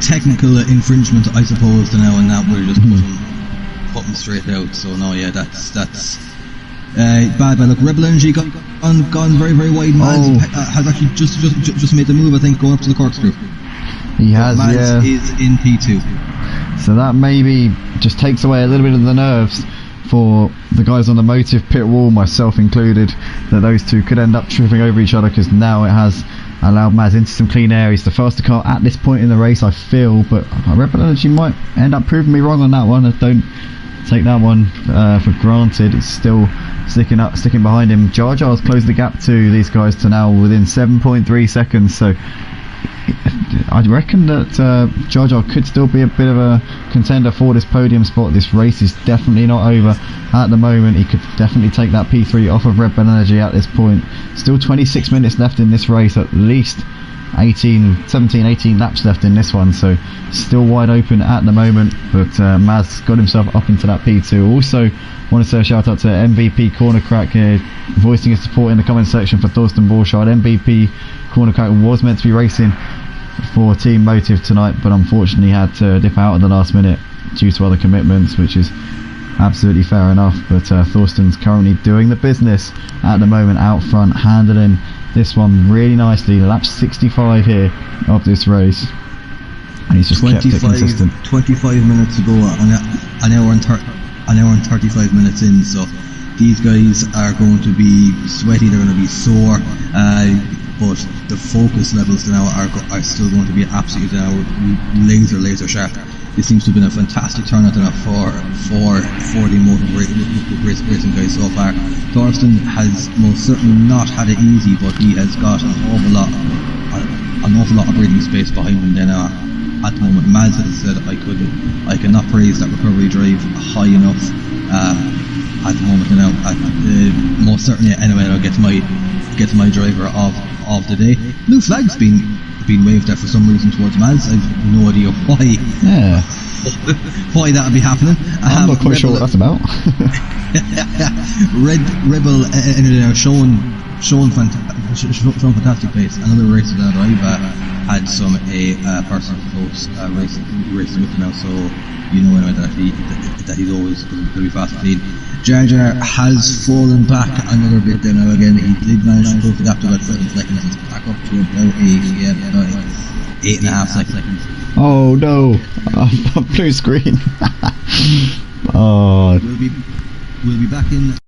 technical infringement, I suppose, now, and that we're just put him straight out. So no, yeah, that's bad. Look, Rebel Energy got gone very, very wide. Maz has actually just made the move, I think, going up to the corkscrew. He has, Maz yeah. is in P2. So that maybe just takes away a little bit of the nerves for the guys on the Motive pit wall, myself included, that those two could end up tripping over each other, because now it has allowed Maz into some clean air. He's the faster car at this point in the race, I feel, but Red Bull Energy might end up proving me wrong on that one. I don't take that one for granted. It's still sticking behind him. Jar Jar's closed the gap to these guys to now within 7.3 seconds, so I reckon that Jar Jar could still be a bit of a contender for this podium spot. This race is definitely not over at the moment. He could definitely take that P3 off of Red Bull Energy at this point. Still 26 minutes left in this race, at least 17, 18 laps left in this one, so still wide open at the moment. But Maz got himself up into that P2. Also want to say a shout out to MVP Corner Crack here, voicing his support in the comment section for Thorsten Borchardt. MVP Corner Crack was meant to be racing for Team Motive tonight, but unfortunately had to dip out at the last minute due to other commitments, which is absolutely fair enough. But Thorsten's currently doing the business at the moment out front, handling this one really nicely. Lap 65 here of this race, and he's just kept it consistent. 25 minutes to go, an hour and 35 minutes in, so these guys are going to be sweaty, they're going to be sore, but the focus levels now are still going to be absolutely now laser sharp. This seems to have been a fantastic turnout for the Motive racing guys so far. Thorsten has most certainly not had it easy, but he has got an awful lot of breathing space behind him then at the moment. Maz has said I cannot praise that recovery drive high enough at the moment, most certainly anyway. I'll get to my driver of the day. Blue flag's been waved at for some reason towards Maz. I've no idea why. Yeah. Why that would be happening. I'm not quite sure what that's about. Rebel showing fantastic pace. Another racer that I've had some personal close racing with him now, so you know anyway that he's always going to be fast and clean. Jar Jar has fallen back another bit there now again. He did manage to close the gap to about 7 seconds, back up to about 8.5 seconds. Oh no, blue screen. Oh. We'll be back in.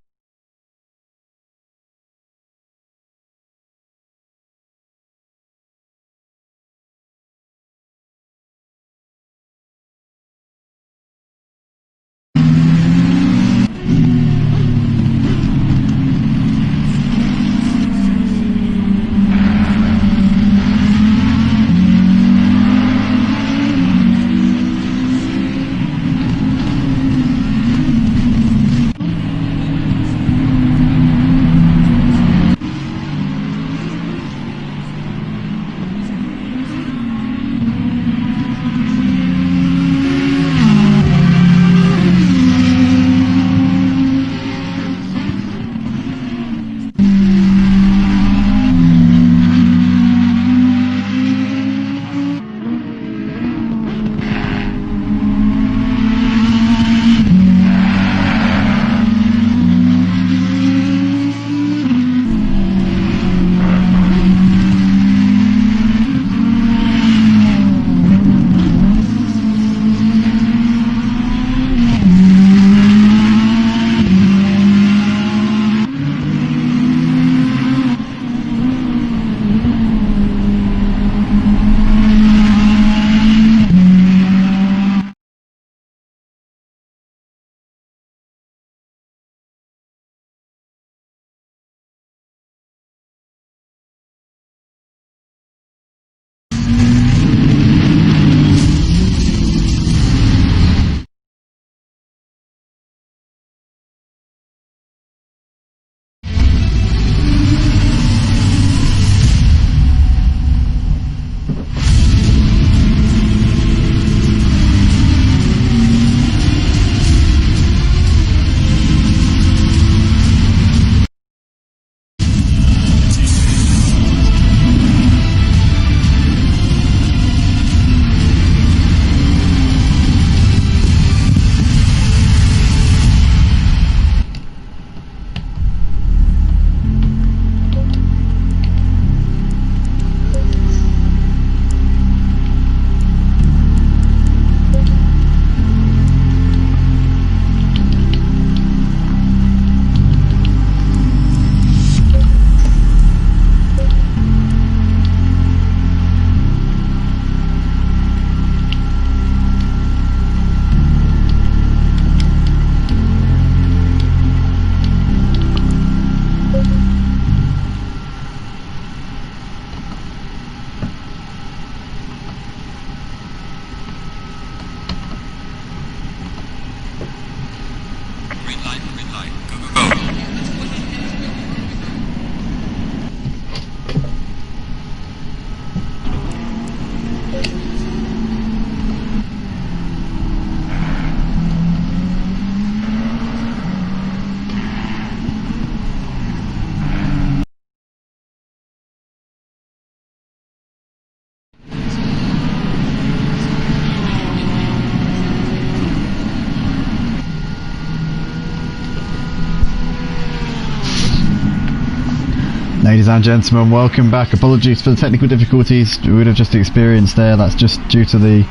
Ladies and gentlemen, welcome back. Apologies for the technical difficulties we would have just experienced there. That's just due to the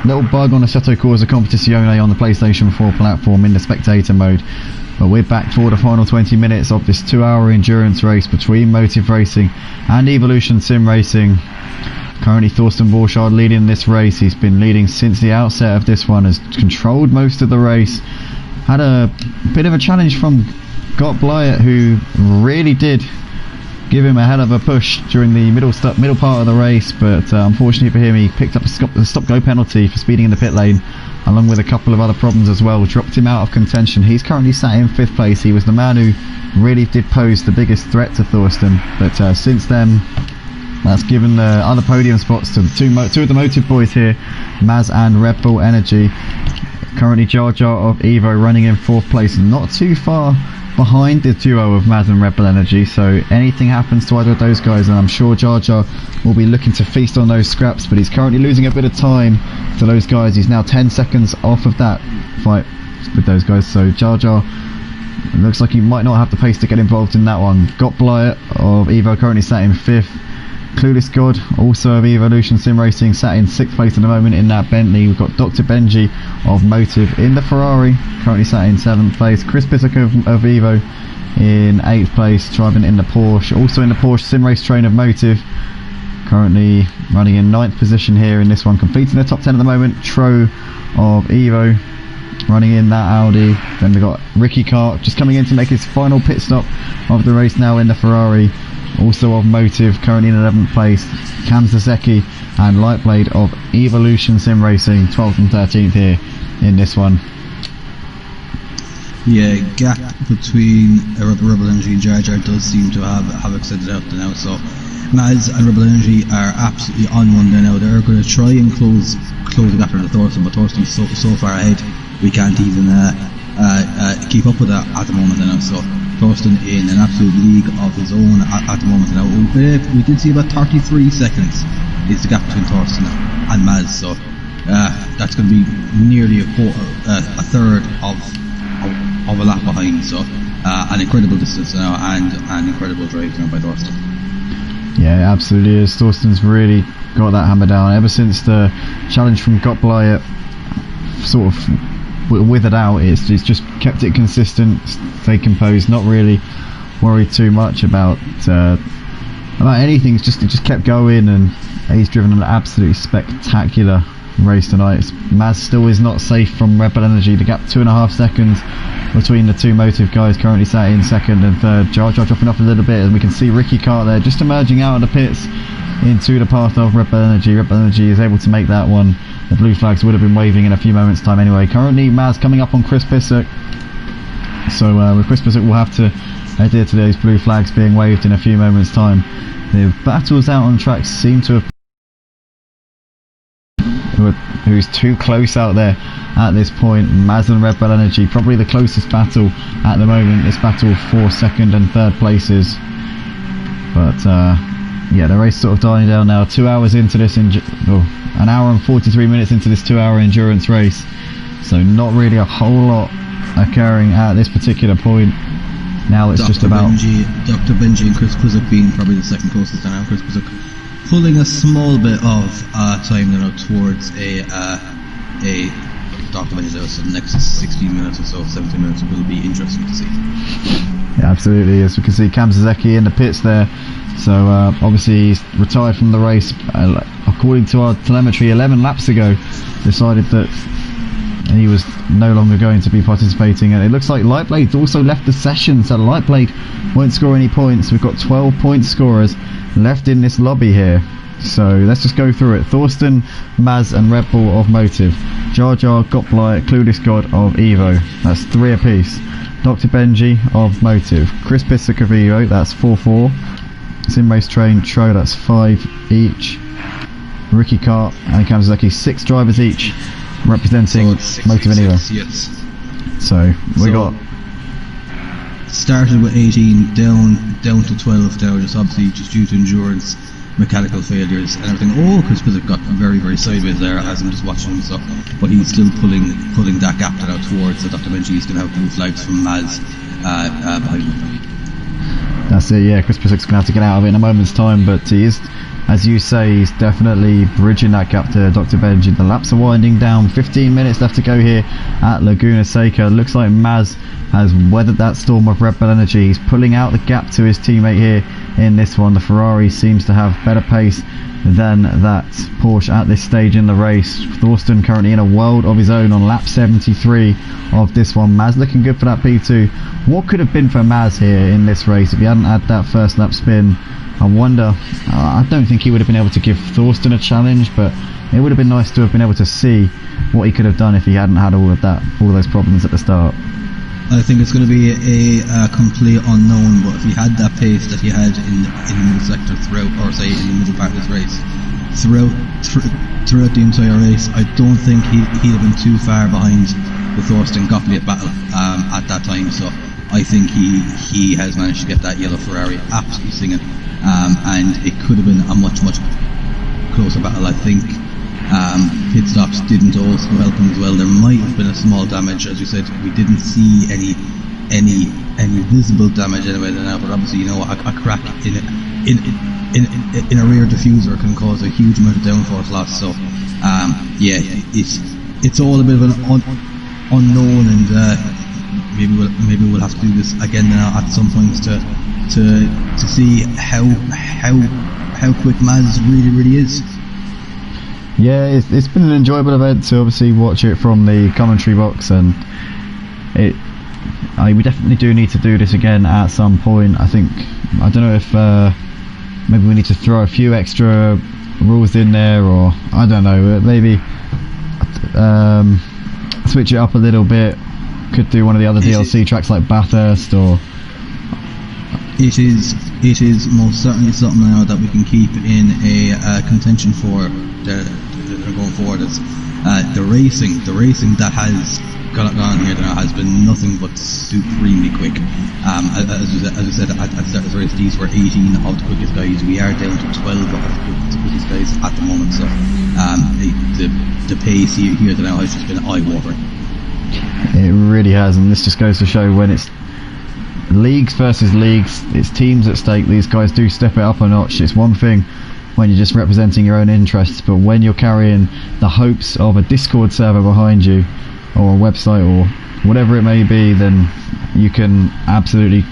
little bug on Assetto Corsa Competizione on the PlayStation 4 platform in the spectator mode. But we're back for the final 20 minutes of this 2-hour endurance race between Motive Racing and Evolution SimRacing. Currently Thorsten Borchardt leading this race. He's been leading since the outset of this one, has controlled most of the race. Had a bit of a challenge from Gott Blyett, who really did give him a hell of a push during the middle part of the race, but unfortunately for him, he picked up a stop-go penalty for speeding in the pit lane, along with a couple of other problems as well, dropped him out of contention. He's currently sat in 5th place. He was the man who really did pose the biggest threat to Thorsten, but since then, that's given the other podium spots to two of the Motive boys here, Maz and Red Bull Energy. Currently Jar Jar of Evo running in 4th place, not too far behind the duo of Maz and Red Bull Energy, so anything happens to either of those guys, and I'm sure Jar Jar will be looking to feast on those scraps, but he's currently losing a bit of time to those guys. He's now 10 seconds off of that fight with those guys, so Jar Jar, it looks like he might not have the pace to get involved in that one. Gott Blyett of Evo currently sat in 5th. Clueless God, also of Evolution SimRacing, sat in 6th place at the moment in that Bentley. We've got Dr. Benji of Motive in the Ferrari, currently sat in 7th place. Chris Pissock of Evo in 8th place, driving in the Porsche. Also in the Porsche SimRace train of Motive, currently running in 9th position here in this one, completing the top 10 at the moment. Tro of Evo running in that Audi. Then we've got Ricky Cart just coming in to make his final pit stop of the race now in the Ferrari. Also of Motive, currently in 11th place, Cam Zazecki and Lightblade of Evolution SimRacing, 12th and 13th here in this one. Yeah, gap between Rebel Energy and Jar Jar does seem to have extended out now, so Maz and Rebel Energy are absolutely on one there now. They're going to try and close the gap to Thorsten, but Thorsten's so far ahead we can't even keep up with that at the moment now, so Thorsten in an absolute league of his own at the moment now. We did see about 33 seconds is the gap between Thorsten and Maz, so that's going to be nearly a third of a lap behind, so an incredible distance now and an incredible drive now by Thorsten. Yeah, it absolutely is. Thorsten's really got that hammer down ever since the challenge from Gott Blyett sort of withered out. It's just kept it consistent, stayed composed, not really worried too much about anything. It just kept going, and he's driven an absolutely spectacular race tonight. Maz still is not safe from Red Bull Energy. The gap 2.5 seconds between the two Motive guys, currently sat in 2nd and 3rd. Jar Jar dropping off a little bit, and we can see Ricky Cart there just emerging out of the pits into the path of Red Bull Energy. Red Bull Energy is able to make that one. The blue flags would have been waving in a few moments time anyway. Currently Maz coming up on Chris Pissock, so with Chris Pissock we'll have to adhere to those blue flags being waved in a few moments time. The battles out on track seem to have who's too close out there at this point. Maz and Red Bull Energy probably the closest battle at the moment, this battle for 2nd and 3rd places, but yeah, the race sort of dying down now. 2 hours into this, an hour and 43 minutes into this 2-hour endurance race, so not really a whole lot occurring at this particular point. Now it's just about Dr. Benji and Chris Pissock being probably the second closest now. Chris Pissock pulling a small bit of time now towards a Dr. Benji, so the next 16 minutes or so, 17 minutes will be interesting to see. Yeah, absolutely. As we can see, Cam Zazecki in the pits there. So obviously he's retired from the race, according to our telemetry 11 laps ago, decided that he was no longer going to be participating, and it looks like Lightblade also left the session, so Lightblade won't score any points. We've got 12 point scorers left in this lobby here, so let's just go through it. Thorsten, Maz and Red Bull of Motive, Jar Jar, Gott Blyett, Clueless God of Evo, that's 3 apiece. Dr. Benji of Motive, Chris Pissock of Evo, that's 4-4. SimRace Train Tro, that's 5 each. Ricky Cart and Cam Zazecki, 6 drivers each, representing Motive and Evo. Yes. So we got started with 18 down to 12 now, just obviously just due to endurance, mechanical failures and everything. Oh, Chris Pissock got very sideways there as I'm just watching him, so but he's still pulling that gap out towards Dr. Benji. He's going to have blue flags from Maz behind him. That's it, yeah. Chris Pissock's going to have to get out of it in a moment's time, but he is, as you say, he's definitely bridging that gap to Dr. Benji. The laps are winding down, 15 minutes left to go here at Laguna Seca. Looks like Maz has weathered that storm of Red Bull energy. He's pulling out the gap to his teammate here in this one. The Ferrari seems to have better pace than that Porsche at this stage in the race. Thorsten currently in a world of his own on lap 73 of this one. Maz looking good for that P2. What could have been for Maz here in this race if he hadn't had that first lap spin? I wonder. I don't think he would have been able to give Thorsten a challenge, but it would have been nice to have been able to see what he could have done if he hadn't had all those problems at the start. I think it's going to be a complete unknown, but if he had that pace that he had in the middle sector throughout, or say in the middle part of this race, throughout the entire race, I don't think he'd have been too far behind the Thorsten Gottlieb battle at that time. So I think he has managed to get that yellow Ferrari absolutely singing, and it could have been a much closer battle. I think pit stops didn't also help him as well. There might have been a small damage, as you said. We didn't see any visible damage anyway now, but obviously, you know, a crack in a rear diffuser can cause a huge amount of downforce loss. So yeah, it's all a bit of an unknown, and maybe we'll have to do this again now at some points to see how quick Maz really is. Yeah, it's been an enjoyable event to obviously watch it from the commentary box, and we definitely do need to do this again at some point. I don't know if maybe we need to throw a few extra rules in there, or I don't know, maybe switch it up a little bit. Could do one of the other DLC tracks like Bathurst, or it is most certainly something now that we can keep in a contention for going forward. Is the racing that has gone on here now has been nothing but supremely quick. As I said at the start of the race, these were 18 of the quickest guys. We are down to 12 of the quickest guys at the moment. So the pace here now has just been eye-watering. It really has, and this just goes to show when it's leagues versus leagues, it's teams at stake. These guys do step it up a notch. It's one thing when you're just representing your own interests, but when you're carrying the hopes of a Discord server behind you, or a website, or whatever it may be, then you can absolutely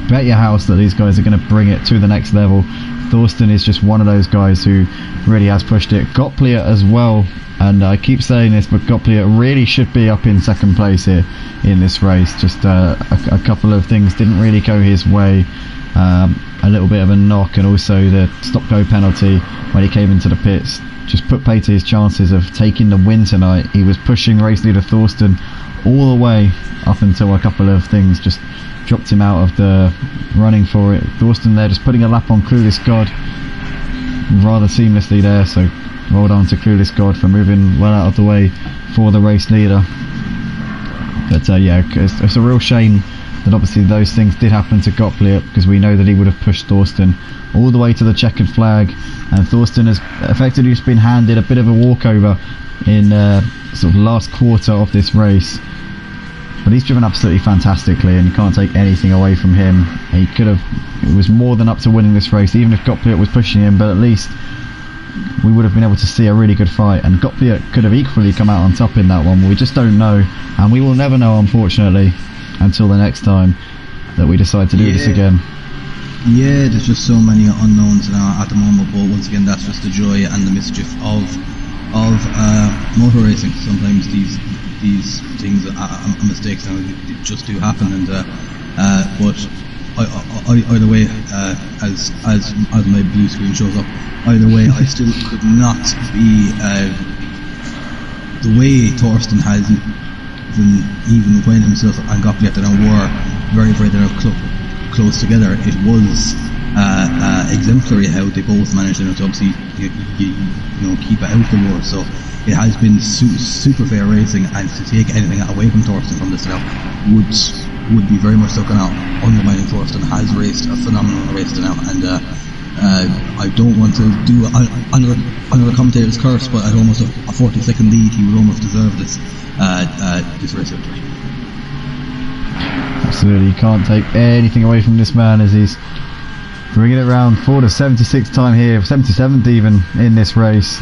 bet your house that these guys are going to bring it to the next level. Thorsten is just one of those guys who really has pushed it. Gottlieb as well, and I keep saying this, but Gottlieb really should be up in second place here in this race. Just a couple of things didn't really go his way. A little bit of a knock, and also the stop-go penalty when he came into the pits just put pay to his chances of taking the win tonight. He was pushing race leader Thorsten all the way up until a couple of things just dropped him out of the running for it. Thorsten there just putting a lap on Clueless God rather seamlessly there, so well done to Clueless God for moving well out of the way for the race leader. But yeah, it's a real shame that obviously those things did happen to Gottlieb, because we know that he would have pushed Thorsten all the way to the checkered flag, and Thorsten has effectively just been handed a bit of a walkover in sort of last quarter of this race. But he's driven absolutely fantastically, and you can't take anything away from him. He it was more than up to winning this race, even if Gottlieb was pushing him, but at least we would have been able to see a really good fight, and Gottlieb could have equally come out on top in that one. We just don't know, and we will never know, unfortunately, until the next time that we decide to do this again. Yeah, there's just so many unknowns now at the moment, but once again, that's just the joy and the mischief of motor racing. Sometimes these things are mistakes, and they just do happen. And but either way, as my blue screen shows up, either way, I still could not be the way Thorsten has even when himself and Gottlieb were very close together. It was exemplary how they both managed to obviously keep it out the war. So it has been super fair racing, and to take anything away from Thorsten from this now would be very much so kind of undermining. Thorsten has raced a phenomenal race now, and I don't want to do another commentator's curse, but at almost a 40-second lead, he would almost deserve this race victory. Absolutely, can't take anything away from this man as he's bringing it round for the 76th time here, 77th even in this race.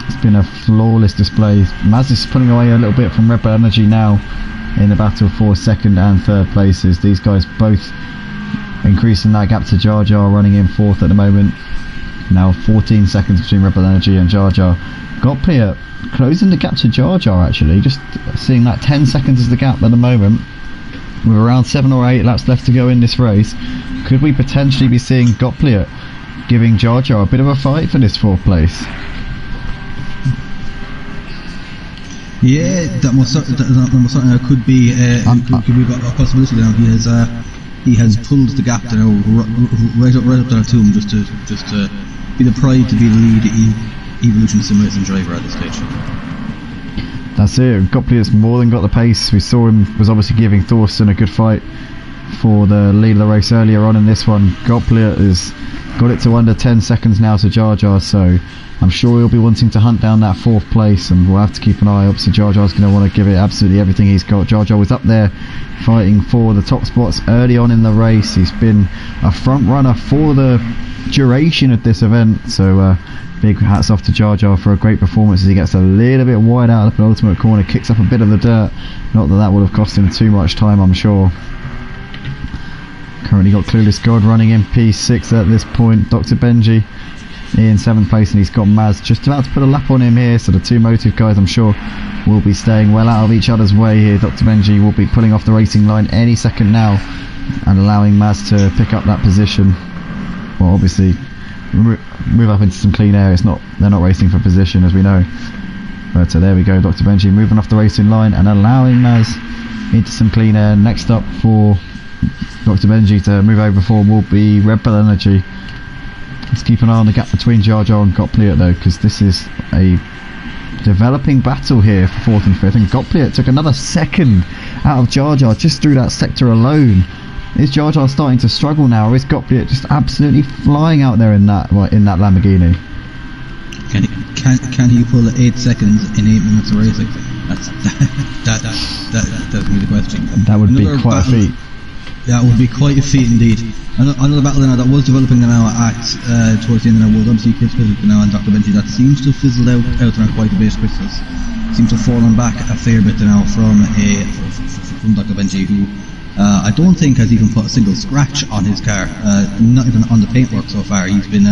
It's been a flawless display. Maz is pulling away a little bit from Red Bull Energy now in the battle for second and third places. These guys both increasing that gap to Jar Jar, running in fourth at the moment. Now 14 seconds between Red Bull Energy and Jar Jar. Gottlieb closing the gap to Jar Jar, actually, just seeing that 10 seconds is the gap at the moment. With around 7 or 8 laps left to go in this race, could we potentially be seeing Gottlieb giving Jar Jar a bit of a fight for this fourth place? Yeah, that most certainly could be a possibility. Now he has pulled the gap now right up there to him, just to be the pride to be the lead Evolution SimRacing driver at this stage. That's it. Gottlieb's more than got the pace. We saw him was obviously giving Thorsten a good fight for the lead of the race earlier on in this one. Gottlieb has got it to under 10 seconds now to Jar Jar, so I'm sure he'll be wanting to hunt down that fourth place, and we'll have to keep an eye. Obviously Jar Jar's going to want to give it absolutely everything he's got. Jar Jar was up there fighting for the top spots early on in the race. He's been a front runner for the duration of this event, so big hats off to Jar Jar for a great performance as he gets a little bit wide out of the penultimate corner, kicks up a bit of the dirt. Not that would have cost him too much time, I'm sure. Currently got Clueless God running in P6 at this point. Dr. Benji in 7th place, and he's got Maz just about to put a lap on him here, so the two Motive guys I'm sure will be staying well out of each other's way here. Dr. Benji will be pulling off the racing line any second now and allowing Maz to pick up that position. Well, obviously move up into some clean air. They're not racing for position, as we know, but there we go. Dr. Benji moving off the racing line and allowing Maz into some clean air. Next up for Dr. Benji to move over for will be Red Bull Energy. Let's keep an eye on the gap between Jar Jar and Gottlieb though, because this is a developing battle here for 4th and 5th, and Gottlieb took another second out of Jar Jar just through that sector alone. Is Jar Jar starting to struggle now, or is Gottlieb just absolutely flying out there in that Lamborghini? Can he pull 8 seconds in 8 minutes of racing? That's really the question. That would be quite a feat. Yeah, it would be quite a feat indeed. Another battle now that was developing now at towards the end of the was obviously Chris Physic now and Dr. Benji. That seems to fizzle out there quite a bit. Chris seems to have fallen back a fair bit now from Dr. Benji, who I don't think has even put a single scratch on his car, not even on the paintwork so far. He's been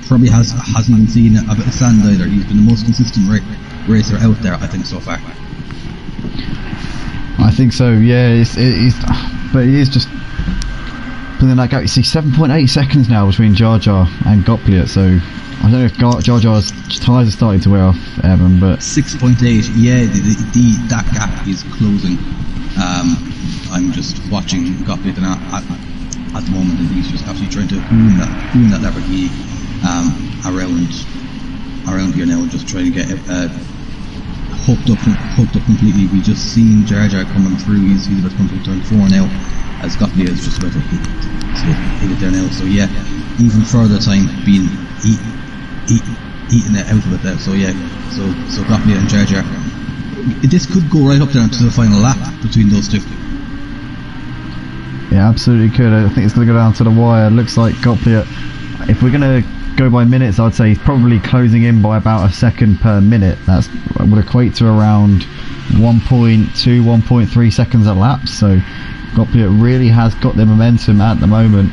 probably hasn't even seen a bit of sand either. He's been the most consistent racer out there, I think, so far. I think so, yeah. But he is just pulling that gap. You see 7.8 seconds now between Jar Jar and Gottlieb, so I don't know if Jar Jar's tyres are starting to wear off, Evan, but 6.8, yeah, that gap is closing. I'm just watching Gottlieb at the moment, and he's just absolutely trying to hoon that Lamborghini around here now, and just trying to get hooked up completely. We just seen Jar Jar coming through. He's about to come through turn 4 now, as Gottlieb is just about to hit it there now. So yeah, even further time being eating it out of it there. So yeah, so Gottlieb and Jar Jar, this could go right up there to the final lap between those two. Yeah, absolutely could. I think it's going to go down to the wire. Looks like Gottlieb, if we're going to go by minutes, I'd say he's probably closing in by about a second per minute. That would equate to around 1.2, 1.3 seconds a lap. So Gottlieb really has got the momentum at the moment,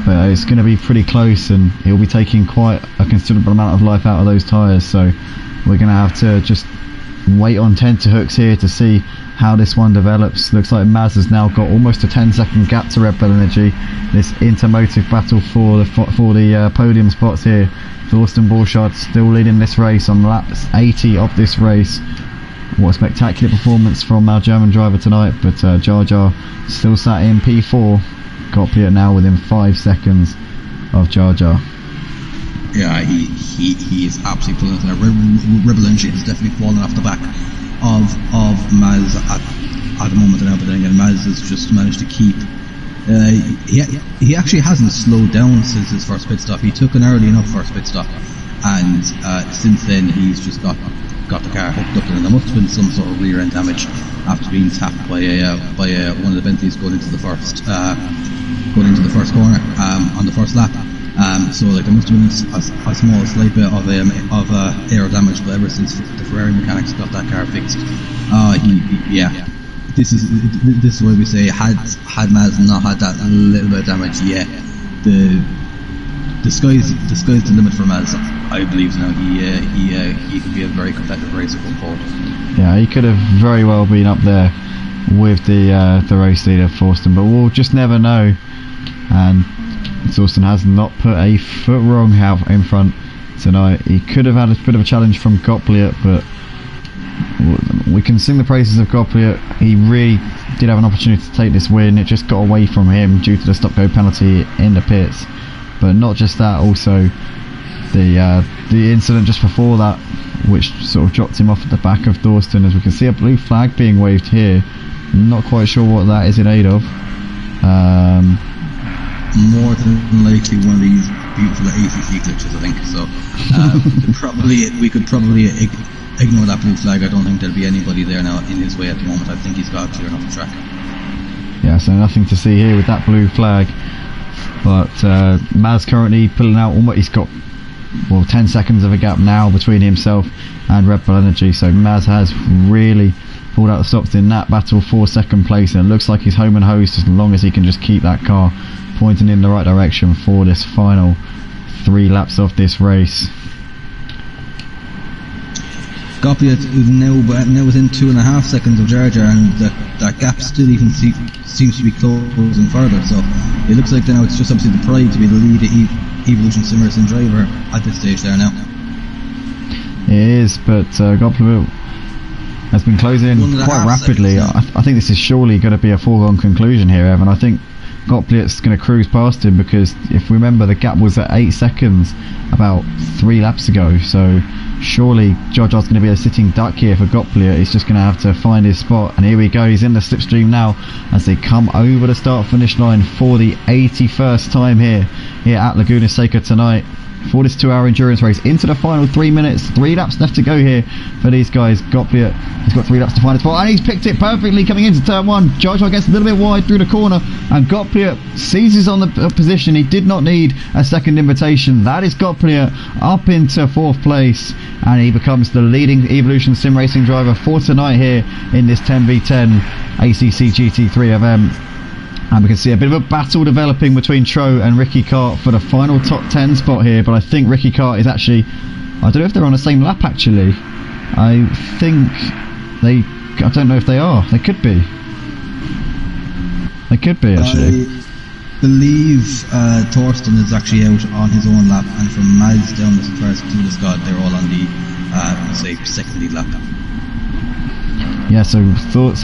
but it's going to be pretty close, and he'll be taking quite a considerable amount of life out of those tyres. So we're going to have to just wait on tenterhooks here to see how this one develops. Looks like Maz has now got almost a 10-second gap to Red Bull Energy. This intermotive battle for the podium spots here. Thorsten Borchardt still leading this race on laps 80 of this race. What a spectacular performance from our German driver tonight, but Jar Jar still sat in P4. Gottlieb now within 5 seconds of Jar Jar. Yeah, he is absolutely pulling it. Red Bull Energy is definitely falling off the back of Maz at the moment now, but then again Maz has just managed to keep he actually hasn't slowed down since his first pit stop. He took an early enough first pit stop, and since then he's just got got the car hooked up, and there must have been some sort of rear end damage after being tapped by one of the Bentleys going into the first corner on the first lap. So like there must have been a small slight bit of aero damage, but ever since the Ferrari mechanics got that car fixed, this is why we say had Maz not had that little bit of damage, the sky's the limit for Maz. I believe now he could be a very competitive racer going forward. Yeah, he could have very well been up there with the race leader Forsten, but we'll just never know. And Forsten has not put a foot wrong out in front tonight. He could have had a bit of a challenge from Gottlieb, but we can sing the praises of Gottlieb. He really did have an opportunity to take this win. It just got away from him due to the stop-go penalty in the pits. But not just that, also the incident just before that, which sort of dropped him off at the back of Thorsten. As we can see a blue flag being waved here. I'm not quite sure what that is in aid of. More than likely one of these beautiful ACC glitches, I think. So we could probably ignore that blue flag. I don't think there'll be anybody there now in his way at the moment. I think he's got clear enough the track. Yeah, so nothing to see here with that blue flag. But Maz currently pulling out almost. He's got 10 seconds of a gap now between himself and Red Bull Energy. So Maz has really pulled out the stops in that battle for second place, and it looks like he's home and hosed as long as he can just keep that car pointing in the right direction for this final 3 laps of this race. Gottlieb is now within 2.5 seconds of Jar Jar, and that gap still even seems to be closing further. So it looks like now it's just obviously the pride to be the lead Evolution SimRacing driver at this stage there now. It is, but Gottlieb has been closing in quite rapidly. I think this is surely going to be a foregone conclusion here, Evan. I think Gottlieb's going to cruise past him, because if we remember, the gap was at 8 seconds about 3 laps ago, so surely Jar Jar's going to be a sitting duck here for Gottlieb. He's just going to have to find his spot, and here we go, he's in the slipstream now as they come over the start finish line for the 81st time here at Laguna Seca tonight for this 2-hour endurance race into the final 3 minutes. 3 laps left to go here for these guys. Gottlieb has got 3 laps to find his spot, and he's picked it perfectly coming into turn 1. Jar Jar gets a little bit wide through the corner, and Gottlieb seizes on the position. He did not need a second invitation. That is Gottlieb up into 4th place, and he becomes the leading Evolution SimRacing driver for tonight here in this 10v10 ACC GT3 event. And we can see a bit of a battle developing between Tro and Ricky Cart for the final top 10 spot here, but I think Ricky Cart is actually, I don't know if they're on the same lap actually. I don't know if they are. They could be. They could be actually. I believe Thorsten is actually out on his own lap, and from Maz down as far as to the squad, they're all on the second lead lap. Yeah, so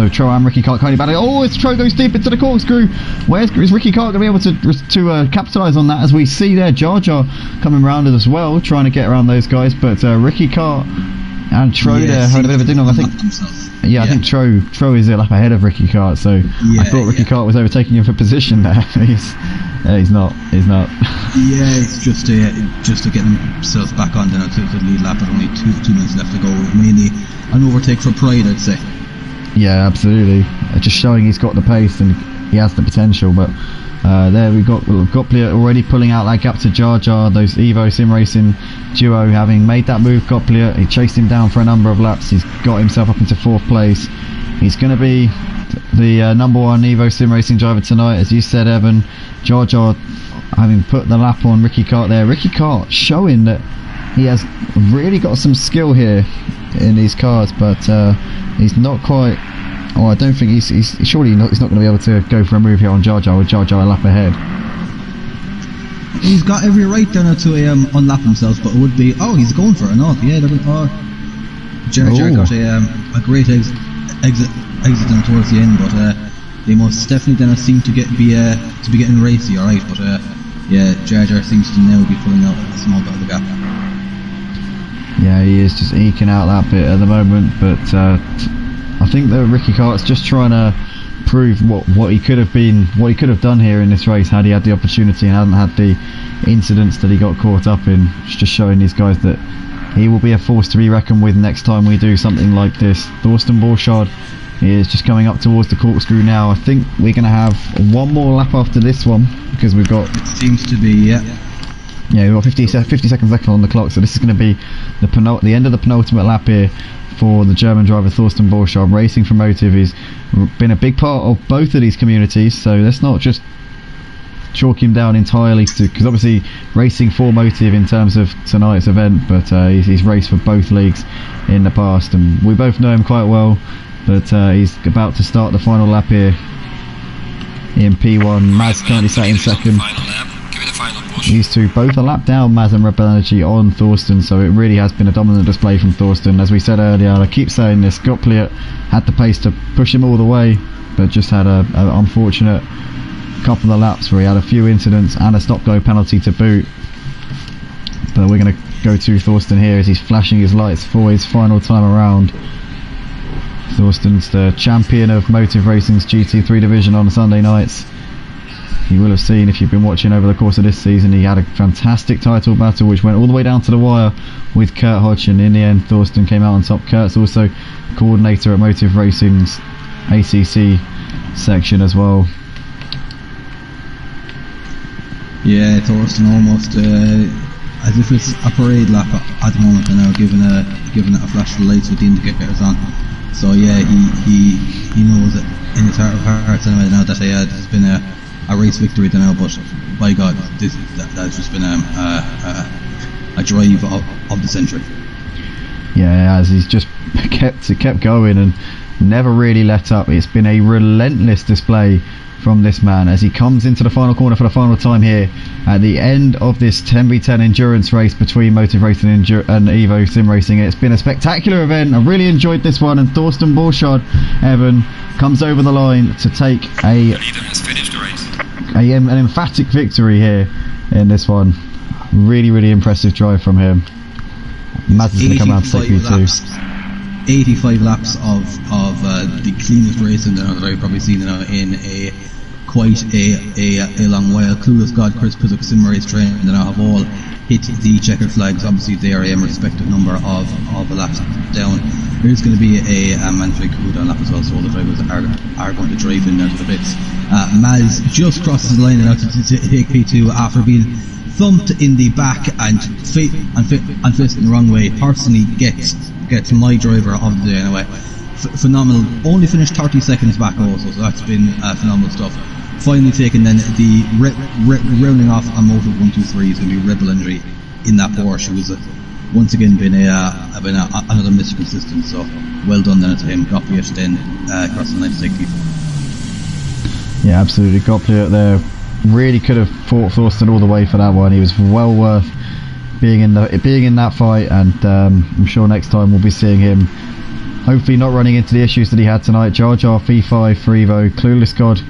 Tro and Ricky Cart currently battling. Oh, as Tro goes deep into the corkscrew. Is Ricky Cart going to be able to capitalise on that? As we see there, Jar Jar coming around as well, trying to get around those guys. But Ricky Cart and Tro there had a bit of a ding-dong. I think. I think Tro is a lap ahead of Ricky Cart. So I thought Ricky Cart was overtaking him for position there. He's not. Yeah, it's just to get himself back on then to the lead lap with only 2 minutes left to go. Mainly an overtake for pride, I'd say. Yeah, absolutely. Just showing he's got the pace and he has the potential. But there we got Gottlieb already pulling out that gap to Jar Jar. Those Evo SimRacing duo having made that move. Gottlieb, he chased him down for a number of laps. He's got himself up into 4th place. He's going to be the number 1 Evo SimRacing driver tonight, as you said, Evan. Jar Jar having put the lap on Ricky Cart there. Ricky Cart showing that he has really got some skill here in these cars, but he's not quite. Oh, I don't think he's not going to be able to go for a move here on Jar Jar with Jar Jar a lap ahead. He's got every right down to unlap himself, but it would be he's going for it. No, yeah, Jar Jar got a great exit down towards the end, but they most definitely then seem to be getting racy, alright. But Jar Jar seems to now be pulling out a small bit of the gap. Yeah, he is just eking out that bit at the moment, but I think that Ricky Cart's just trying to prove what he could have done here in this race had he had the opportunity and hadn't had the incidents that he got caught up in. It's just showing these guys that he will be a force to be reckoned with next time we do something like this. Thorsten Borchardt is just coming up towards the corkscrew now. I think we're going to have one more lap after this one, because we've got... It seems to be, yeah. Yeah, we've got 50 seconds left on the clock, so this is going to be the end of the penultimate lap here for the German driver Thorsten Borchardt. Racing for Motive. He's been a big part of both of these communities, so let's not just chalk him down entirely to, because obviously racing for Motive in terms of tonight's event, but he's raced for both leagues in the past, and we both know him quite well. But he's about to start the final lap here in P1. Maz currently sat in second. These two both a lap down, Maz and Red Bull Energy, on Thorsten, so it really has been a dominant display from Thorsten. As we said earlier, and I keep saying this, Gottlieb had the pace to push him all the way, but just had an unfortunate couple of laps where he had a few incidents and a stop-go penalty to boot. But we're going to go to Thorsten here as he's flashing his lights for his final time around. Thorsten's the champion of Motive Racing's GT3 division on Sunday nights. You will have seen, if you've been watching over the course of this season, he had a fantastic title battle which went all the way down to the wire with Kurt Hodge, and in the end Thorsten came out on top. Kurt's also coordinator at Motive Racing's ACC section as well. Yeah, Thorsten almost as if it's a parade lap at the moment, and now giving it a flash of lights with the indicators on. So yeah, he knows it in his heart of hearts anyway now that there's been a race victory now, but by God, that's just been a drive of the century. Yeah, as he's just kept going and never really let up. It's been a relentless display from this man as he comes into the final corner for the final time here at the end of this 10v10 endurance race between Motive Racing and Evo Sim Racing. It's been a spectacular event. I really enjoyed this one, and Thorsten Borchardt, Evan, comes over the line to take an emphatic victory here in this one. Really impressive drive from him. Maz is going to come around to take P2. 85 laps of the cleanest racing that I've probably seen in quite a long while. Clueless God, Chris Pizzock, Sim Race Train, and I have all hit the checkered flags. Obviously they are a respective number of laps down. There's going to be a mandatory cooldown lap as well, so all the drivers are going to drive in there to the bits. Maz just crosses the line now to take P2 after being thumped in the back and facing the wrong way. Personally gets my driver of the day anyway. Phenomenal. Only finished 30 seconds back also, so that's been phenomenal stuff. Finally taken then the rounding off on Motive 123 is going to be Red Bull Energy in that Porsche, who's once again been another Mr. Consistent, so well done then to him. Gottlieb then across the line to take P4. Yeah, absolutely. Gottlieb there really could have fought Thorsten all the way for that one. He was well worth being in that fight, and I'm sure next time we'll be seeing him hopefully not running into the issues that he had tonight. Jar Jar, V5, Frevo, Clueless God,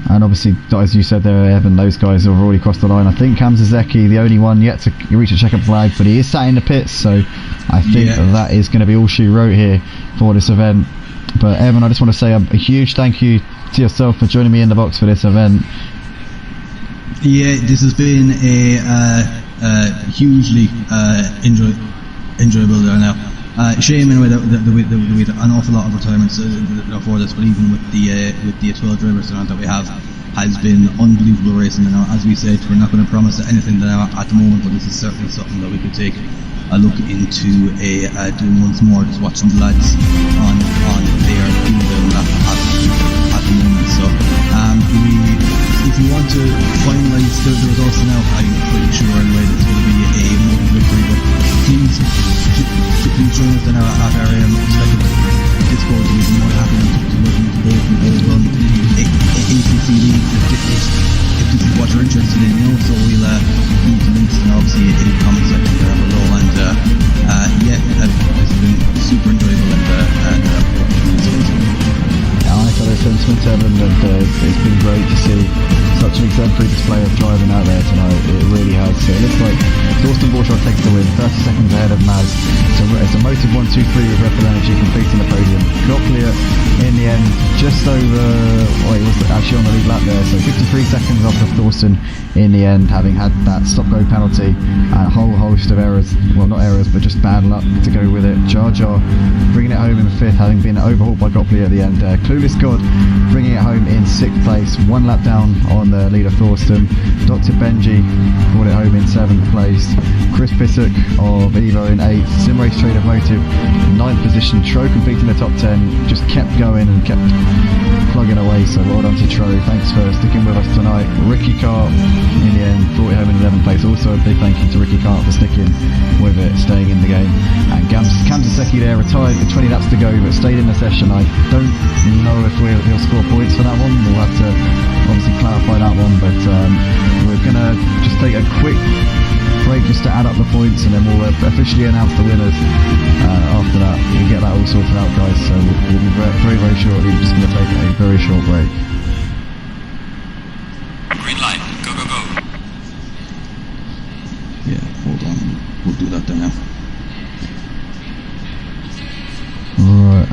and obviously, as you said there, Evan, those guys have already crossed the line. I think Cam Zizeki, the only one yet to reach a checkered flag, but he is sat in the pits, so I think that is going to be all she wrote here for this event. But Evan, I just want to say a huge thank you to yourself for joining me in the box for this event. Yeah, this has been a hugely enjoyable there now. Shame anyway that we had an awful lot of retirements for this, but even with the 12 drivers that we have, has been unbelievable racing. And as we said, we're not going to promise anything at the moment, but this is certainly something that we could take a look into doing once more, just watching the lads on their cooldown lap at the moment. So if you want to finalise the results now, I'm pretty sure anyway that it's going to be a Motive victory, but please join us in our respective Discord. We'd be more happy to listen to both on the ACC league if this is what you're interested in, so we'll leave the links and obviously in the comment section there below, and it's been super enjoyable and I echo those sentiments, Evan, and it's been great to see such an exemplary display of driving out there tonight. It really has. So it looks like Thorsten Borchardt takes the win. 30 seconds ahead of Maz. So it's a Motive 1, 2, 3 with Red Bull Energy completing the podium. Gottlieb in the end just over, he was actually on the lead lap there, so 53 seconds off of Thorsten in the end, having had that stop-go penalty and a whole host of errors, well not errors but just bad luck to go with it. Jar Jar bringing it home in the 5th, having been overhauled by Gottlieb at the end. Clueless God bringing it home in 6th place, 1 lap down on the leader Thorsten. Dr. Benji brought it home in 7th place. Chris Pissock of Evo in 8th. SimRace Trader Motive 9th position. Tro completing the top 10, just kept going and kept plugging away, so well done to Tro. Thanks for sticking with us tonight. Ricky Cart in the end brought it home in 11th place. Also a big thank you to Ricky Cart for sticking with it, staying in the game. And Cam Zasecki there retired with 20 laps to go but stayed in the session. I don't know if he'll score points for that one. We'll have to obviously clarify that one, but we're going to just take a quick break just to add up the points, and then we'll officially announce the winners after that. We'll get that all sorted out, guys, so we'll be very, very shortly. We're just going to take a very short break. Green light. Go, go, go. Yeah, hold on. We'll do that then now. Alright,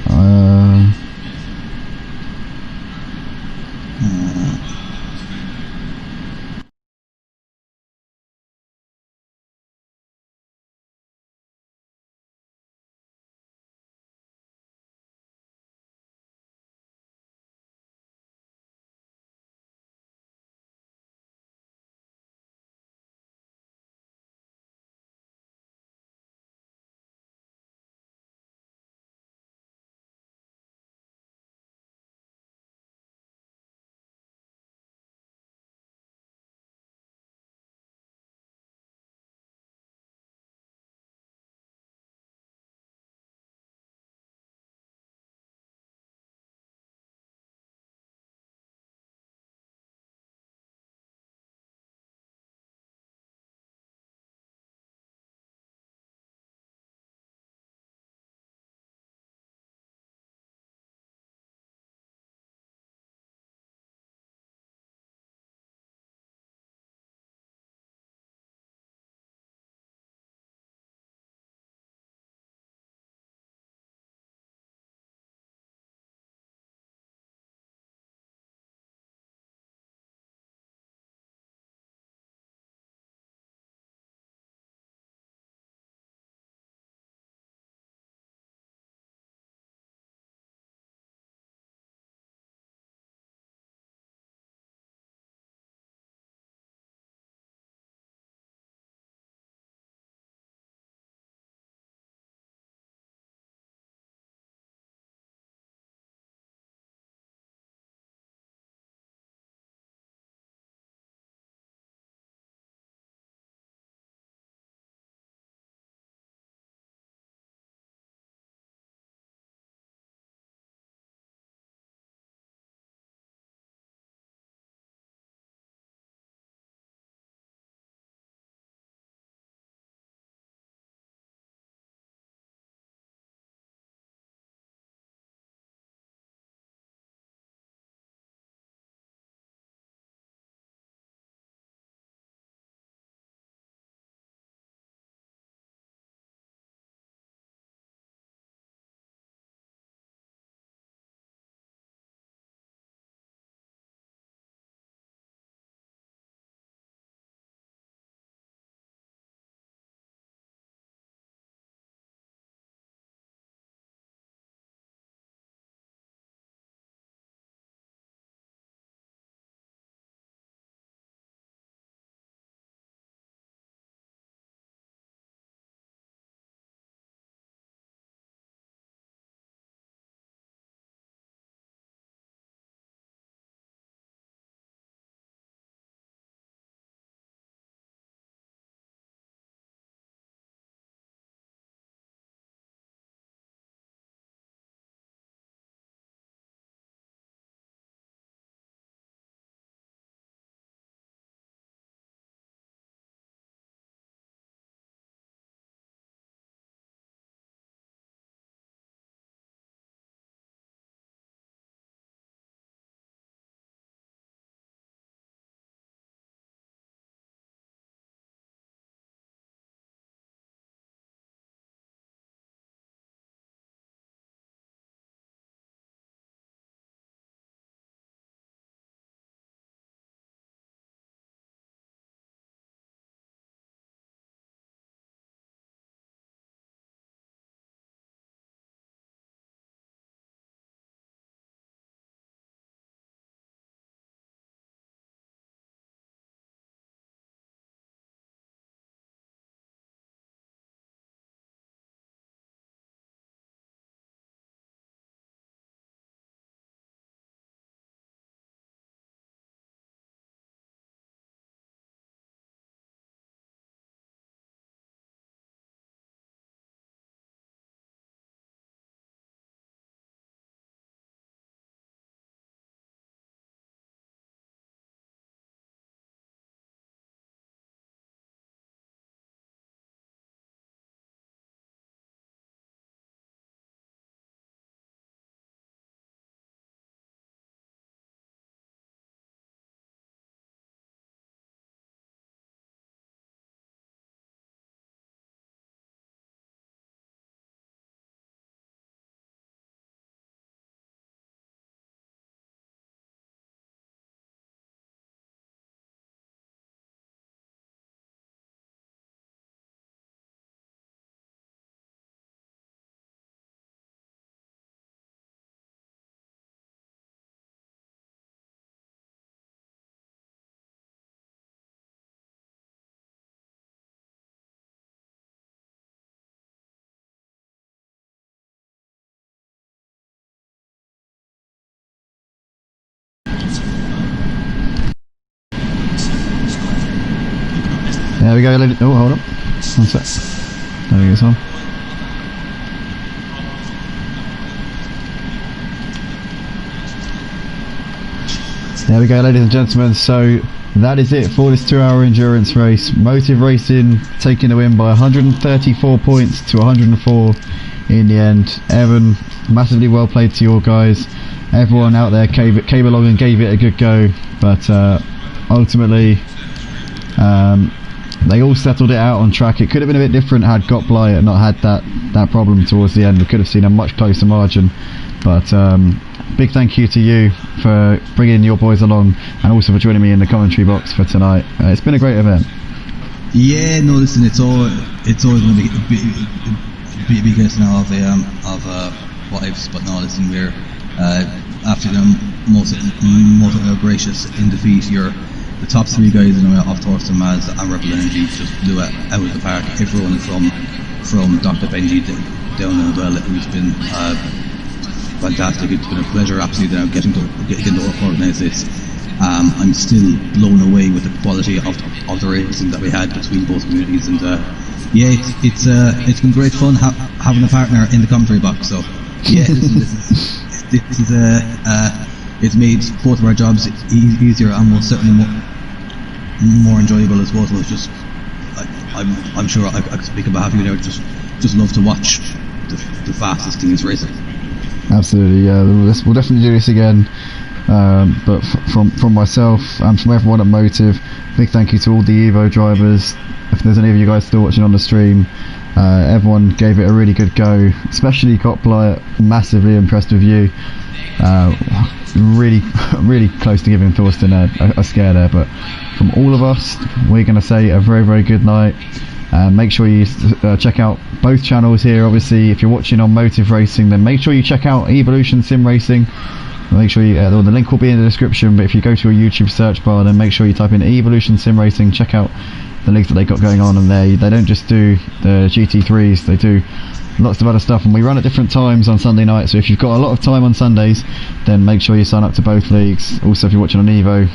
There we go, ladies. Oh, hold on. One sec. There we go, it's on. There we go, ladies and gentlemen. So that is it for this 2-hour endurance race. Motive Racing taking the win by 134 points to 104 in the end. Evan, massively well played to your guys. Everyone out there came along and gave it a good go, but ultimately they all settled it out on track. It could have been a bit different had Gotbly not had that problem towards the end. We could have seen a much closer margin, but big thank you to you for bringing your boys along and also for joining me in the commentary box for tonight. It's been a great event. Yeah, no, listen, it's always going to be a big case now of wives, but no, listen, we're after them most gracious in defeat. You're the top 3 guys in off Thorsten, Maz and Rebel Energy just blew it out of the park. Everyone from Dr. Benji down as well, who's been fantastic. It's been a pleasure absolutely now getting to organise this. I'm still blown away with the quality of the racing that we had between both communities, and yeah, it's been great fun having a partner in the commentary box. So yeah, it's made both of our jobs easier and most certainly more enjoyable as well. So it's just I'm sure I could speak on behalf of you there. Just love to watch the fastest things racing. Absolutely, yeah. We'll definitely do this again. But from myself and from everyone at Motive, big thank you to all the Evo drivers. If there's any of you guys still watching on the stream, everyone gave it a really good go, especially Gotbly. Massively impressed with you. Really close to giving Thorsten a scare there, but from all of us, we're going to say a very, very good night. Make sure you check out both channels here. Obviously, if you're watching on Motive Racing, then make sure you check out Evolution SimRacing. Make sure the link will be in the description, but if you go to your YouTube search bar, then make sure you type in Evolution SimRacing. Check out the links that they got going on there. They don't just do the GT3s, they do lots of other stuff, and we run at different times on Sunday night, so if you've got a lot of time on Sundays, then make sure you sign up to both leagues. Also, if you're watching on Evo,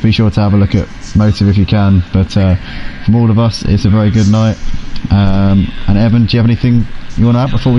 be sure to have a look at Motive if you can. But from all of us, it's a very good night. And Evan, do you have anything you want to add before we go?